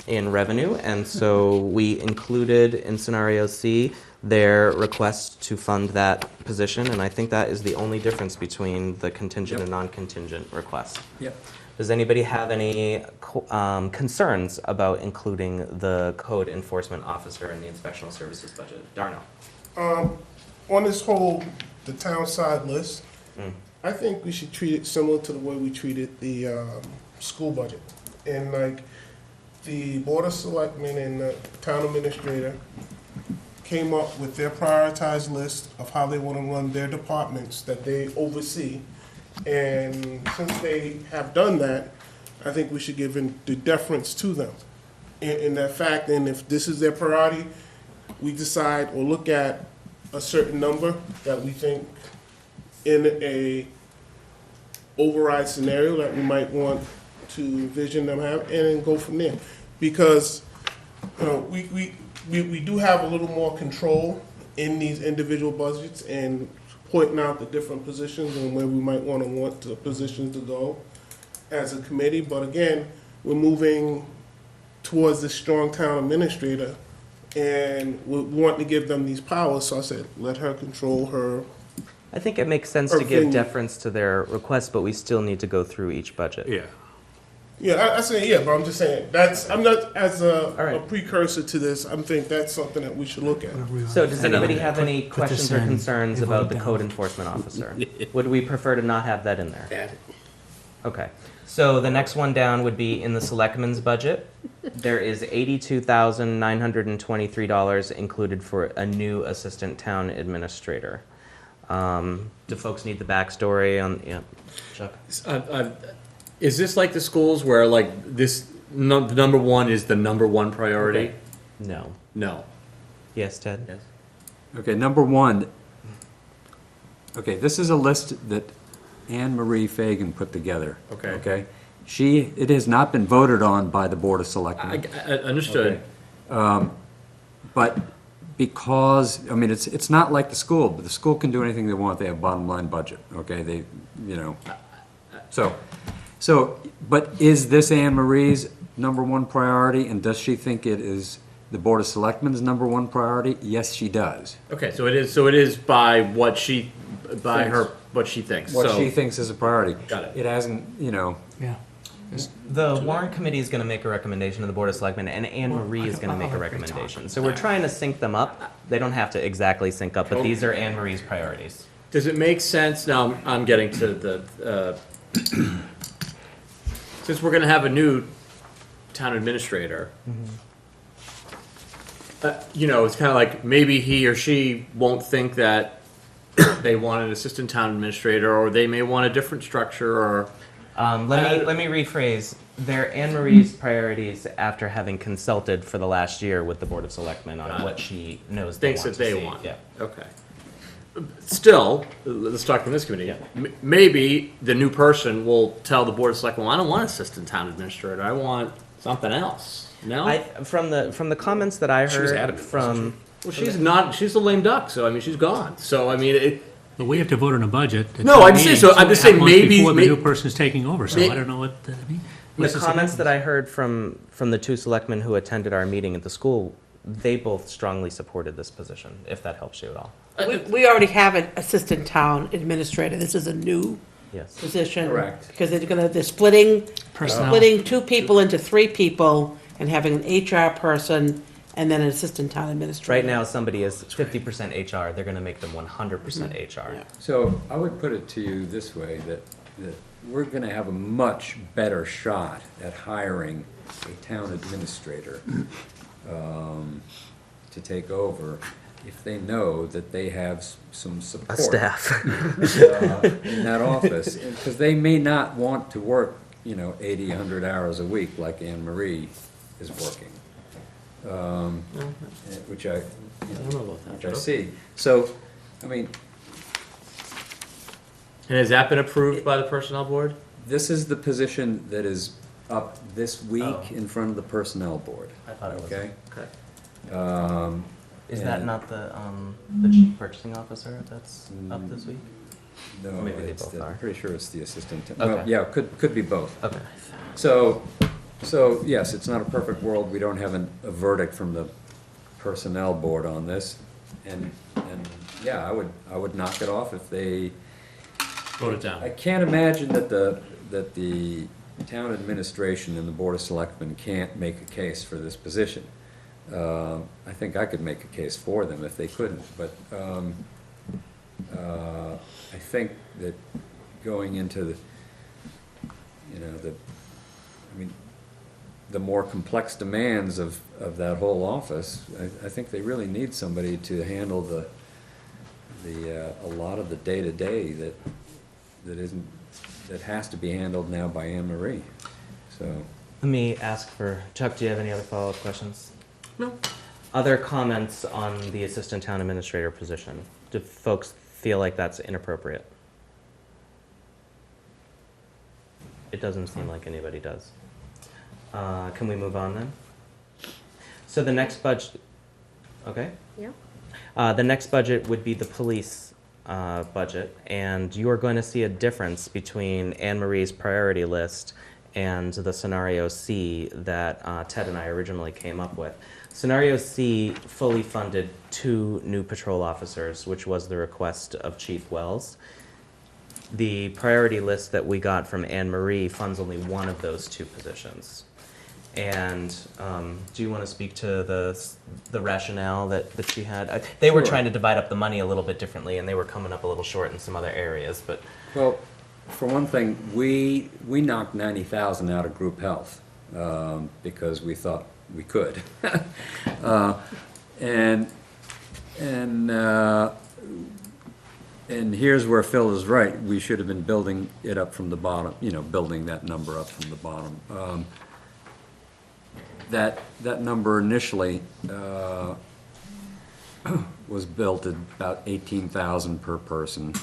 in revenue, and so we included in scenario C their request to fund that position, and I think that is the only difference between the contingent and non-contingent request. yep. Does anybody have any concerns about including the code enforcement officer in the inspectional services budget? Darnell? On this whole, the town side list, I think we should treat it similar to the way we treated the school budget. And like, the Board of Selectmen and the town administrator came up with their prioritized list of how they want to run their departments that they oversee. And since they have done that, I think we should give the deference to them in that fact. And if this is their priority, we decide or look at a certain number that we think in a override scenario that we might want to envision them have, and then go from there. Because, you know, we do have a little more control in these individual budgets and pointing out the different positions and where we might want the positions to go as a committee. But again, we're moving towards this strong town administrator, and we want to give them these powers. So I said, let her control her. I think it makes sense Or to give thing- deference to their request, but we still need to go through each budget. Yeah. Yeah, I say yeah, but I'm just saying I'm not as a right. precursor to this. I think that's something that we should look at. So does anybody have any Put this questions or in, concerns they vote about the down. code enforcement officer? Would we prefer to not have that in there? Okay. So the next one down would be in the selectmen's budget. There is $82,923 included for a new assistant town administrator. Do folks need the backstory on, yeah, Chuck? Is this like the schools where like this, the number one is the number one priority? Okay. No. No. Yes, Ted? Yes. Okay, number one, okay, this is a list that Anne Marie Fagan put together. Okay. Okay? It has not been voted on by the Board of Selectmen. I understood. But because, I mean, it's not like the school, but the school can do anything they want, they have bottom line budget, okay? They, you know, so, but is this Anne Marie's number one priority, and does she think it is the Board of Selectmen's number one priority? Yes, she does. Okay, so it is by what she by her, what she thinks. what So- she thinks is a priority. Got it. It hasn't, Yeah. The warrant committee is going to make a recommendation to the Board of Selectmen, and Anne Marie is going to make a recommendation. So we're trying to sync them up. They don't have to exactly sync up, but these are Anne Marie's priorities. Does it make sense, now I'm getting to the, since we're gonna have a new town administrator, it's kinda like, maybe he or she won't think that they want an assistant town administrator, or they may want a different structure, or, Let me rephrase. They're Anne Marie's priorities after having consulted for the last year with the Board of Selectmen on what she knows they thinks want that to they see. want. Yeah. Okay. Still, let's talk from this committee. Maybe the new person will tell the Board of Selectmen, well, I don't want assistant town administrator, I want something else. No? From the comments that I She was heard adamant, from Well, she's a lame duck, so I mean, she's gone. So I mean, But we have to vote on a budget. at No, town I'm saying- meeting so I'm just 2.5 saying months maybe- Before the may- new person's taking over, so may- I don't know what, I mean. the what's this comments about? that I heard from the two selectmen who attended our meeting at the school, they both strongly supported this position, if that helps you at all. We already have an assistant town administrator. This is a new Yes. position. Correct. Because they're splitting Personnel. 2 people into 3 people and having an HR person and then an assistant town administrator. Right now, somebody is 50% HR. They're going to make them 100% HR. Yeah. So I would put it to you this way, that we're gonna have a much better shot at hiring a town administrator to take over if they know that they have some support. A staff. In that office, because they may not want to work, 80, 100 hours a week like Anne Marie is working. Which I see. So, I mean, and has that been approved by the personnel board? this is the position that is up this week Oh. in front of the personnel board. I thought it was. Okay? Okay. Is that And- not the chief purchasing officer that's up this week? No, Maybe they it's both the- are. I'm pretty sure it's the assistant. Okay. Well, yeah, could be both. Okay. So, yes, it's not a perfect world. We don't have a verdict from the personnel board on this. And yeah, I would knock it off if they, Vote it down. I can't imagine that the town administration and the Board of Selectmen can't make a case for this position. I think I could make a case for them if they couldn't, but I think that going into the more complex demands of that whole office, I think they really need somebody to handle a lot of the day-to-day that has to be handled now by Anne Marie, so. Let me ask for, Chuck, do you have any other follow-up questions? No. Other comments on the assistant town administrator position? Do folks feel like that's inappropriate? It doesn't seem like anybody does. Can we move on then? So the next budget, okay? Yeah. The next budget would be the police budget, and you are going to see a difference between Anne Marie's priority list and the scenario C that Ted and I originally came up with. Scenario C fully funded 2 new patrol officers, which was the request of Chief Wells. The priority list that we got from Anne Marie funds only one of those 2 positions. And do you want to speak to the rationale that she had? They were Sure. trying to divide up the money a little bit differently, and they were coming up a little short in some other areas, but Well, for one thing, we knocked 90,000 out of group health because we thought we could. And here's where Phil is right. We should have been building it up from the bottom, building that number up from the bottom. That number initially was built at about 18,000 per person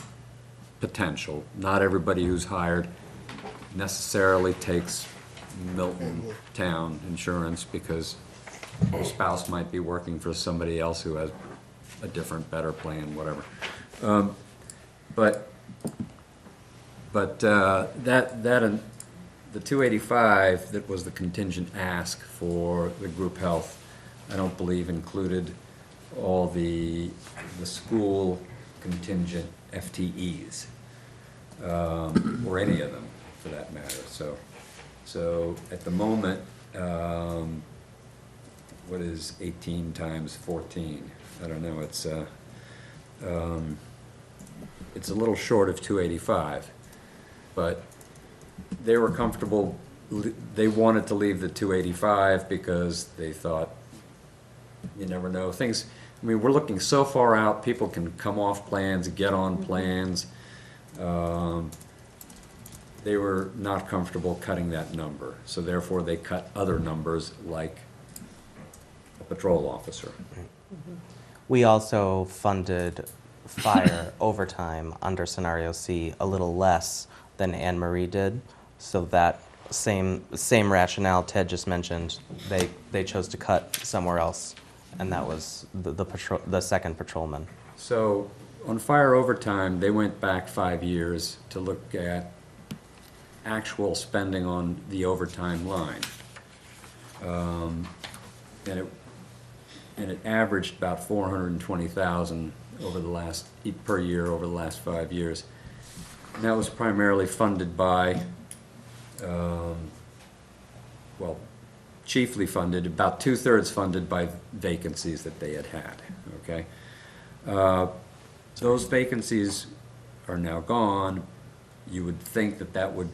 potential. Not everybody who's hired necessarily takes Milton Town insurance because their spouse might be working for somebody else who has a different, better plan, whatever. The 285 that was the contingent ask for the group health, I don't believe included all the school contingent FTEs, or any of them, for that matter. So at the moment, what is 18 times 14? I don't know, it's a little short of 285, but they were comfortable, they wanted to leave the 285 because they thought, you never know, things, I mean, we're looking so far out, people can come off plans, get on plans. They were not comfortable cutting that number, so therefore they cut other numbers like a patrol officer. We also funded fire overtime under scenario C a little less than Anne Marie did. So that same rationale Ted just mentioned, they chose to cut somewhere else, and that was the second patrolman. So on fire overtime, they went back 5 years to look at actual spending on the overtime line. And it averaged about 420,000 per year over the last 5 years. And that was primarily funded by, well, chiefly funded, about 2/3 funded by vacancies that they had, okay? Those vacancies are now gone. You would think that that would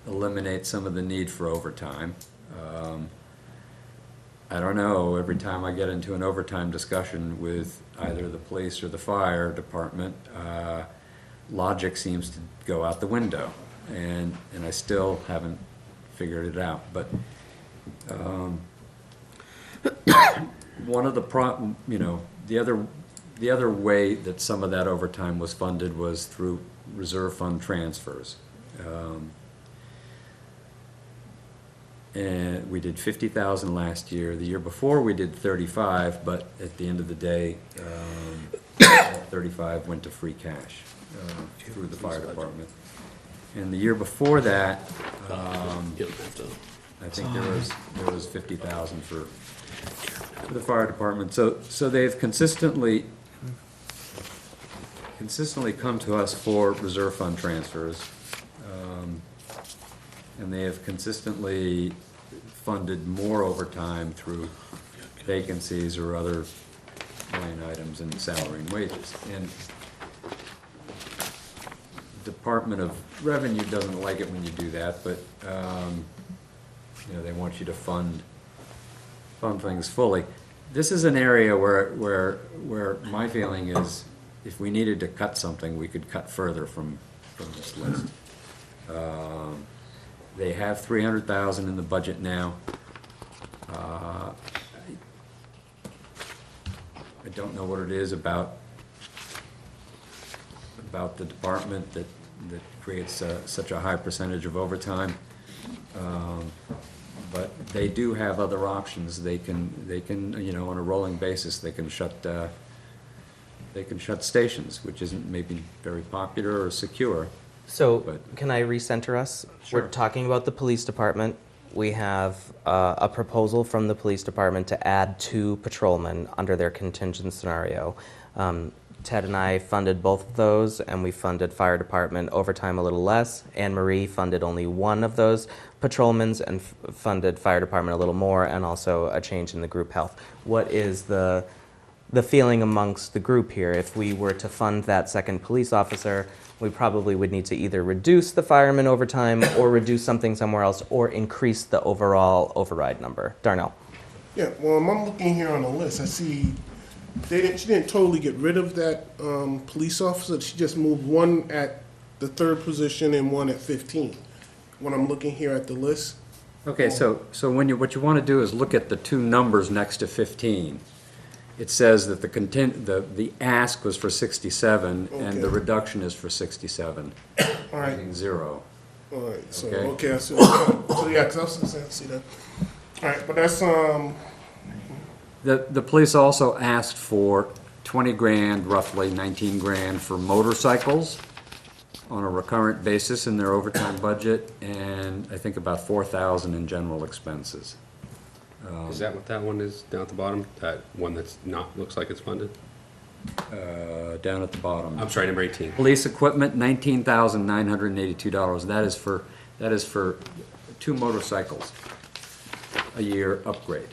eliminate some of the need for overtime. I don't know, every time I get into an overtime discussion with either the police or the fire department, logic seems to go out the window, and I still haven't figured it out. But one of the the other way that some of that overtime was funded was through reserve fund transfers. And we did 50,000 last year. The year before we did 35, but at the end of the day, 35 went to free cash through the fire department. And the year before that, I think there was 50,000 for the fire department. So they've consistently come to us for reserve fund transfers, and they have consistently funded more overtime through vacancies or other line items in salary and wages. And Department of Revenue doesn't like it when you do that, but they want you to fund things fully. This is an area where my feeling is, if we needed to cut something, we could cut further from this list. They have 300,000 in the budget now. I don't know what it is about the department that creates such a high percentage of overtime. But they do have other options. They can on a rolling basis, they can shut stations, which isn't maybe very popular or secure. So can I recenter us? Sure. We're talking about the police department. We have a proposal from the police department to add 2 patrolmen under their contingent scenario. Ted and I funded both of those, and we funded fire department overtime a little less. Anne Marie funded only 1 of those patrolmen and funded fire department a little more, and also a change in the group health. What is the feeling amongst the group here? If we were to fund that second police officer, we probably would need to either reduce the fireman overtime or reduce something somewhere else or increase the overall override number. Darnell. Yeah, well, I'm looking here on the list. I see she didn't totally get rid of that police officer. She just moved 1 at the 3rd position and 1 at 15. When I'm looking here at the list. Okay, so what you want to do is look at the 2 numbers next to 15. It says that the ask was for 67, and the reduction is for 67. All right. Meaning 0. All right. So Okay. I see. So yeah, because I was gonna see that. All right, but that's The police also asked for 20 grand, roughly 19 grand for motorcycles on a recurrent basis in their overtime budget, and I think about 4,000 in general expenses. Is that what that one is down at the bottom? That one that's not, looks like it's funded? Down at the bottom. I'm sorry, number 18. Police equipment, $19,982. That is for 2 motorcycles a year upgrade.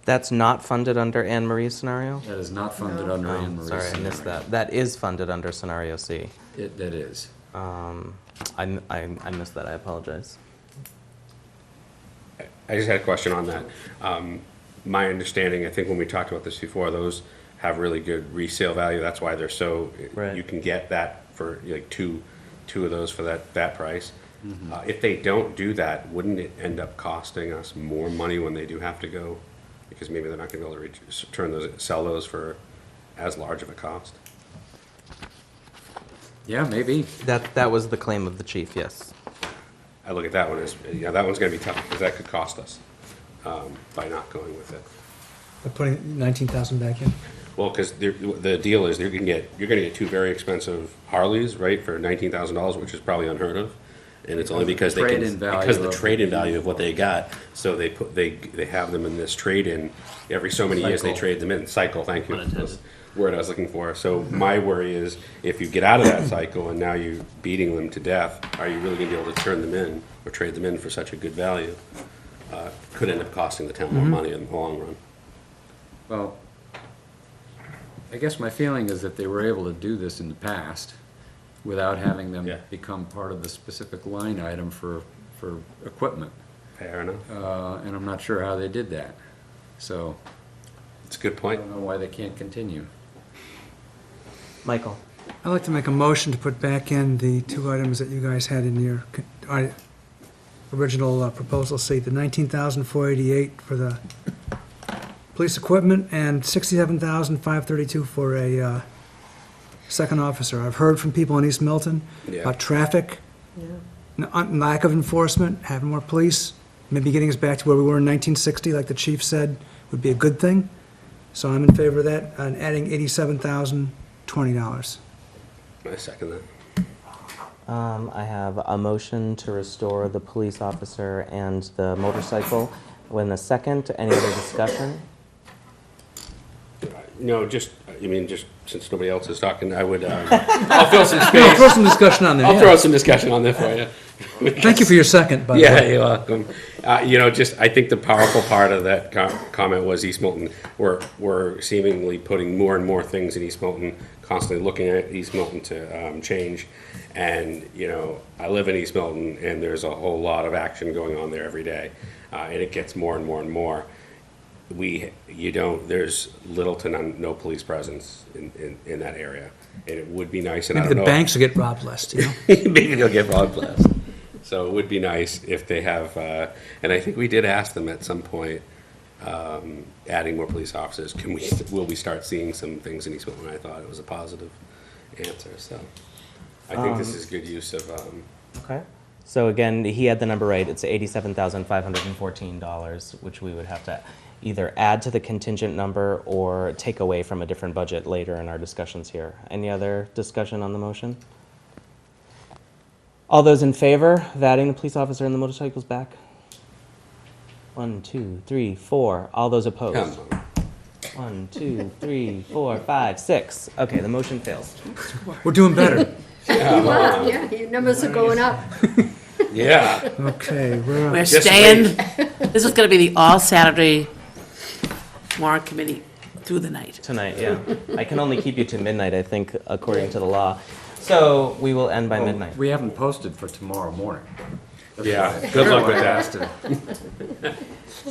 That's not funded under Anne Marie's scenario? That is not funded under Anne Marie's. Sorry, I missed that. That is funded under scenario C. That is. I missed that, I apologize. I just had a question on that. My understanding, I think when we talked about this before, those have really good resale value. That's why they're so, Right. you can get that for like two of those for that price. If they don't do that, wouldn't it end up costing us more money when they do have to go? Because maybe they're not gonna be able to sell those for as large of a cost. Yeah, maybe. That was the claim of the chief, yes. I look at that one as, yeah, that one's gonna be tough, because that could cost us, by not going with it. By putting 19,000 back in. Well, because the deal is you're gonna get 2 very expensive Harleys, right, for $19,000, which is probably unheard of. And it's only because Trade-in value because of the of- trade-in value of what they got. So they have them in this trade-in every so many years. They Cycle. trade them in cycle. Thank you. Unintended. That's the word I was looking for. So my worry is if you get out of that cycle and now you're beating them to death, are you really gonna be able to turn them in or trade them in for such a good value? Could end up costing the town more money in the long run. Well, I guess my feeling is that they were able to do this in the past without having them Yeah. become part of the specific line item for equipment. Fair enough. And I'm not sure how they did that. So It's a good I point. don't know why they can't continue. Michael? I'd like to make a motion to put back in the 2 items that you guys had in your original proposal, see, the 19,488 for the police equipment and 67,532 for a second officer. I've heard from people in East Milton Yeah. about traffic, lack of enforcement, having more police, maybe getting us back to where we were in 1960, like the chief said, would be a good thing. So I'm in favor of that, and adding $87,020. I second that. I have a motion to restore the police officer and the motorcycle. When the second, any other discussion? No, just since nobody else is talking, I would, I'll throw some space. Throw some discussion on there, I'll yeah. throw some discussion on there for you. Thank you for your second, by the Yeah, way. you're welcome. I think the powerful part of that comment was East Milton. We're seemingly putting more and more things in East Milton, constantly looking at East Milton to change. And, I live in East Milton, and there's a whole lot of action going on there every day. And it gets more and more and more. There's little to no police presence in that area. And it would be nice, and I Maybe don't the know. banks will get robbed less, you know? Maybe they'll get robbed less. So it would be nice if they have, and I think we did ask them at some point, adding more police officers. Will we start seeing some things in East Milton? I thought it was a positive answer, so I think this is good use of, Okay. So again, he had the number right. It's $87,514, which we would have to either add to the contingent number or take away from a different budget later in our discussions here. Any other discussion on the motion? All those in favor of adding the police officer and the motorcycles back? 1, 2, 3, 4. All those opposed? come on. 1, 2, 3, 4, 5, 6. Okay, the motion fails. We're doing better. Yeah, your numbers are going up. Yeah. Okay, we're, We're Just staying, this is gonna be the all-Saturday warrant committee through the night. Tonight, yeah. I can only keep you to midnight, I think, according to the law. So we will end by midnight. We haven't posted for tomorrow morning. Yeah, good luck with that.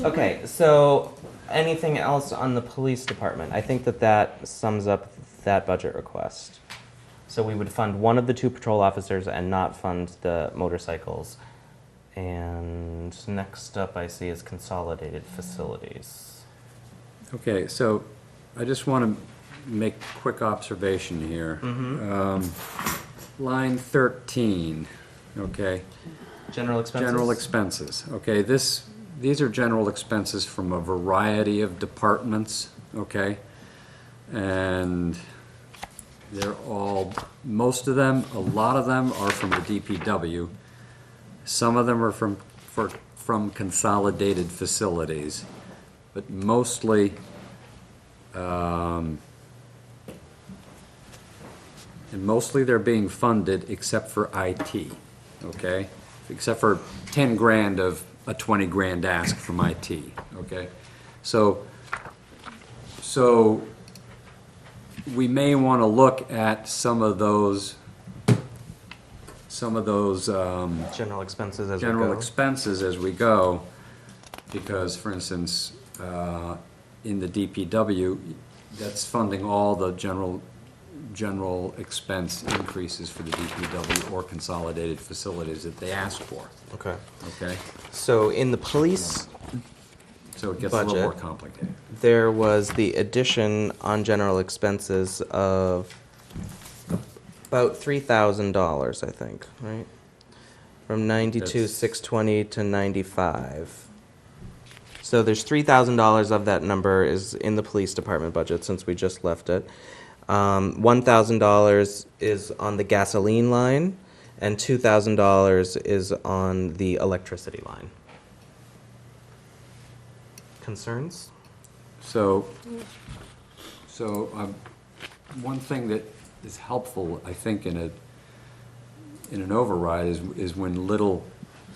Okay, so anything else on the police department? I think that sums up that budget request. So we would fund one of the 2 patrol officers and not fund the motorcycles. And next up I see is consolidated facilities. Okay, so I just want to make a quick observation here. Line 13, okay? General expenses? General expenses, okay, these are general expenses from a variety of departments, okay? And they're all, most of them, a lot of them are from the DPW. Some of them are from consolidated facilities, but mostly, and mostly they're being funded except for IT, okay? Except for 10 grand of a 20 grand ask from IT, okay? So we may want to look at some of those General expenses as we general go. expenses as we go, because, for instance, in the DPW, that's funding all the general expense increases for the DPW or consolidated facilities that they ask for, Okay. okay? So in the police, So it gets a little more Budget. complicated. there was the addition on general expenses of about $3,000, I think, right? From 92,620 to 95. So there's $3,000 of that number is in the police department budget since we just left it. $1,000 is on the gasoline line, and $2,000 is on the electricity line. Concerns? So, one thing that is helpful, I think, in an override is when little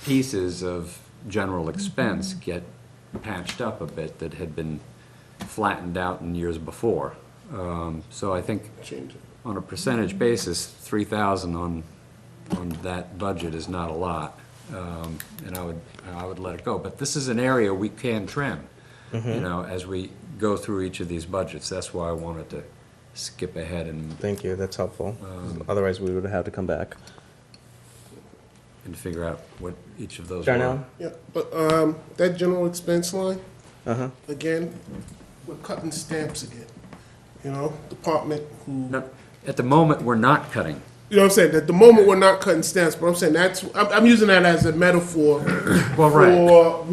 pieces of general expense get patched up a bit that had been flattened out in years before. So I think Change it. on a percentage basis, 3,000 on that budget is not a lot. And I would let it go. But this is an area we can trim, you know, as we go through each of these budgets. That's why I wanted to skip ahead and Thank you, that's helpful. Otherwise, we would have to come back. figure out what each of those Darnell? Yeah, but that general expense line, Uh-huh. again, we're cutting stamps again. You know, department who, No, at the moment, we're not cutting. you know what I'm saying? At the moment, we're not cutting stamps, but I'm saying I'm using that as a metaphor Well, right. for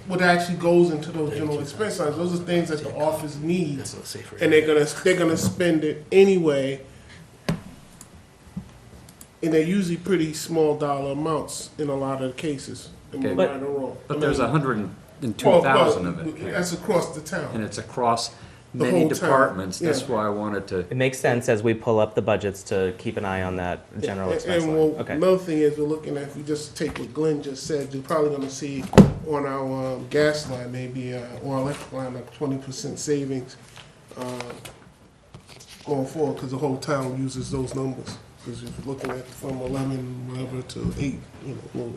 what actually goes into those general expense lines. Those are things that the office needs, and they're gonna spend it anyway. And they're usually pretty small dollar amounts in a lot of cases. Am I Okay. right or wrong? But there's 102,000 of it, That's across the and town. it's across The many whole town, departments. That's yeah. why I wanted to. It makes sense as we pull up the budgets to keep an eye on that general expense And line. well, Okay. another thing is, we're looking at, if we just take what Glenn just said, you're probably gonna see on our gas line, maybe, or electric line, like 20% savings going forward, because the whole town uses those numbers. Because if you're looking at from 11, whatever, to 8, you know,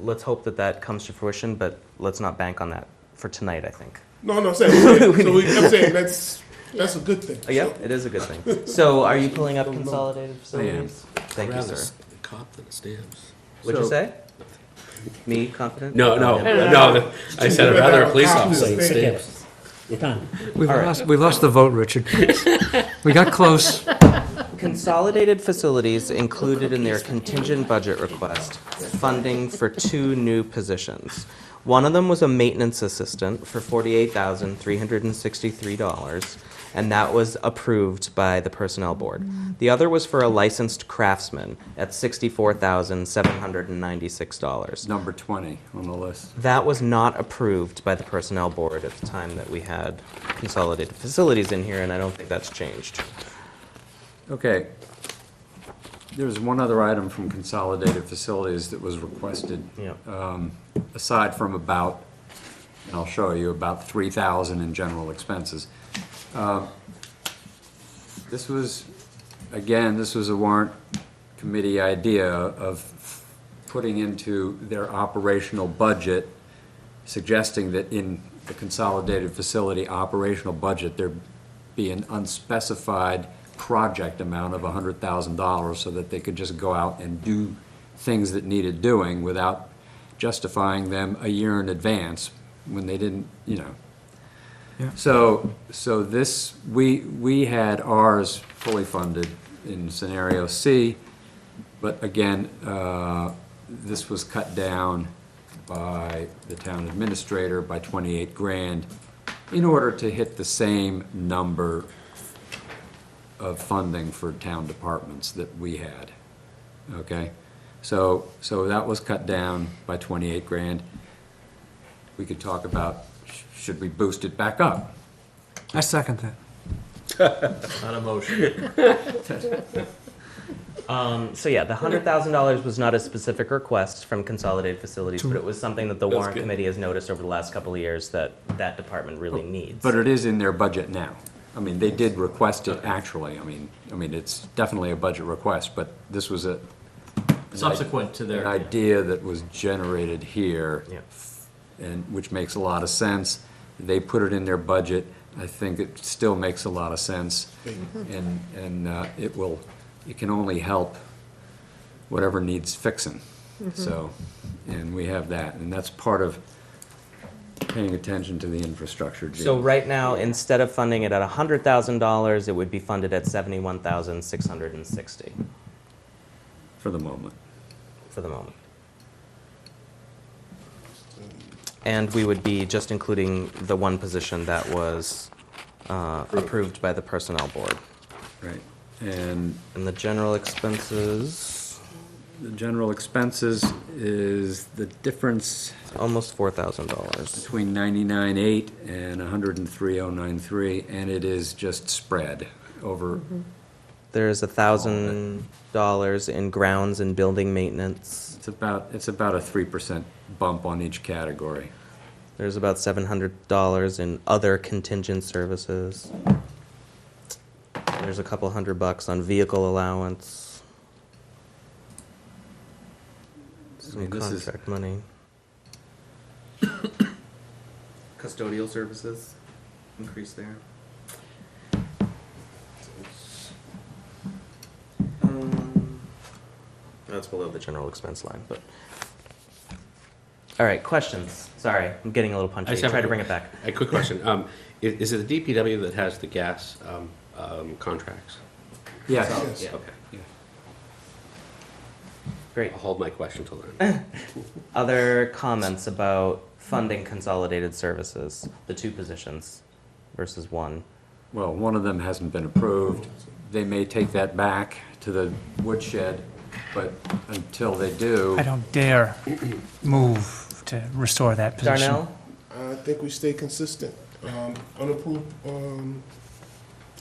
Let's hope that comes to fruition, but let's not bank on that for tonight, I think. No, I'm saying that's a good thing. Yeah, it is a good thing. So are you pulling up consolidated facilities? Thank you, sir. Cop than stamps. What'd you So- say? Me, confident? No, I said I'd rather a police officer than stamps. You're done. We lost the vote, Richard. We got close. Consolidated facilities included in their contingent budget request funding for 2 new positions. One of them was a maintenance assistant for $48,363, and that was approved by the Personnel Board. The other was for a licensed craftsman at $64,796. Number 20 on the list. That was not approved by the Personnel Board at the time that we had consolidated facilities in here, and I don't think that's changed. Okay. There's one other item from consolidated facilities that was requested. Yep. Aside from about, and I'll show you, about 3,000 in general expenses. This was a warrant committee idea of putting into their operational budget, suggesting that in the consolidated facility operational budget, there be an unspecified project amount of $100,000 so that they could just go out and do things that needed doing without justifying them a year in advance when they didn't, you know. Yeah. So this, we had ours fully funded in scenario C, but again, this was cut down by the town administrator by 28 grand in order to hit the same number of funding for town departments that we had, okay? So that was cut down by 28 grand. We could talk about, should we boost it back up? I second that. Not a motion. So yeah, the $100,000 was not a specific request from Consolidated Facilities, but it was something that the Warrant good. Committee has noticed over the last couple of years that that department really needs. But it is in their budget now. I mean, they did request it actually. I mean, it's definitely a budget request, but this was a. Subsequent to An their. idea that was generated here. Yeah. And, which makes a lot of sense. They put it in their budget. I think it still makes a lot of sense. And it can only help whatever needs fixing. So, and we have that, and that's part of paying attention to the infrastructure, Gene. So right now, instead of funding it at $100,000, it would be funded at $71,660 For the moment. for the moment. And we would be just including the one position that was approved by the Personnel Board. Right. And And the general expenses, the general expenses is the difference almost $4,000. between 99.8 and 103.093, and it is just spread over. There's $1,000 in grounds and building maintenance. It's about a 3% bump on each category. There's about $700 in other contingent services. There's a couple $100 on vehicle allowance. Some This is- contract money. Custodial services, increase there. That's below the general expense line, but. All right, questions? Sorry, I'm getting a little punchy. I just have Try a to bring it back. A quick question. Is it the DPW that has the gas contracts? Yes. Yes. Okay. Great. I'll hold my question till then. Other comments about funding consolidated services, the two positions versus one? Well, one of them hasn't been approved. They may take that back to the woodshed, but until they do. I don't dare move to restore that position. Darnell? I think we stay consistent.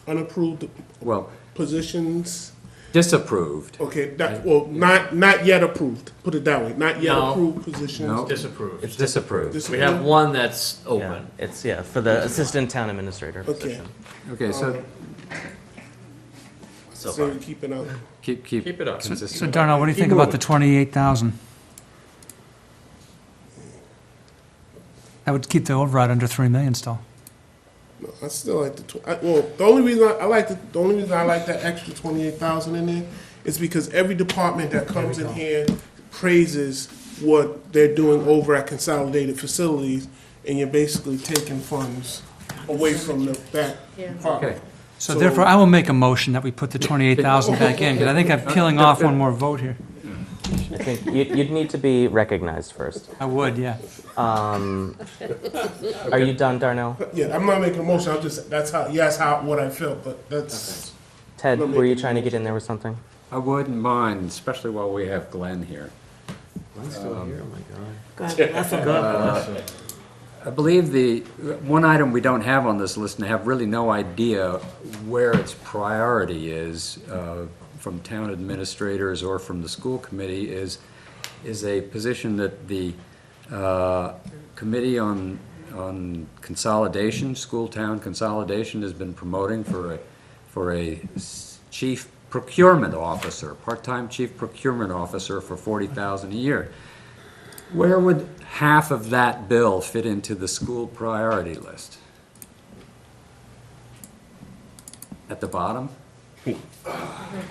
Unapproved Well, positions, disapproved. okay, not yet approved, put it that way, not yet No. approved positions. No. Disapproved. It's disapproved. This- We have one that's Yeah, open. it's, for the assistant town administrator Okay. position. Okay, so So So far. we keep it up. keep Keep it up. So consistent. Darnell, what do you Keep think about the moving. 28,000? That would keep the override under 3 million still. No, I still like the only reason I like that extra 28,000 in there is because every department that comes in here praises what they're doing over at Consolidated Facilities, and you're basically taking funds away from that department. Okay. So therefore, I will make a motion that we put the 28,000 back in, because I think I'm peeling off one more vote here. I think you'd need to be recognized first. I would, yeah. Are you done, Darnell? Yeah, I'm not making a motion, that's what I felt, but that's. Ted, were you trying to get in there with something? I wouldn't mind, especially while we have Glenn here. God bless them. I believe the one item we don't have on this list and have really no idea where its priority is from town administrators or from the school committee is a position that the committee on consolidation, school-town consolidation, has been promoting for a chief procurement officer, part-time chief procurement officer for $40,000 a year. Where would half of that bill fit into the school priority list? At the bottom? It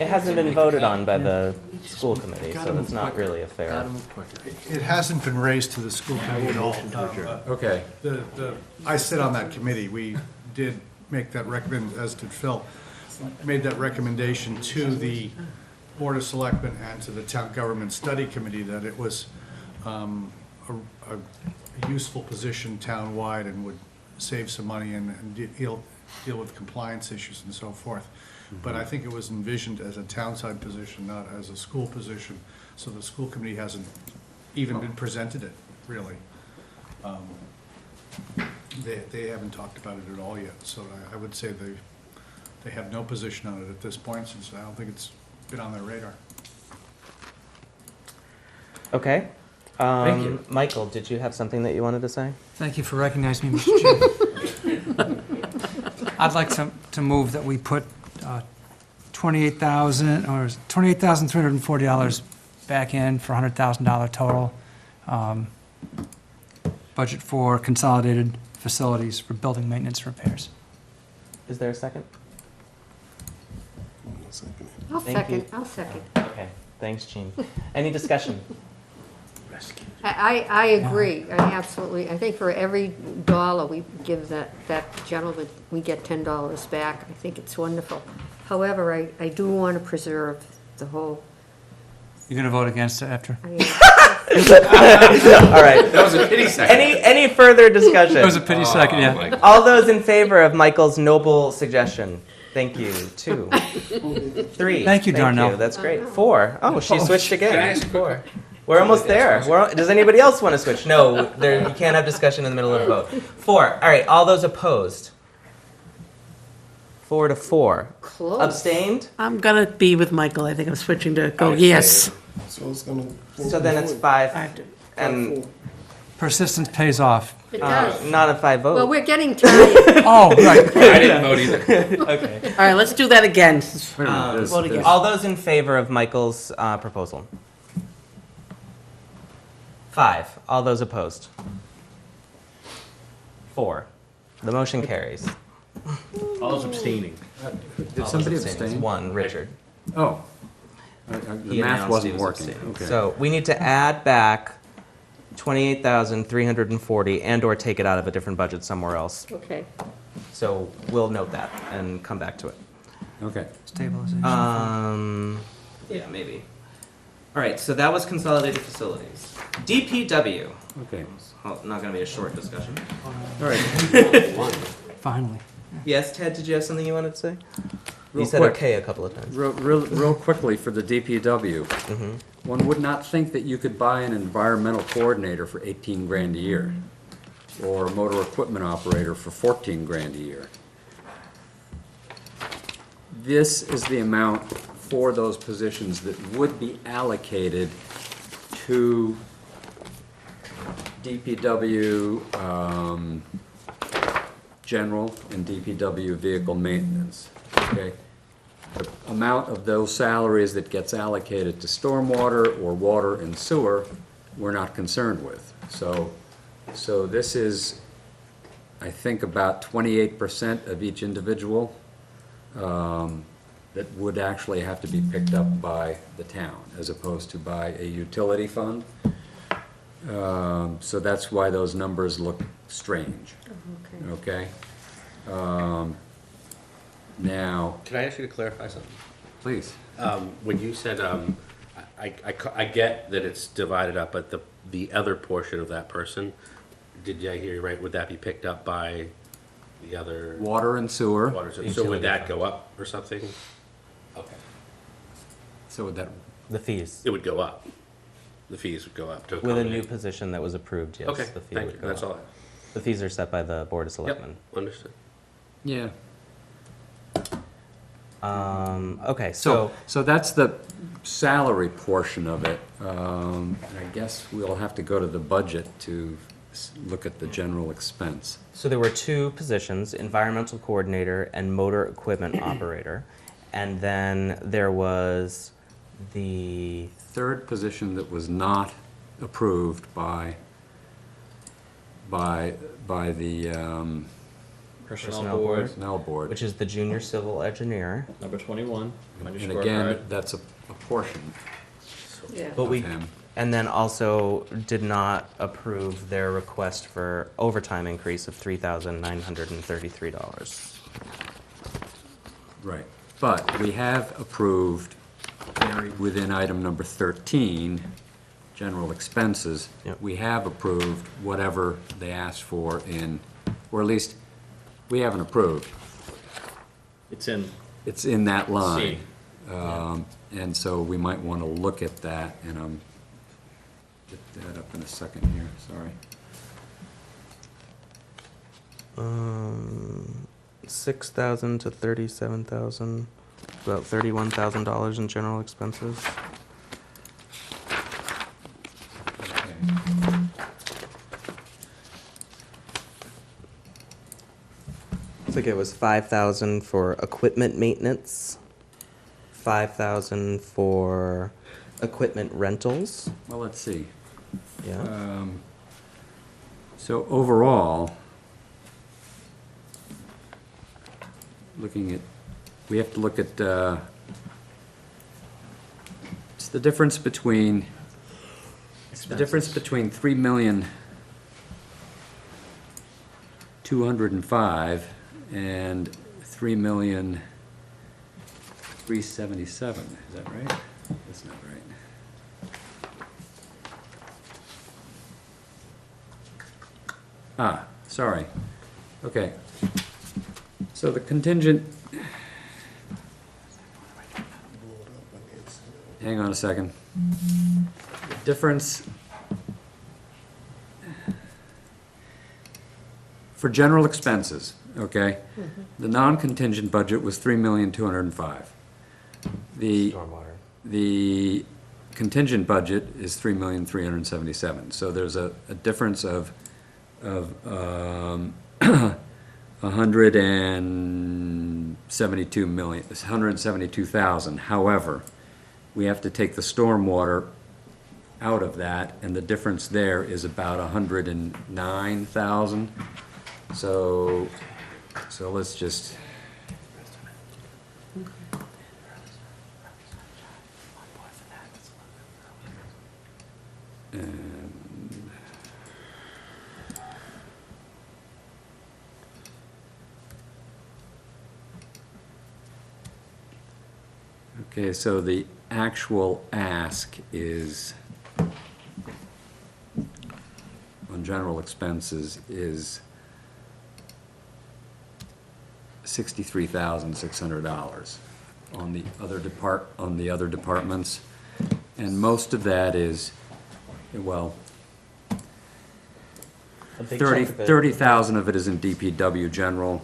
hasn't been voted on by the school committee, so it's not really a fair. It hasn't been raised to the school committee at all. Okay. I sit on that committee. We did make that as did Phil, made that recommendation to the Board of Selectmen and to the Town Government Study Committee that it was a useful position town-wide and would save some money and deal with compliance issues and so forth. But I think it was envisioned as a town-side position, not as a school position, so the school committee hasn't even been presented it, really. They haven't talked about it at all yet, so I would say They have no position on it at this point, since I don't think it's been on their radar. Okay. Thank you. Michael, did you have something that you wanted to say? Thank you for recognizing me, Mr. Chair. I'd like to move that we put $28,340 back in for $100,000 total. Budget for consolidated facilities for building maintenance repairs. Is there a second? I'll Thank you. second, I'll second. Okay, thanks, Jean. Any discussion? I agree, I absolutely, I think for every dollar we give that gentleman, we get $10 back. I think it's wonderful. However, I do want to preserve the whole, You're going to vote against it after? All right. That was a pity second. Any further discussion? It was a pity second, yeah. All those in favor of Michael's noble suggestion? Thank you. 2, 3. Thank you, Darnell. That's great. 4. Oh, she switched again. Can I ask a 4. We're almost there. Does anybody else want to switch? No, you can't have discussion in the middle of a vote. 4. All right. All those opposed? 4 to 4. close. Abstained? I'm gonna be with Michael. I think I'm switching to go yes. So it's gonna. So then it's 5. 5 to- And Persistence pays off. It does. not a 5 vote. Well, we're getting tired. Oh, right. I didn't vote either. Okay. All right, let's do that again. Vote again. All those in favor of Michael's proposal? 5. All those opposed? 4. The motion carries. All those abstaining. Did All somebody those abstaining. abstain? 1, Richard. Oh. The He math announced he wasn't was working. abstaining. Okay. So we need to add back 28,340 and/or take it out of a different budget somewhere else. Okay. So we'll note that and come back to it. Okay. Stabilization. Yeah, maybe. All right, so that was consolidated facilities. DPW. Okay. Well, not going to be a short discussion. All right. Finally. Yes, Ted, did you have something you wanted to say? Real You said quick. okay a couple of times. Real quickly for the DPW. One would not think that you could buy an environmental coordinator for 18 grand a year, or a motor equipment operator for 14 grand a year. This is the amount for those positions that would be allocated to DPW general and DPW vehicle maintenance, okay? The amount of those salaries that gets allocated to stormwater or water and sewer, we're not concerned with. So this is, I think, about 28% of each individual that would actually have to be picked up by the town, as opposed to by a utility fund. So that's why those numbers look strange, Okay. okay? Now, Can I ask you to clarify something? please. When you said, I get that it's divided up, but the other portion of that person, did I hear you right? Would that be picked up by the other Water and sewer. water? So Utility would that fund. go up or something? Okay. So would that, The fees. It would go up. The fees would go up to With a new accommodate. position that was approved, yes. Okay, the fee thank would you. go That's up. all. The fees are set by the Board of Selectmen. Yep, understood. yeah. Okay, so, So that's the salary portion of it. And I guess we'll have to go to the budget to look at the general expense. so there were 2 positions, environmental coordinator and motor equipment operator. And then there was the, Third position that was not approved by the Personnel board. personnel board. which is the junior civil engineer. Number 21. on your And scorecard. again, that's a portion Yeah. But of we, him. and then also did not approve their request for overtime increase of $3,933. Right. But we have approved, within item number 13, general expenses, Yep. we have approved whatever they asked for in, or at least, we haven't approved. It's in It's in that line. C. And so we might want to look at that, and get that up in a second here, sorry. 6,000 to 37,000, about $31,000 in general expenses. Looks like it was 5,000 for equipment maintenance, 5,000 for equipment rentals. Well, let's see. Yeah. So overall, we have to look at, it's the difference between, 3,205,000 and 3,377,000, is that right? That's not right. Sorry. Okay. So the contingent, hang on a second. Difference for general expenses, okay? The non-contingent budget was 3,205,000. Stormwater. The contingent budget is 3,377,000. So there's a difference of 172,000. However, we have to take the stormwater out of that, and the difference there is about 109,000. So let's just. Okay, so the actual ask is, on general expenses, is $63,600 on the other departments, and most of that is, well, A big chunk of it. 30,000 of it is in DPW general,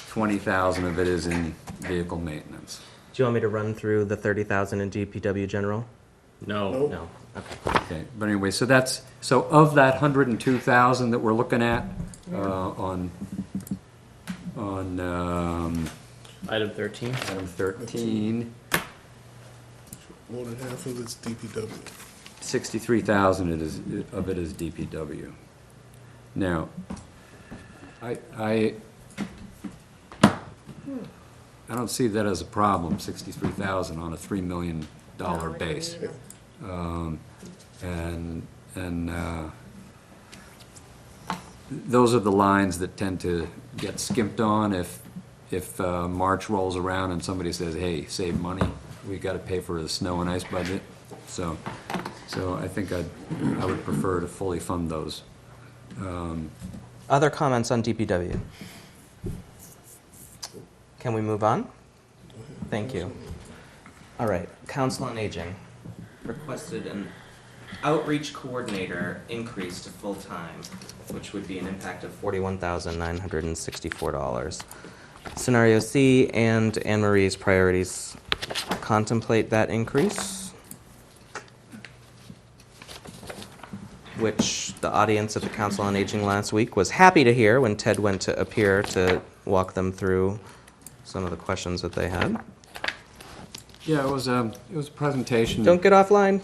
20,000 of it is in vehicle maintenance. Do you want me to run through the 30,000 in DPW general? No. No. Okay. Okay, but anyway, so of that 102,000 that we're looking at, on Item 13. item 13, More than half of it's DPW. 63,000 of it is DPW. Now, I don't see that as a problem, 63,000 on a $3 million base. And those are the lines that tend to get skimped on if March rolls around and somebody says, hey, save money, we gotta pay for the snow and ice budget. So I think I would prefer to fully fund those. Other comments on DPW? Can we move on? Thank you. All right, Council on Aging requested an outreach coordinator increase to full-time, which would be an impact of $41,964. Scenario C and Anne Marie's priorities contemplate that increase, which the audience at the Council on Aging last week was happy to hear when Ted went to appear to walk them through some of the questions that they had. Yeah, it was a presentation. Don't get offline.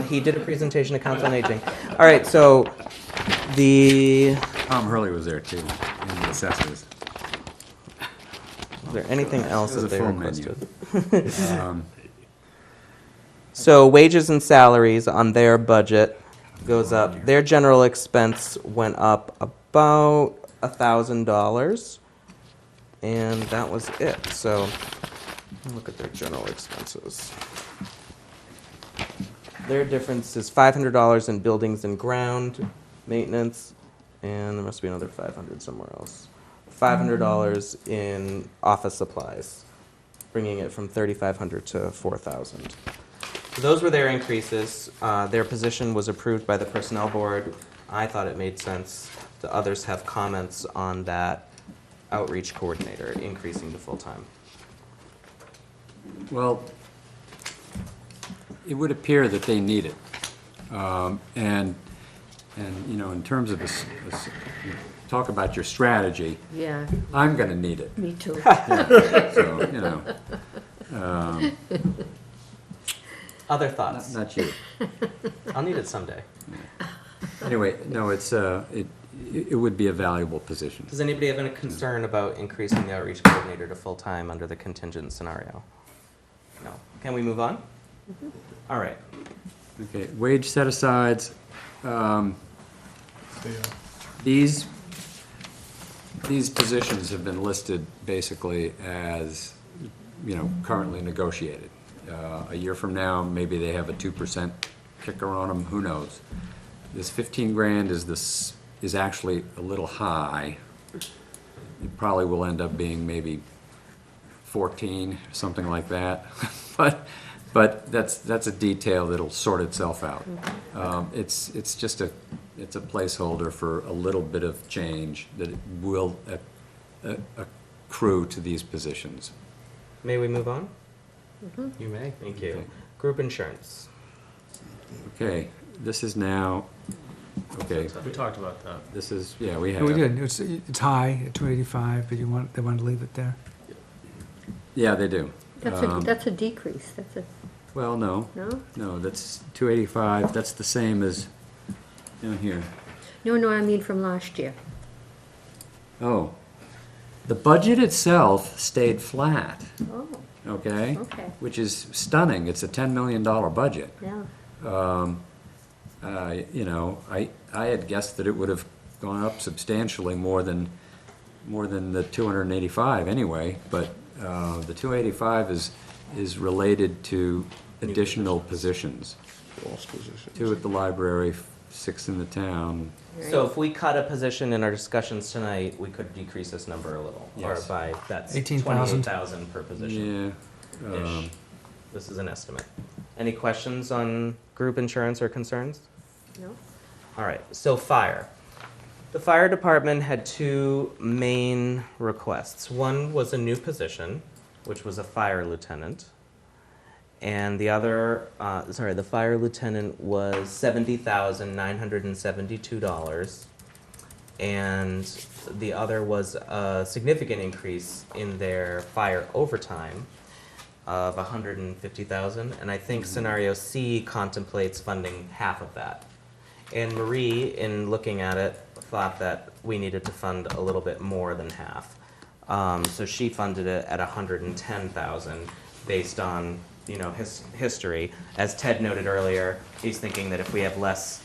He did a presentation to Council on Aging. All right, so Tom Hurley was there too, and the assessors. Is there anything else It was that they a full menu. requested? So wages and salaries on their budget goes up. Their general expense went up about $1,000, and that was it. So look at their general expenses. Their difference is $500 in buildings and ground maintenance, and there must be another $500 somewhere else. $500 in office supplies, bringing it from $3,500 to $4,000. So those were their increases. Their position was approved by the Personnel Board. I thought it made sense. The others have comments on that outreach coordinator, increasing to full-time? Well, it would appear that they need it. And, you know, in terms of talk about your strategy, Yeah, I'm gonna need it. me too. So, you know, Other thoughts? not you. I'll need it someday. Anyway, no, it would be a valuable position. Does anybody have any concern about increasing the outreach coordinator to full-time under the contingent scenario? No. Can we move on? All right. Okay, wage set-asides, these positions have been listed basically as, you know, currently negotiated. A year from now, maybe they have a 2% kicker on them, who knows? This 15 grand is actually a little high. It probably will end up being maybe 14, something like that. But that's a detail that'll sort itself out. It's just a placeholder for a little bit of change that it will accrue to these positions. May we move on? You may. Thank you. Okay. Group insurance. Okay, this is now, okay, We talked about that. this is, yeah, we Yeah, have. we did, it's high at 285, but they want to leave it there. Yeah, they do. That's a decrease, that's a, Well, no, no? that's 285, that's the same as down here. No, I mean from last year. Oh, the budget itself stayed flat, Oh, okay? okay, Which is stunning, it's a $10 million budget. yeah. You know, I had guessed that it would have gone up substantially more than the 285 anyway, but the 285 is related to additional positions. Lost position. 2 at the library, 6 in the town. So if we cut a position in our discussions tonight, we could decrease this number a little. Or Yes. by, that's 18,000. 28,000 per position. Yeah, Ish. This is an estimate. Any questions on group insurance or concerns? No? All right, so fire. The fire department had 2 main requests. One was a new position, which was a fire lieutenant. And the other, the fire lieutenant was $70,972. And the other was a significant increase in their fire overtime of $150,000. And I think scenario C contemplates funding half of that. And Marie, in looking at it, thought that we needed to fund a little bit more than half. So she funded it at $110,000 based on, you know, history. As Ted noted earlier, he's thinking that if we have less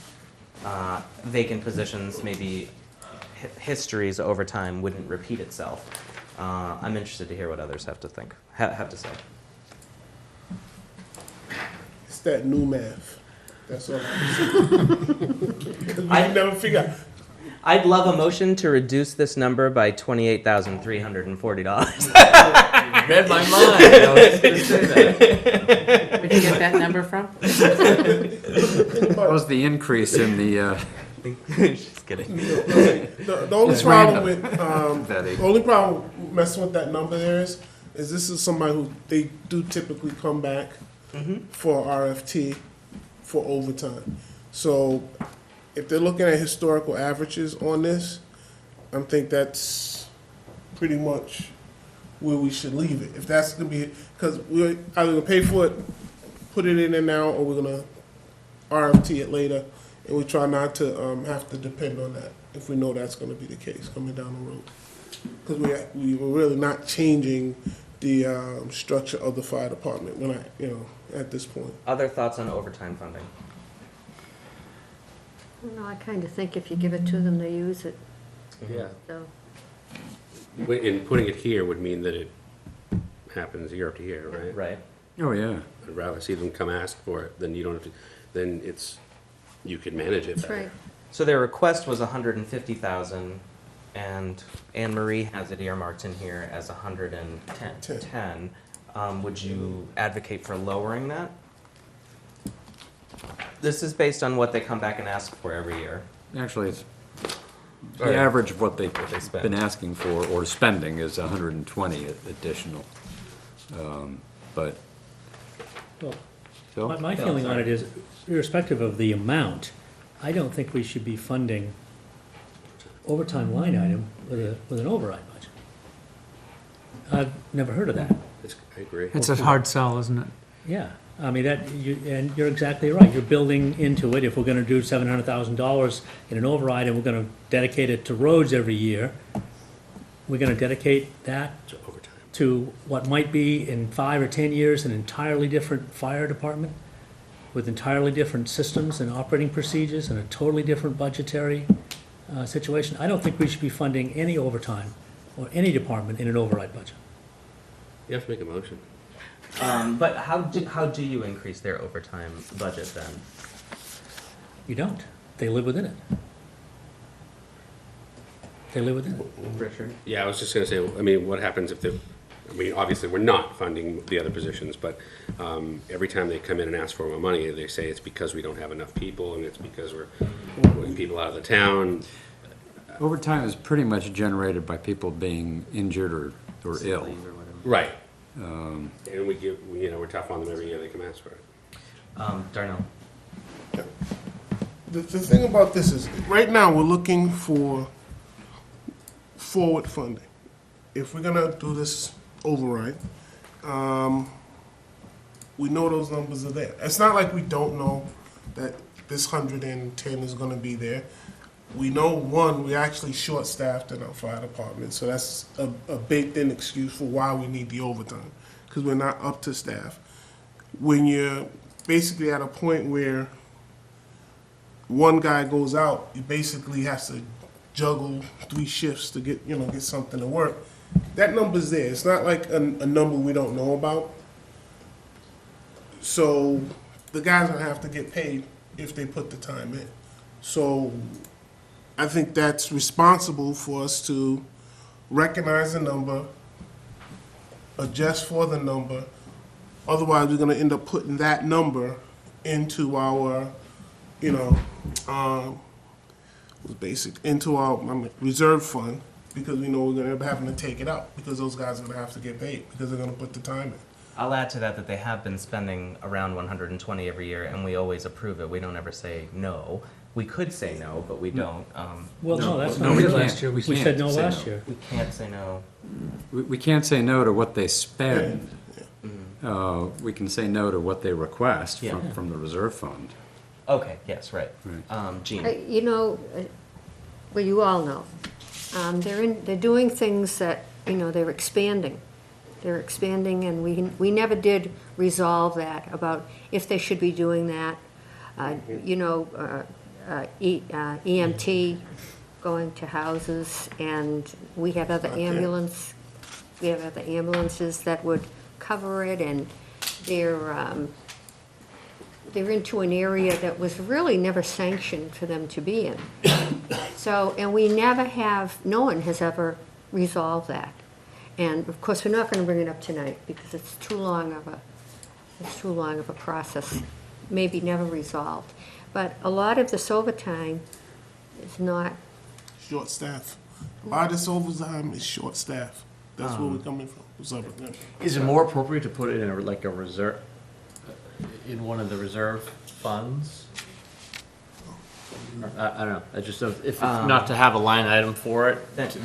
vacant positions, maybe history's overtime wouldn't repeat itself. I'm interested to hear what others have to think, have to say. It's that new math. That's all. Because we can never figure out. I'd love a motion to reduce this number by $28,340. Read my mind. I was gonna say that. Where'd you get that number from? that was the increase in the, Just kidding. The only It's problem random. with Betty. the only problem messing with that number there is this is somebody who they do typically come back for RFT for overtime. So if they're looking at historical averages on this, I think that's pretty much where we should leave it. If that's gonna be, because we're either gonna pay for it, put it in there now, or we're gonna RFT it later, and we try not to have to depend on that if we know that's gonna be the case coming down the road. Because we were really not changing the structure of the fire department when at this point. Other thoughts on overtime funding? No, I kind of think if you give it to them, they use it, Yeah. so. And putting it here would mean that it happens year after year, right? Right. oh, yeah. I'd rather see them come ask for it, than you don't have to, then you could manage it That's better. right. So their request was $150,000, and Anne Marie has it earmarked in here as $110,000. Would you advocate for lowering that? This is based on what they come back and ask for every year. Actually, The average of what they've spend. been asking for or spending is 120 additional. But, Well, Phil? my feeling on it is, irrespective of the amount, I don't think we should be funding overtime line item with an override budget. I've never heard of that. I agree. It's a hard sell, isn't it? Yeah, I mean, and you're exactly right, you're building into it, if we're gonna do $700,000 in an override and we're gonna dedicate it to roads every year, we're gonna dedicate that to what might be in 5 or 10 years an entirely different fire department with entirely different systems and operating procedures and a totally different budgetary situation. I don't think we should be funding any overtime or any department in an override budget. You have to make a motion. But how do you increase their overtime budget then? You don't. They live within it. They live within it. Richard? Yeah, I was just gonna say, I mean, what happens if obviously, we're not funding the other positions, but every time they come in and ask for more money, they say it's because we don't have enough people, and it's because we're pulling people out of the town. Overtime is pretty much generated by people being injured or ill. Right. And we're tough on them every year they come ask for it. Darnell? The thing about this is, right now, we're looking for forward funding. If we're gonna do this override, we know those numbers are there. It's not like we don't know that this 110 is gonna be there. We know, one, we're actually short-staffed in our fire department, so that's a baked-in excuse for why we need the overtime, because we're not up to staff. When you're basically at a point where one guy goes out, you basically have to juggle 3 shifts to get something to work. That number's there. It's not like a number we don't know about. So the guys will have to get paid if they put the time in. So I think that's responsible for us to recognize the number, adjust for the number. Otherwise, we're going to end up putting that number into our, into our reserve fund, because we know we're going to end up having to take it out because those guys are going to have to get paid because they're going to put the time in. I'll add to that they have been spending around 120 every year, and we always approve it. We don't ever say no. We could say no, but we don't. Well, no, that's No, not we true. last year, we We can't said no say last no. year. We can't say no. We can't say no to what they spend. We can say no to what they request Yeah. from the reserve fund. Okay, yes, right. Right. Jean? Well, you all know, they're doing things that, they're expanding. They're expanding, and we never did resolve that about if they should be doing that. EMT going to houses, and we have other ambulances that would cover it, and they're into an area that was really never sanctioned for them to be in. So, and no one has ever resolved that. And of course, we're not going to bring it up tonight because it's too long of a process, maybe never resolved. But a lot of this overtime is not. Short staff. A lot of this overtime is short staff. That's where we're coming from. Is it more appropriate to put it in a reserve, in one of the reserve funds? I don't know, I just, if not to have a line item for it.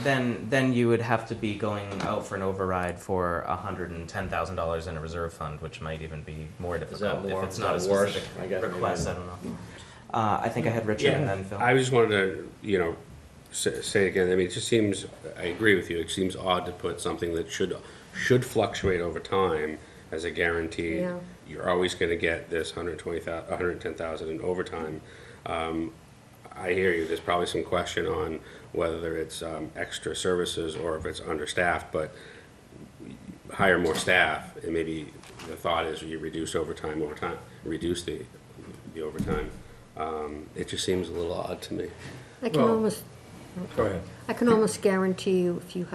Then you would have to be going out for an override for $110,000 in a reserve fund, which might even be more difficult more? if it's Is not a that worse? specific I guess maybe request. I don't know. I think I had Richard and then Phil. I just wanted to, say again, I mean, it just seems, I agree with you, it seems odd to put something that should fluctuate over time as a guarantee. Yeah. You're always gonna get this 110,000 in overtime. I hear you, there's probably some question on whether it's extra services or if it's understaffed, but hire more staff, and maybe the thought is you reduce reduce the overtime. It just seems a little odd to me. Go ahead. I can almost guarantee you, if you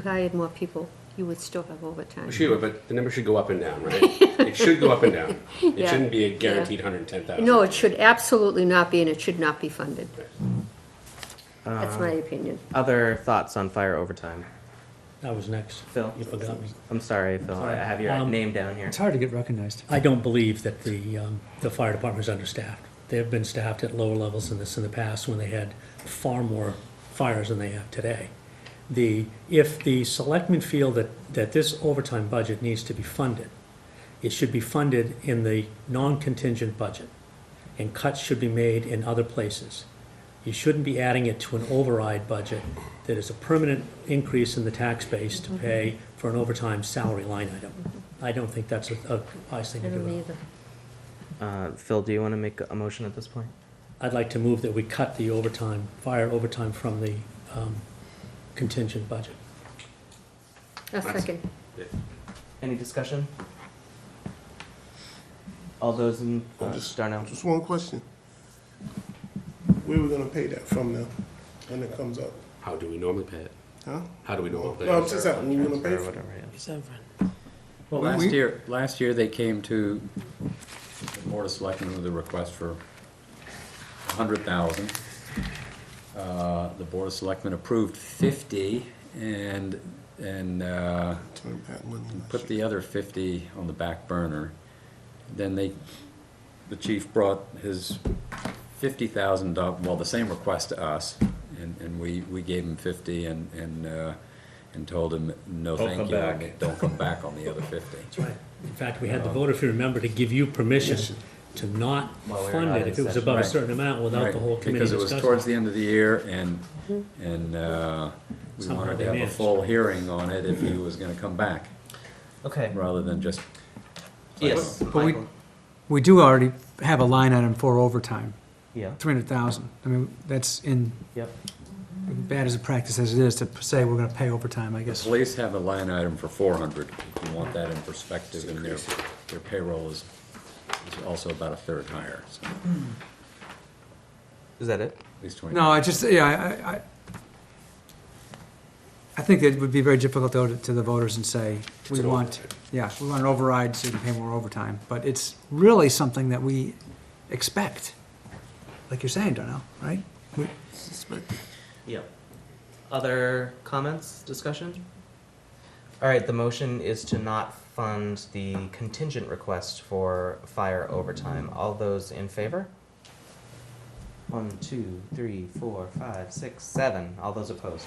hired more people, you would still have overtime. Sure, but the number should go up and down, right? It should go up and down. It Yeah. shouldn't be a guaranteed 110,000. No, it should absolutely not be, and it should not be funded. That's my opinion. Other thoughts on fire overtime? That was next. Phil? You forgot me. I'm sorry, Phil, I have your name down here. It's hard to get recognized. I don't believe that the fire department is understaffed. They have been staffed at lower levels than this in the past when they had far more fires than they have today. If the selectmen feel that this overtime budget needs to be funded, it should be funded in the non-contingent budget, and cuts should be made in other places. You shouldn't be adding it to an override budget that is a permanent increase in the tax base to pay for an overtime salary line item. I don't think that's a wise thing I to do. don't either. Phil, do you want to make a motion at this point? I'd like to move that we cut the overtime, fire overtime from the contingent budget. A second. Any discussion? All those in, Darnell? Just one question. Where we gonna pay that from now, when it comes up? How do we normally pay it? Huh? How do we normally pay No, I'm it? just asking, we gonna pay Or for it? whatever, yeah. Well, last year they came to the Board of Selectmen with a request for 100,000. The Board of Selectmen approved 50 and Turn back money last put the other 50 on the back burner. Then the chief brought his $50,000, well, the same request to us, and we gave him 50 and told him, no, Don't thank come you. back. Don't come back on the other 50. That's right. In fact, we had the vote, if you remember, to give you permission to not While we were fund not it in if it was session. above a Right. certain amount without the Right, whole committee because it discussing. was towards the end of the year, and we Somehow wanted they to have a managed. full hearing on it if he was gonna come back, Okay, rather than just, yes, But we- Michael? We do already have a line item for overtime, Yeah, 300,000. I mean, that's in, yep. bad as a practice as it is to say we're gonna pay overtime, I the guess. police have a line item for 400, if you want that in perspective, and their payroll is also about a third higher, so Is that it? at least 20. No, I just, yeah, I think it would be very difficult though to the voters and say, we want an override so you can pay more overtime. But it's really something that we expect, like you're saying, Darnell, right? Yep. Other comments, discussion? All right, the motion is to not fund the contingent request for fire overtime. All those in favor? 1, 2, 3, 4, 5, 6, 7. All those opposed?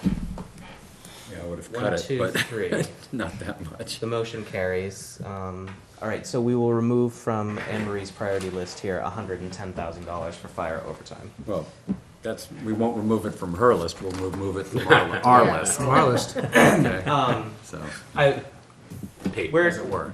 Yeah, I would have 1, cut 2, it, 3. but not that much. The motion carries. All right, so we will remove from Anne Marie's priority list here $110,000 for fire overtime. Well, we won't remove it from her list, we'll remove it from our list. Our Yeah. list. From our list. Okay, so, Paid, Where- as it were.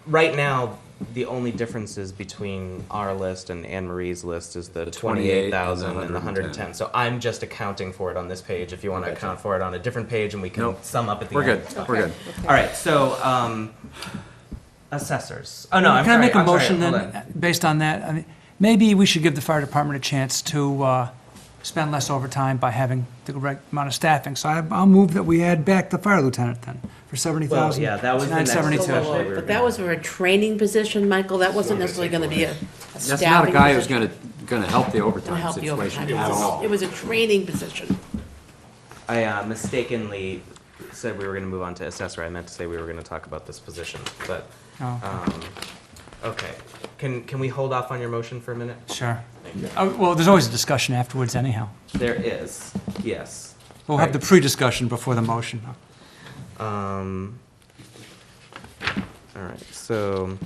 Right now, the only differences between our list and Anne Marie's list is the 28,000 and the 110. So I'm just accounting for it on this page. If you want to Gotcha. account for it on a different page, and we can Nope. sum up at the we're end. good, we're good. All right, so assessors. Oh no, I'm Can I sorry, make a I'm sorry, motion hold then, based on that? I mean, maybe we should give the fire department a chance to spend less overtime by having the right amount of staffing. So I'll move that we add back the fire lieutenant then, for 70,000. Well, yeah, that was the next $972. discussion. But that was for a training position, Michael, that wasn't necessarily gonna be a That's not a staffing guy who's position gonna help the to overtime help you situation overtime. at all. It was a training position. I mistakenly said we were going to move on to assessor. I meant to say we were going to talk about this position, but Oh, okay. Can we hold off on your motion for a minute? sure. Well, there's always a discussion afterwards anyhow. There is, yes. We'll have the pre-discussion before the motion. All right, so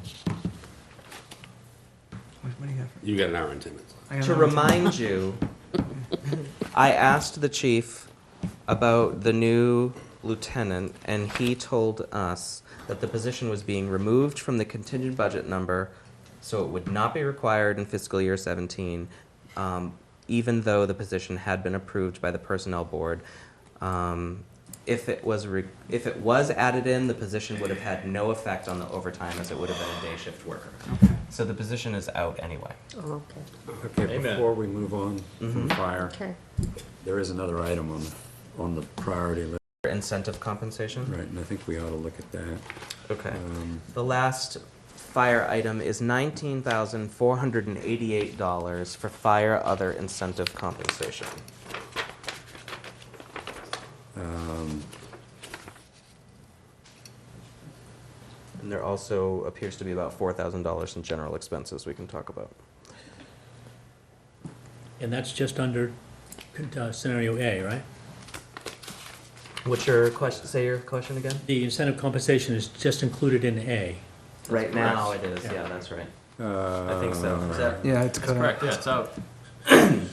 What do you have? You got an hour and 10 minutes. I got to another- remind you, I asked the chief about the new lieutenant, and he told us that the position was being removed from the contingent budget number, so it would not be required in fiscal year 17, even though the position had been approved by the personnel board. If it was added in, the position would have had no effect on the overtime, as it would have been a day shift worker. So the position is out anyway. Oh, okay. Okay, Amen. before we move on from fire, Okay. there is another item on the priority list, Incentive compensation? right, and I think we ought to look at that. Okay. Um, The last fire item is $19,488 for fire other incentive compensation. And there also appears to be about $4,000 in general expenses we can talk about. And that's just under scenario A, right? What's your question, say your question again? The incentive compensation is just included in A. Right now it is, yeah, that's right. I think so. Is that, Yeah, it's That's correct, yeah, it's out. On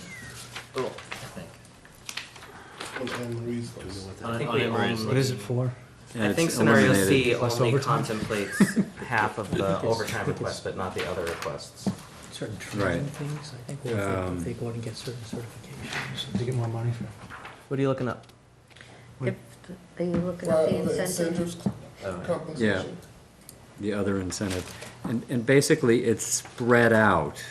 Anne Marie's list. I think we only, What is it for? I think it's scenario eliminated. C Plus only overtime? contemplates half of the overtime requests, but not the other requests. Certain Right. training things, I think, or if they go out and get certain certifications. To get more money for. What are you looking up? If, are you looking at the incentive? Incentives compensation. The other incentive. And basically, it's spread out.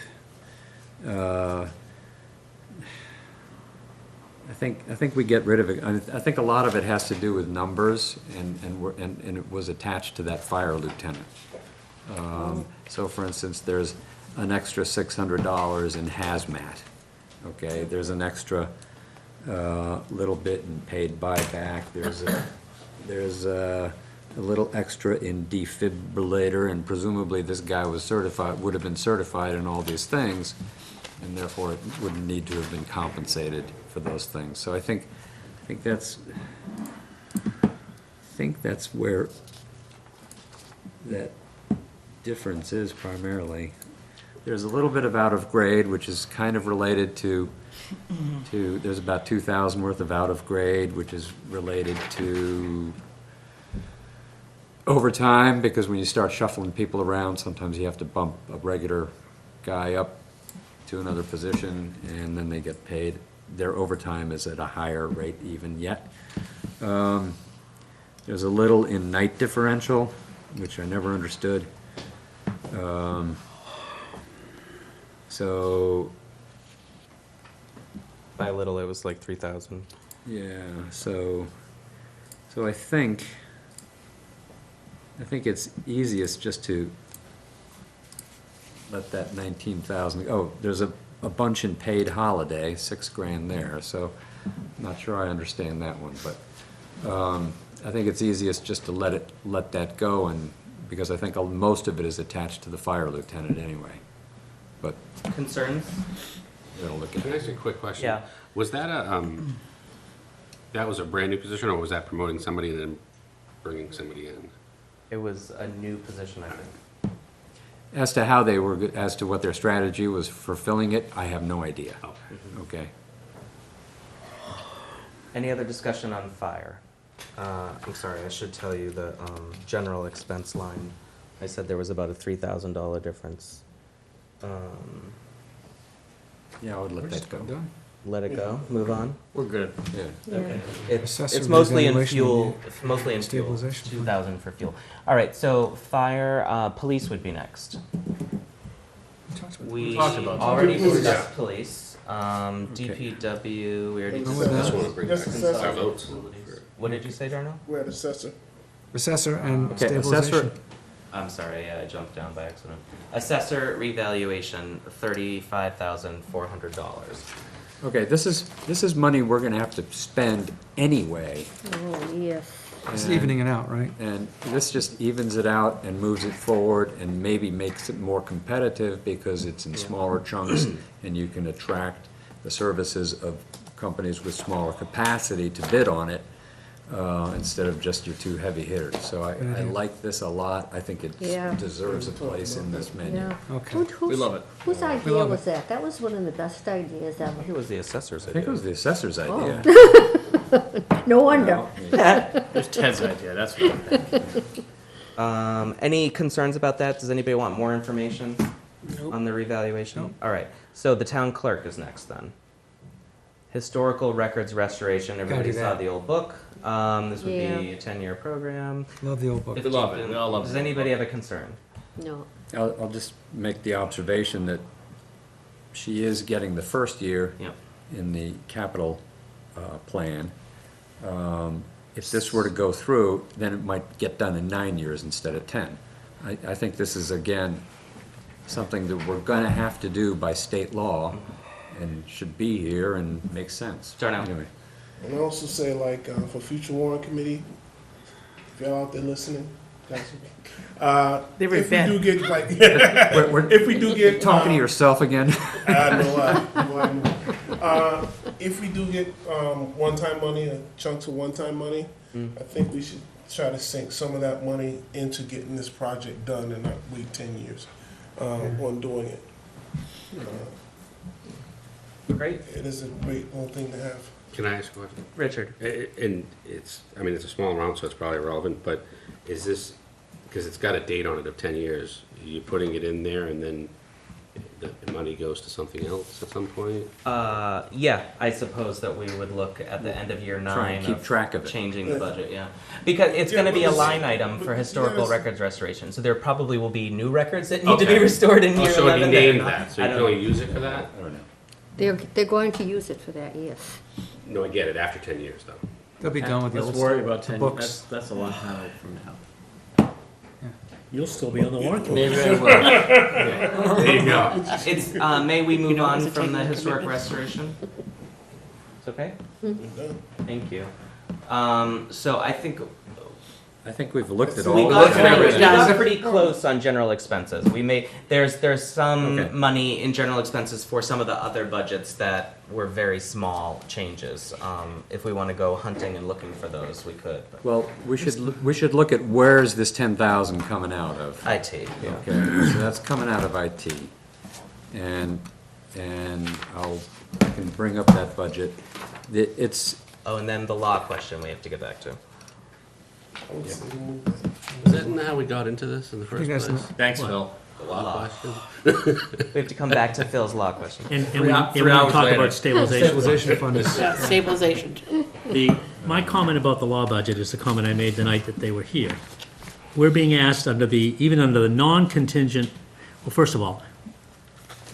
I think we get rid of it. I think a lot of it has to do with numbers, and it was attached to that fire lieutenant. So for instance, there's an extra $600 in hazmat, okay? There's an extra little bit in paid buyback. There's a little extra in defibrillator, and presumably this guy was certified, would have been certified in all these things, and therefore it wouldn't need to have been compensated for those things. So I think that's where that difference is primarily. There's a little bit of out of grade, which is kind of related to, there's about 2,000 worth of out of grade, which is related to overtime, because when you start shuffling people around, sometimes you have to bump a regular guy up to another position, and then they get paid. Their overtime is at a higher rate even yet. There's a little in night differential, which I never understood. So, By a little, it was like 3,000. yeah, so I think it's easiest just to let that 19,000, oh, there's a bunch in paid holiday, $6,000 there, so I'm not sure I understand that one, but I think it's easiest just to let that go, and, because I think most of it is attached to the fire lieutenant anyway, but Concerns? it'll look Can I at ask you a quick question? Yeah. Was that that was a brand new position, or was that promoting somebody and then bringing somebody in? It was a new position, I think. As to how they were, as to what their strategy was for filling it, I have no idea. Oh. Okay. Any other discussion on fire? I'm sorry, I should tell you the general expense line. I said there was about a $3,000 difference. Yeah, I would let that go. Let it go, move on. We're good. Yeah. Yeah. Assessor It's mostly in revaluation fuel, and it's mostly in fuel, stabilization. 2,000 for fuel. All right, so fire, police would be next. We talked about that. already Police. discussed police, DPW, we already Just discussed. assessor. Just assessor. Our votes. What did you say, Darnell? We're at assessor. Assessor and Okay, stabilization. assessor, I'm sorry, yeah, I jumped down by accident. Assessor revaluation, $35,400. okay, this is money we're gonna have to spend anyway. Oh, yes. It's and- evening it out, right? And this just evens it out and moves it forward and maybe makes it more competitive because it's in smaller chunks and you can attract the services of companies with smaller capacity to bid on it, instead of just your two heavy hitters. So I like this a lot. I think it Yeah. deserves a place in this menu. Yeah. Okay. We love it. Whose idea love was that? That was one of the best ideas I think ever. it was the assessor's I think it was idea. the assessor's idea. No wonder. It was Ted's idea, that's what I think. Any concerns about that? Does anybody want more information on the revaluation? All right, so the town clerk is next then. Historical records restoration, everybody do saw that. the old book. This would be Yeah. a 10-year program. Love the old book. We love it. We all love Does it. anybody have a concern? No. I'll just make the observation that she is getting the first year Yep. in the capital plan. If this were to go through, then it might get done in 9 years instead of 10. I think this is, again, something that we're gonna have to do by state law and should be here and makes sense. Start out. Anyway, And I also say, like, for future warrant committee, if y'all out there listening, They're very if we bad. do get, like, We're if we do get. talking to yourself again. I know. If we do get one-time money, chunks of one-time money, I think we should try to sink some of that money into getting this project done and not wait 10 years on doing it. Great. It is a great little thing to have. Can I ask a question? Richard? And it's, I mean, it's a small amount, so it's probably irrelevant, but is this, because it's got a date on it of 10 years, are you putting it in there and then the money goes to something else at some point? Yeah, I suppose that we would look at the end of year Try 9 and keep track of it. changing the budget, yeah. Because it's gonna be a but line item for but historical yes. records restoration, so there probably will be new records that need to be Okay. restored in Oh, year so it'd 11. be that are named not- that, so I you don't can know. only use it for that? I don't know. They're going to use it for that, yes. No, I get it, after 10 years though. They'll be done with the old Let's worry about 10, books. that's a long time out from now. You'll still be on the warrant committee. Maybe I will. There you go. It's, may we move know, on is it from the taking the historic commitment? restoration? It's okay? Done. Thank you. So I think I think we've looked at We all. we of got it. pretty, pretty close on general expenses. We may, there's some Okay. money in general expenses for some of the other budgets that were very small changes. If we want to go hunting and looking for those, we could. But Well, we should look at where's this 10,000 coming out of? IT, yeah. Okay, so that's coming out of IT. And I can bring up that budget. It's, Oh, and then the law question we have to get back to. I would say move that. Is that how we got into this in the first think that's place? Thanks, Phil. The law question? We have to come back to Phil's law question. And Three we hours talk later. about stabilization. Stabilization fund is, Yeah, stabilization. My comment about the law budget is the comment I made the night that they were here. We're being asked even under the non-contingent, well, first of all,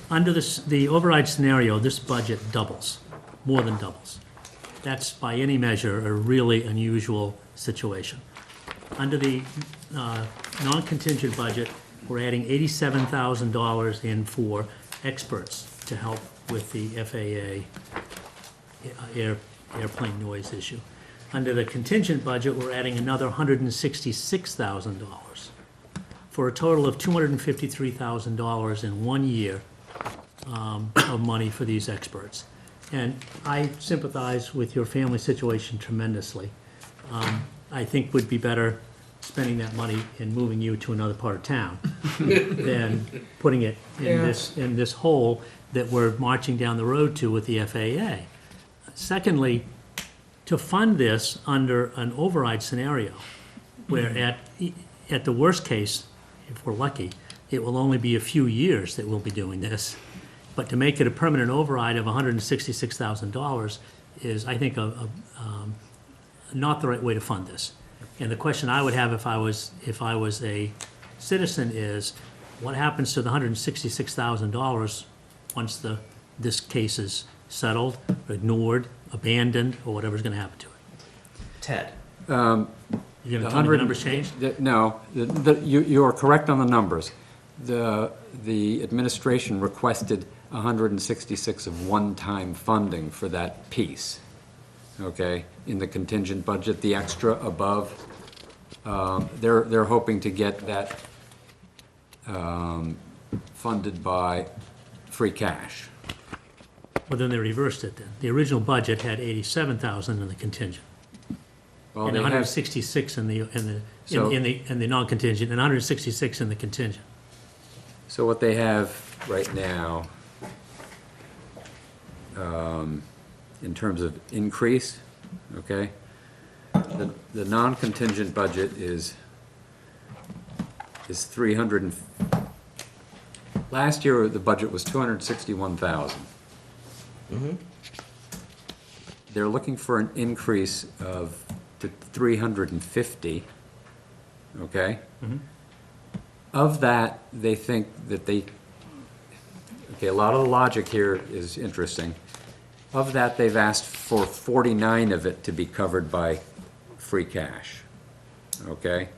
under the override scenario, this budget doubles, more than doubles. That's by any measure a really unusual situation. Under the non-contingent budget, we're adding $87,000 in for experts to help with the FAA airplane noise issue. Under the contingent budget, we're adding another $166,000 for a total of $253,000 in 1 year of money for these experts. And I sympathize with your family situation tremendously. I think would be better spending that money and moving you to another part of town than putting it in this hole that we're marching down the road to with the FAA. Secondly, to fund this under an override scenario, where at the worst case, if we're lucky, it will only be a few years that we'll be doing this. But to make it a permanent override of $166,000 is, I think, not the right way to fund this. And the question I would have if I was a citizen is, what happens to the $166,000 once this case is settled, ignored, abandoned, or whatever's going to happen to it? Ted. You're going to tell me the numbers change? No, you are correct on the numbers. The administration requested 166 of one-time funding for that piece, okay? In the contingent budget, the extra above, they're hoping to get that funded by free cash. Well, then they reversed it then. The original budget had 87,000 in the contingent, Well, and they have, 166 in the So- non-contingent, and 166 in the contingent. so what they have right now, in terms of increase, okay? The non-contingent budget is 300 and, last year, the budget was 261,000. They're looking for an increase of to 350, okay? Of that, they think that okay, a lot of the logic here is interesting. Of that, they've asked for 49 of it to be covered by free cash, okay?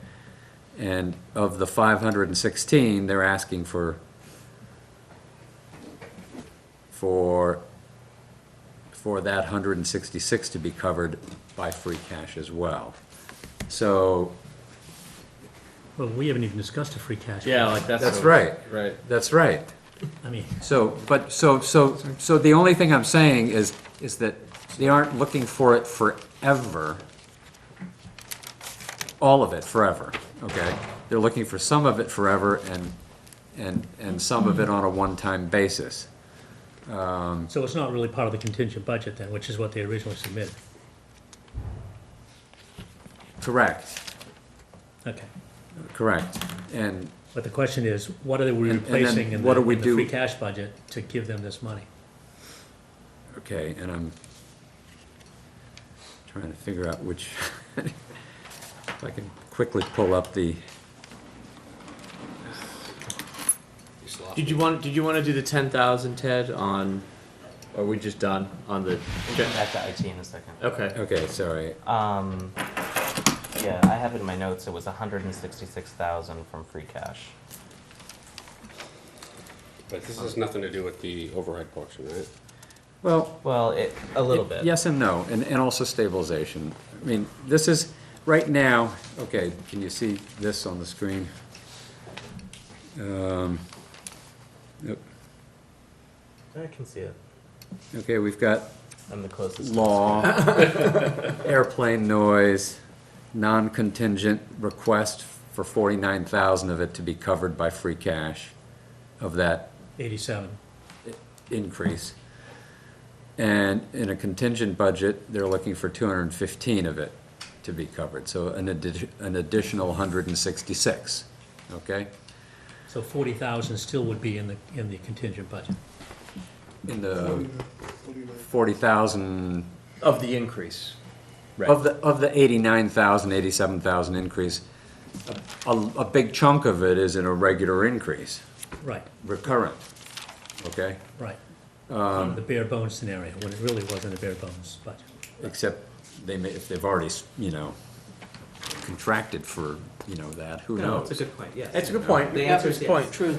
And of the 516, they're asking for for that 166 to be covered by free cash as well. So, Well, we haven't even discussed the free cash. Yeah, like that's right, Right. that's right. I mean, So the only thing I'm saying is that they aren't looking for it forever, all of it forever, okay? They're looking for some of it forever and some of it on a one-time basis. so it's not really part of the contingent budget then, which is what they originally submitted. Correct, Okay. correct. And But the question is, what are we And then replacing in what the do we in the do- free cash budget to give them this money? okay, and I'm trying to figure out which, if I can quickly pull up the, Did you want to do the 10,000, Ted, on, or are we just done on the? We'll get back to IT in a second. Okay. okay, sorry. Yeah, I have it in my notes, it was 166,000 from free cash. But this has nothing to do with the override portion, right? Well, Well, a little bit. yes and no, and also stabilization. I mean, this is, right now, okay, can you see this on the screen? Yep. I can see it. Okay, we've got I'm the closest. law, airplane noise, non-contingent request for 49,000 of it to be covered by free cash of that 87. increase. And in a contingent budget, they're looking for 215 of it to be covered, so an additional 166, okay? So 40,000 still would be in the contingent budget. In the 40,000, Of the increase. Right. of the 89,000, 87,000 increase, a big chunk of it is in a regular increase, Right, recurrent, okay? right. The bare bones scenario, when it really wasn't a bare bones budget. Except they may, if they've already, contracted for, that, who No, knows? it's a good point, yes. That's a good point. The answer is yes. True.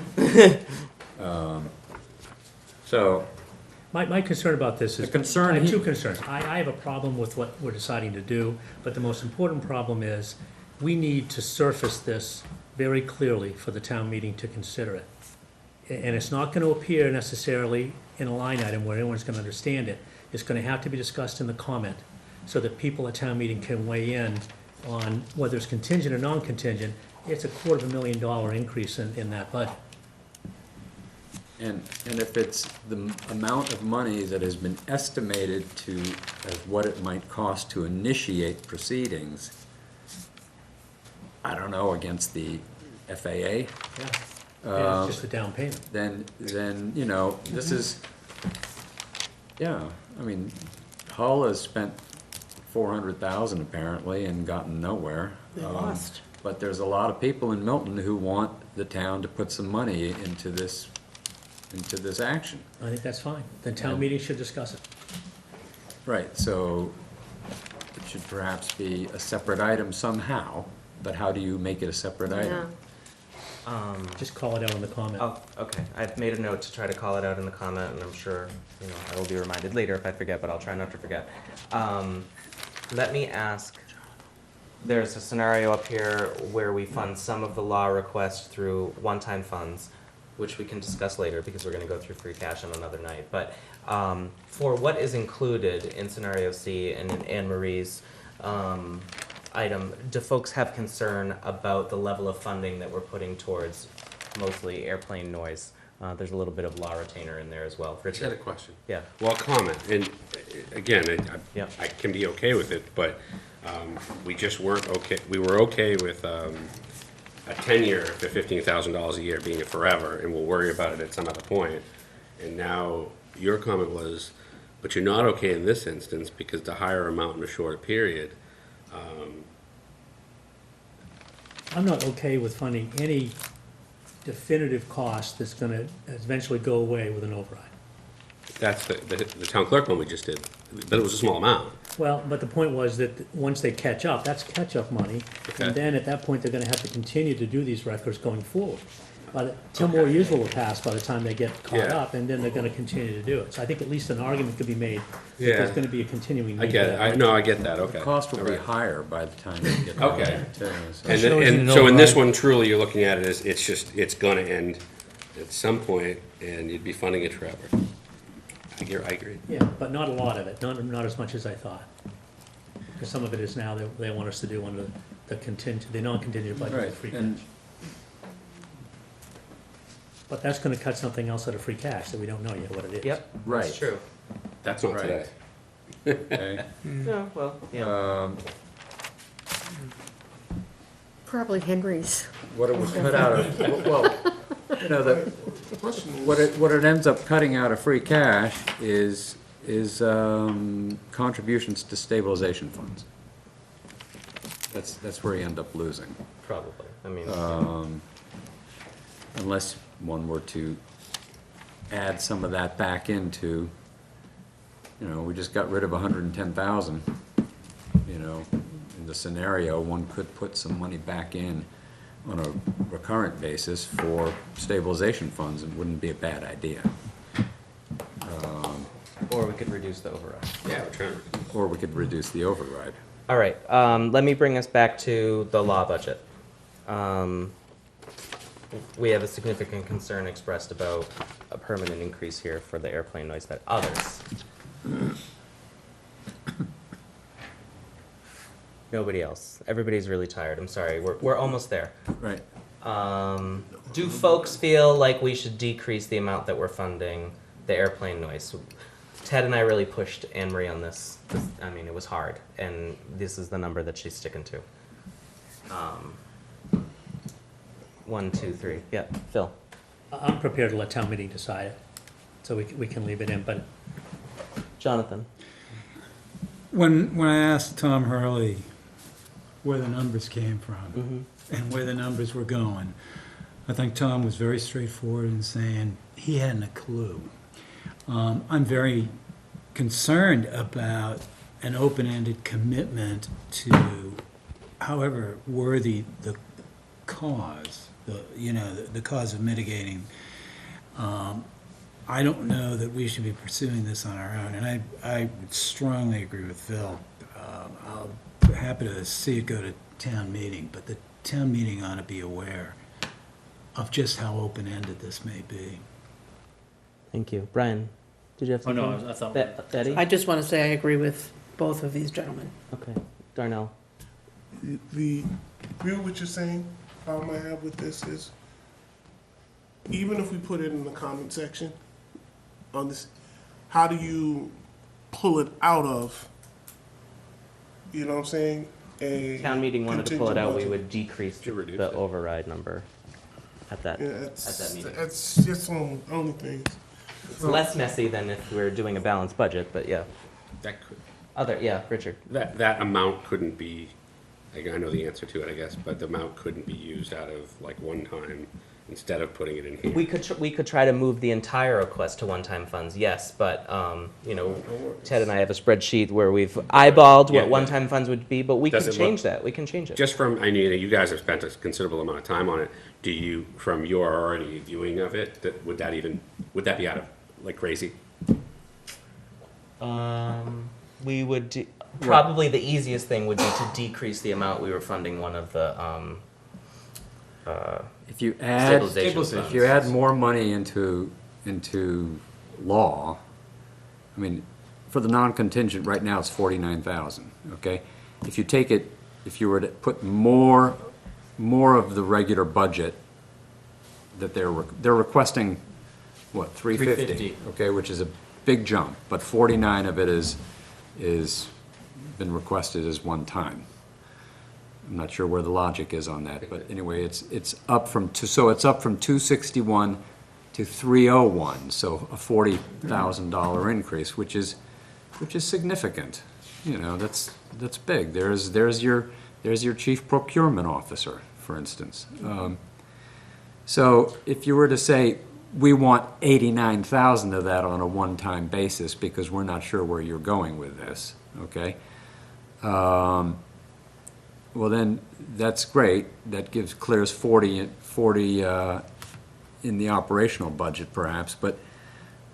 So, My concern about this is. The concern I have he- two concerns. I have a problem with what we're deciding to do, but the most important problem is, we need to surface this very clearly for the town meeting to consider it. And it's not gonna appear necessarily in a line item where anyone's gonna understand it. It's gonna have to be discussed in the comment, so that people at town meeting can weigh in on whether it's contingent or non-contingent. It's a $250,000 increase in that budget. and if it's the amount of money that has been estimated to, as what it might cost to initiate proceedings, I don't know, against the FAA, Yeah. And it's just a down payment. then, this is, yeah, I mean, Hull has spent 400,000 apparently and gotten nowhere. They lost. But there's a lot of people in Milton who want the town to put some money into this action. I think that's fine. Then town meeting should discuss it. Right, so it should perhaps be a separate item somehow, but how do you make it a separate item? Just call it out in the comment. Oh, okay. I've made a note to try to call it out in the comment, and I'm sure, I will be reminded later if I forget, but I'll try not to forget. Let me ask, there's a scenario up here where we fund some of the law request through one-time funds, which we can discuss later because we're gonna go through free cash on another night. But for what is included in scenario C and in Anne Marie's item, do folks have concern about the level of funding that we're putting towards mostly airplane noise? There's a little bit of law retainer in there as well. I just had a question. Yeah. Well, comment, and again, Yeah. I can be okay with it, but we just weren't okay, we were okay with a 10-year for $15,000 a year being it forever, and we'll worry about it at some other point. And now, your comment was, but you're not okay in this instance because the higher amount in a shorter period. I'm not okay with funding any definitive cost that's gonna eventually go away with an override. That's the town clerk one we just did, but it was a small amount. Well, but the point was that once they catch up, that's catch-up money. Okay. And then at that point, they're gonna have to continue to do these records going forward. But 10 more years will have passed by the time they get caught Yeah. up, and then they're gonna continue to do it. So I think at least an argument could be made that Yeah. there's gonna be a continuing I need get for it, that. no, I get that, okay. The cost will be All right. higher by the time you get. done Okay. with it, too, so- And, shows and an so in this override. one, truly, you're looking at it as, it's gonna end at some point, and you'd be funding it forever. I agree. Yeah, but not a lot of it, not as much as I thought. Because some of it is now they want us to do under the non-contingent budget Right, of free and- cash. But that's gonna cut something else out of free cash that we don't know yet what it is. Yep, Right. that's true. That's not Right. today. Okay. No, well, yeah. Probably Henry's. What it was cut out of, well, you know, what it ends up cutting out of free cash is contributions to stabilization funds. That's where you end up losing, Probably, I mean, unless one were to add some of that back into, you know, we just got rid of 110,000, you know, in the scenario, one could put some money back in on a recurrent basis for stabilization funds. It wouldn't be a bad idea. or we could reduce the override. Yeah, we're trying to. Or we could reduce the override. All right, let me bring us back to the law budget. We have a significant concern expressed about a permanent increase here for the airplane noise that others. Nobody else. Everybody's really tired. I'm sorry. We're almost there. Right. Do folks feel like we should decrease the amount that we're funding the airplane noise? Ted and I really pushed Anne Marie on this. I mean, it was hard, and this is the number that she's sticking to. 1, 2, 3. Yeah, Phil. I'm prepared to let town meeting decide it, so we can leave it in, but Jonathan. When I asked Tom Hurley where the numbers came from and where the numbers were going, I think Tom was very straightforward in saying he hadn't a clue. I'm very concerned about an open-ended commitment to, however worthy the cause, the cause of mitigating. I don't know that we should be pursuing this on our own, and I would strongly agree with Phil. I'll be happy to see it go to town meeting, but the town meeting ought to be aware of just how open-ended this may be. Thank you. Brian, did you have Oh, something? no, I thought. Betty? I just want to say I agree with both of these gentlemen. Okay. Darnell. The real what you're saying, problem I have with this is, even if we put it in the comment section on this, how do you pull it out of, you know what I'm saying? A Town meeting wanted to pull it contingent out, we budget. would decrease To reduce the it. override number at that Yeah, at that meeting. it's just only things. It's less messy than if we were doing a balanced budget, but yeah. That could, Richard. that amount couldn't be, like, I know the answer to it, I guess, but the amount couldn't be used out of, like, one time instead of putting it in here. We could try to move the entire request to one-time funds, yes, but, Ted and I have a spreadsheet where we've eyeballed Yeah, what yeah. one-time funds would be, but we Does can it look- change that, we can change it. Just from, I mean, you guys have spent a considerable amount of time on it. Do you, from your already viewing of it, would that be out of, like, crazy? We would, probably the easiest thing would be to decrease the amount we were funding one of the, If you add, Stabilization if you add more money into law, I mean, for the non-contingent, right now it's 49,000, okay? If you take it, if you were to put more of the regular budget that they're requesting, what, 350? 350. Okay, which is a big jump, but 49 of it is been requested as one time. I'm not sure where the logic is on that, but anyway, it's up from it's up from 261 to 301, so a $40,000 increase, which is significant. You know, that's big. There's your chief procurement officer, for instance. So if you were to say, we want 89,000 of that on a one-time basis because we're not sure where you're going with this, okay? Well, then, that's great. That clears 40 in the operational budget perhaps, but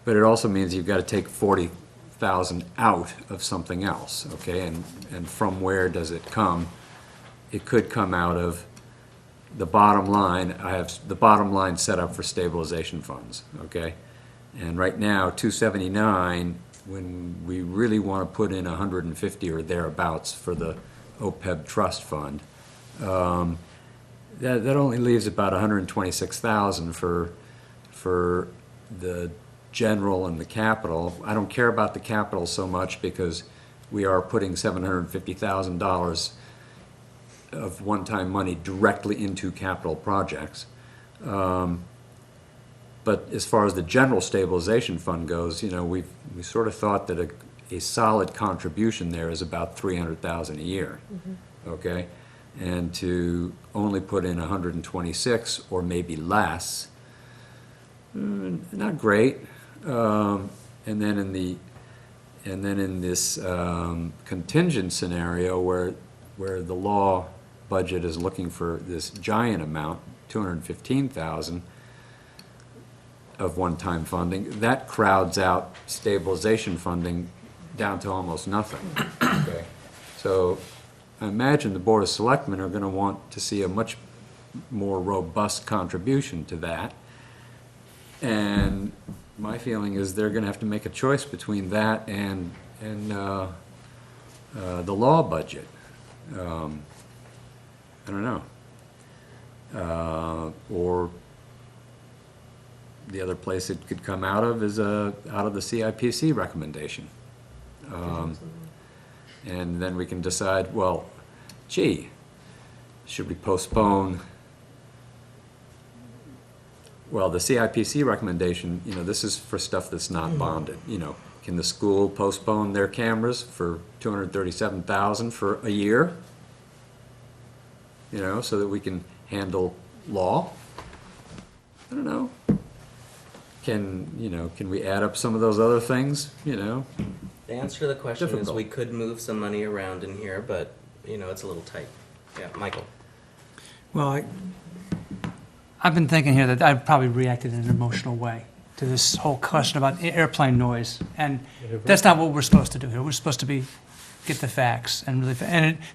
it also means you've got to take 40,000 out of something else, okay? And from where does it come? It could come out of the bottom line. I have the bottom line set up for stabilization funds, okay? And right now, 279, when we really want to put in 150 or thereabouts for the OPEB trust fund, that only leaves about 126,000 for the general and the capital. I don't care about the capital so much because we are putting $750,000 of one-time money directly into capital projects. But as far as the general stabilization fund goes, you know, we sort of thought that a solid contribution there is about 300,000 a year, okay? And to only put in 126 or maybe less, not great. And then in this contingent scenario where the law budget is looking for this giant amount, 215,000 of one-time funding, that crowds out stabilization funding down to almost nothing. Okay, so I imagine the Board of Selectmen are going to want to see a much more robust contribution to that. And my feeling is they're going to have to make a choice between that and the law budget. I don't know. Or the other place it could come out of is out of the CIPC recommendation. And then we can decide, well, gee, should we postpone? Well, the CIPC recommendation, you know, this is for stuff that's not bonded. You know, can the school postpone their cameras for $237,000 for a year? You know, so that we can handle law? I don't know. Can we add up some of those other things, you know? The answer to the question is Difficult. we could move some money around in here, but, you know, it's a little tight. Yeah, Michael? Well, I've been thinking here that I've probably reacted in an emotional way to this whole question about airplane noise. And that's not what we're supposed to do here. We're supposed to get the facts and really,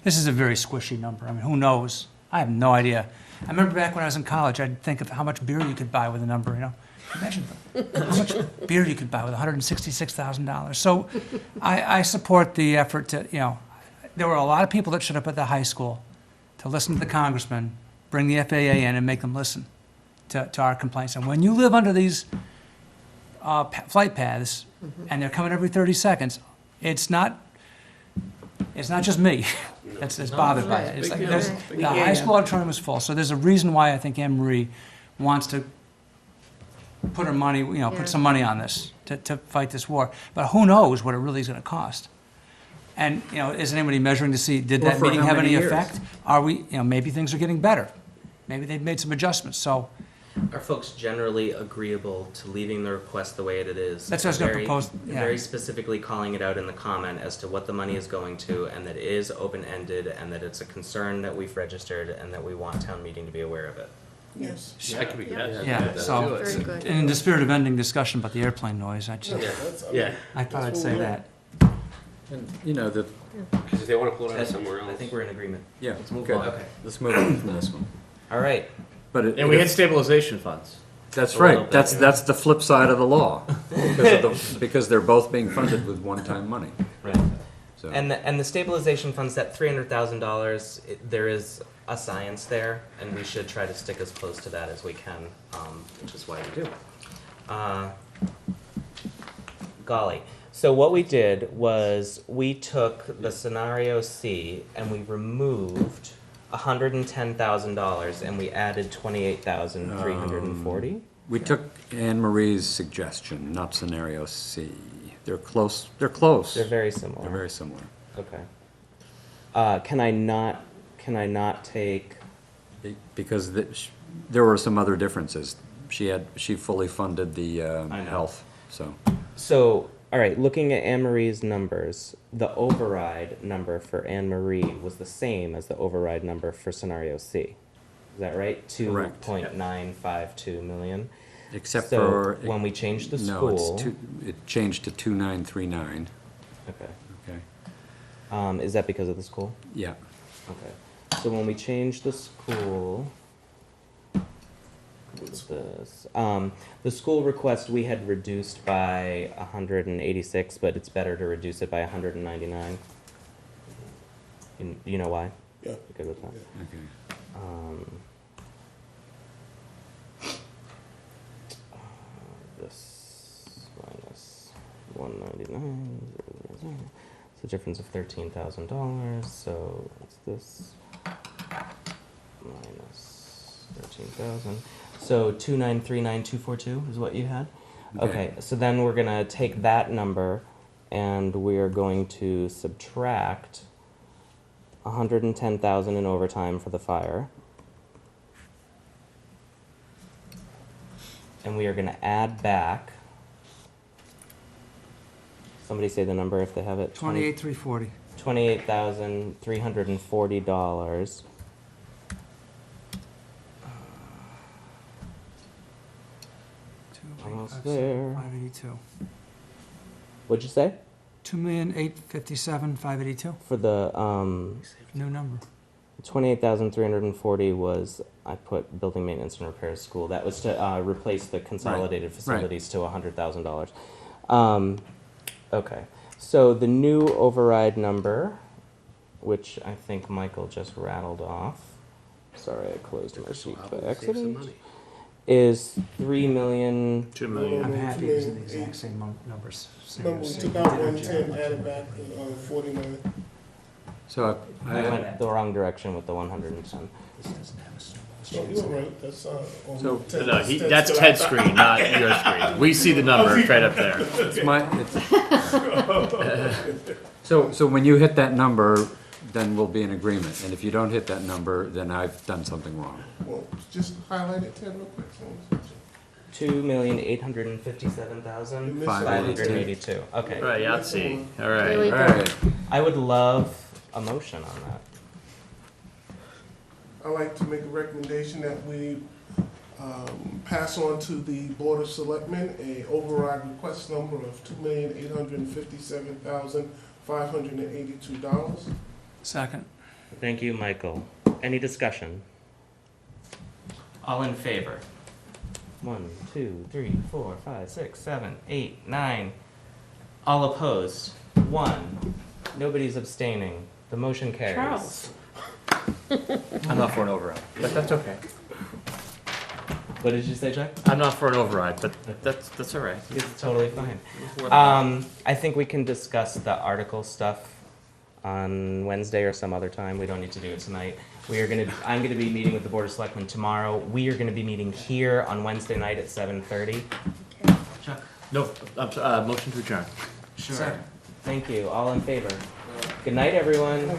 this is a very squishy number. I mean, who knows? I have no idea. I remember back when I was in college, I'd think of how much beer you could buy with a number, you know. Imagine how much beer you could buy with $166,000. So I support the effort to, you know, there were a lot of people that showed up at the high school to listen to the congressman, bring the FAA in and make them listen to our complaints. And when you live under these flight paths and they're coming every 30 seconds, it's not just me that's bothered by it. It's like the high school auditorium was full. So there's a reason why I think Anne Marie wants to put her money, you know, put some money on this to fight this war. But who knows what it really is going to cost? And, you know, is anybody measuring to see, did that for meeting how have many any years? effect? Are we, you know, maybe things are getting better. Maybe they've made some adjustments. So Are folks generally agreeable to leaving the request the way it is? That's what I was gonna Very- propose, yeah. Very specifically calling it out in the comment as to what the money is going to, and that it is open-ended, and that it's a concern that we've registered, and that we want town meeting to be aware of it. Yes. That could be good. yeah, so Very good. in the spirit of ending discussion about the airplane noise, I thought I'd say that. And, you know, Because if they want to pull it out somewhere else. I think we're in agreement. yeah, Let's move good. on. Okay. Let's move on from this one. All right. But And we had stabilization funds. that's A little right, bit, that's, yeah. that's the flip side of the law, because they're both being funded with one-time money, Right. so. And the stabilization funds, that $300,000, there is a science there, and we should try to stick as close to that as we can, which is why we do. Golly. So what we did was we took the scenario C and we removed $110,000 and we added 28,340. We took Anne Marie's suggestion, not scenario C. They're close, they're close. They're very similar. They're very similar. Okay. Can I not take? Because there were some other differences. She fully funded the I know. health, so. So, all right, looking at Anne Marie's numbers, the override number for Anne Marie was the same as the override number for scenario C. Is that right? Correct. 2.952 million. Except So for. when we changed the No, school. it changed to 2939, Okay. okay? Is that because of the school? Yeah. Okay. So when we changed the school, what's this? The school request we had reduced by 186, but it's better to reduce it by 199. You know why? Yeah. You good with that? Okay. This minus 199. It's a difference of $13,000. So it's this minus 13,000. So 2939242 is what you had. Okay. So then we're gonna take that number, and we are going to subtract 110,000 in overtime for the fire. And we are going to add back. Somebody say the number if they have it. 28,340. $28,340. Almost there. 582. What'd you say? 2,857,582. For the New number. 28,340 was, I put building maintenance and repairs school. That was to replace the consolidated facilities to $100,000. Okay, so the new override number, which I think Michael just rattled off. Sorry, I closed my sheet by accident. Is 3,000,000. 2 million. I'm happy using the exact same numbers. Remember, we took out 110, added back 49. So I went the wrong direction with the 110. This doesn't have a snowball. So you're right, that's, on So- Ted- No, Ted's that's still Ted's out. screen, not your screen. We see the number right up there. it's so when you hit that number, then we'll be in agreement. And if you don't hit that number, then I've done something wrong. Well, just highlight it, Ted, real quick. So- 2,857,582. Okay. Right, Yahtzee. All Really right. good. All right. I would love a motion on that. I'd like to make a recommendation that we pass on to the Board of Selectmen a override request number of $2,857,582. Second. Thank you, Michael. Any discussion? All in favor? 1, 2, 3, 4, 5, 6, 7, 8, 9. All opposed? 1. Nobody's abstaining. The motion carries. Charles. I'm not for an override, but that's okay. What did you say, Jack? I'm not for an override, but that's all right. It's totally fine. I think we can discuss the article stuff on Wednesday or some other time. We don't need to do it tonight. I'm gonna be meeting with the Board of Selectmen tomorrow. We are gonna be meeting here on Wednesday night at 7:30. Chuck? No, motion to adjourn. Sure. Thank you. All in favor? Good night, everyone.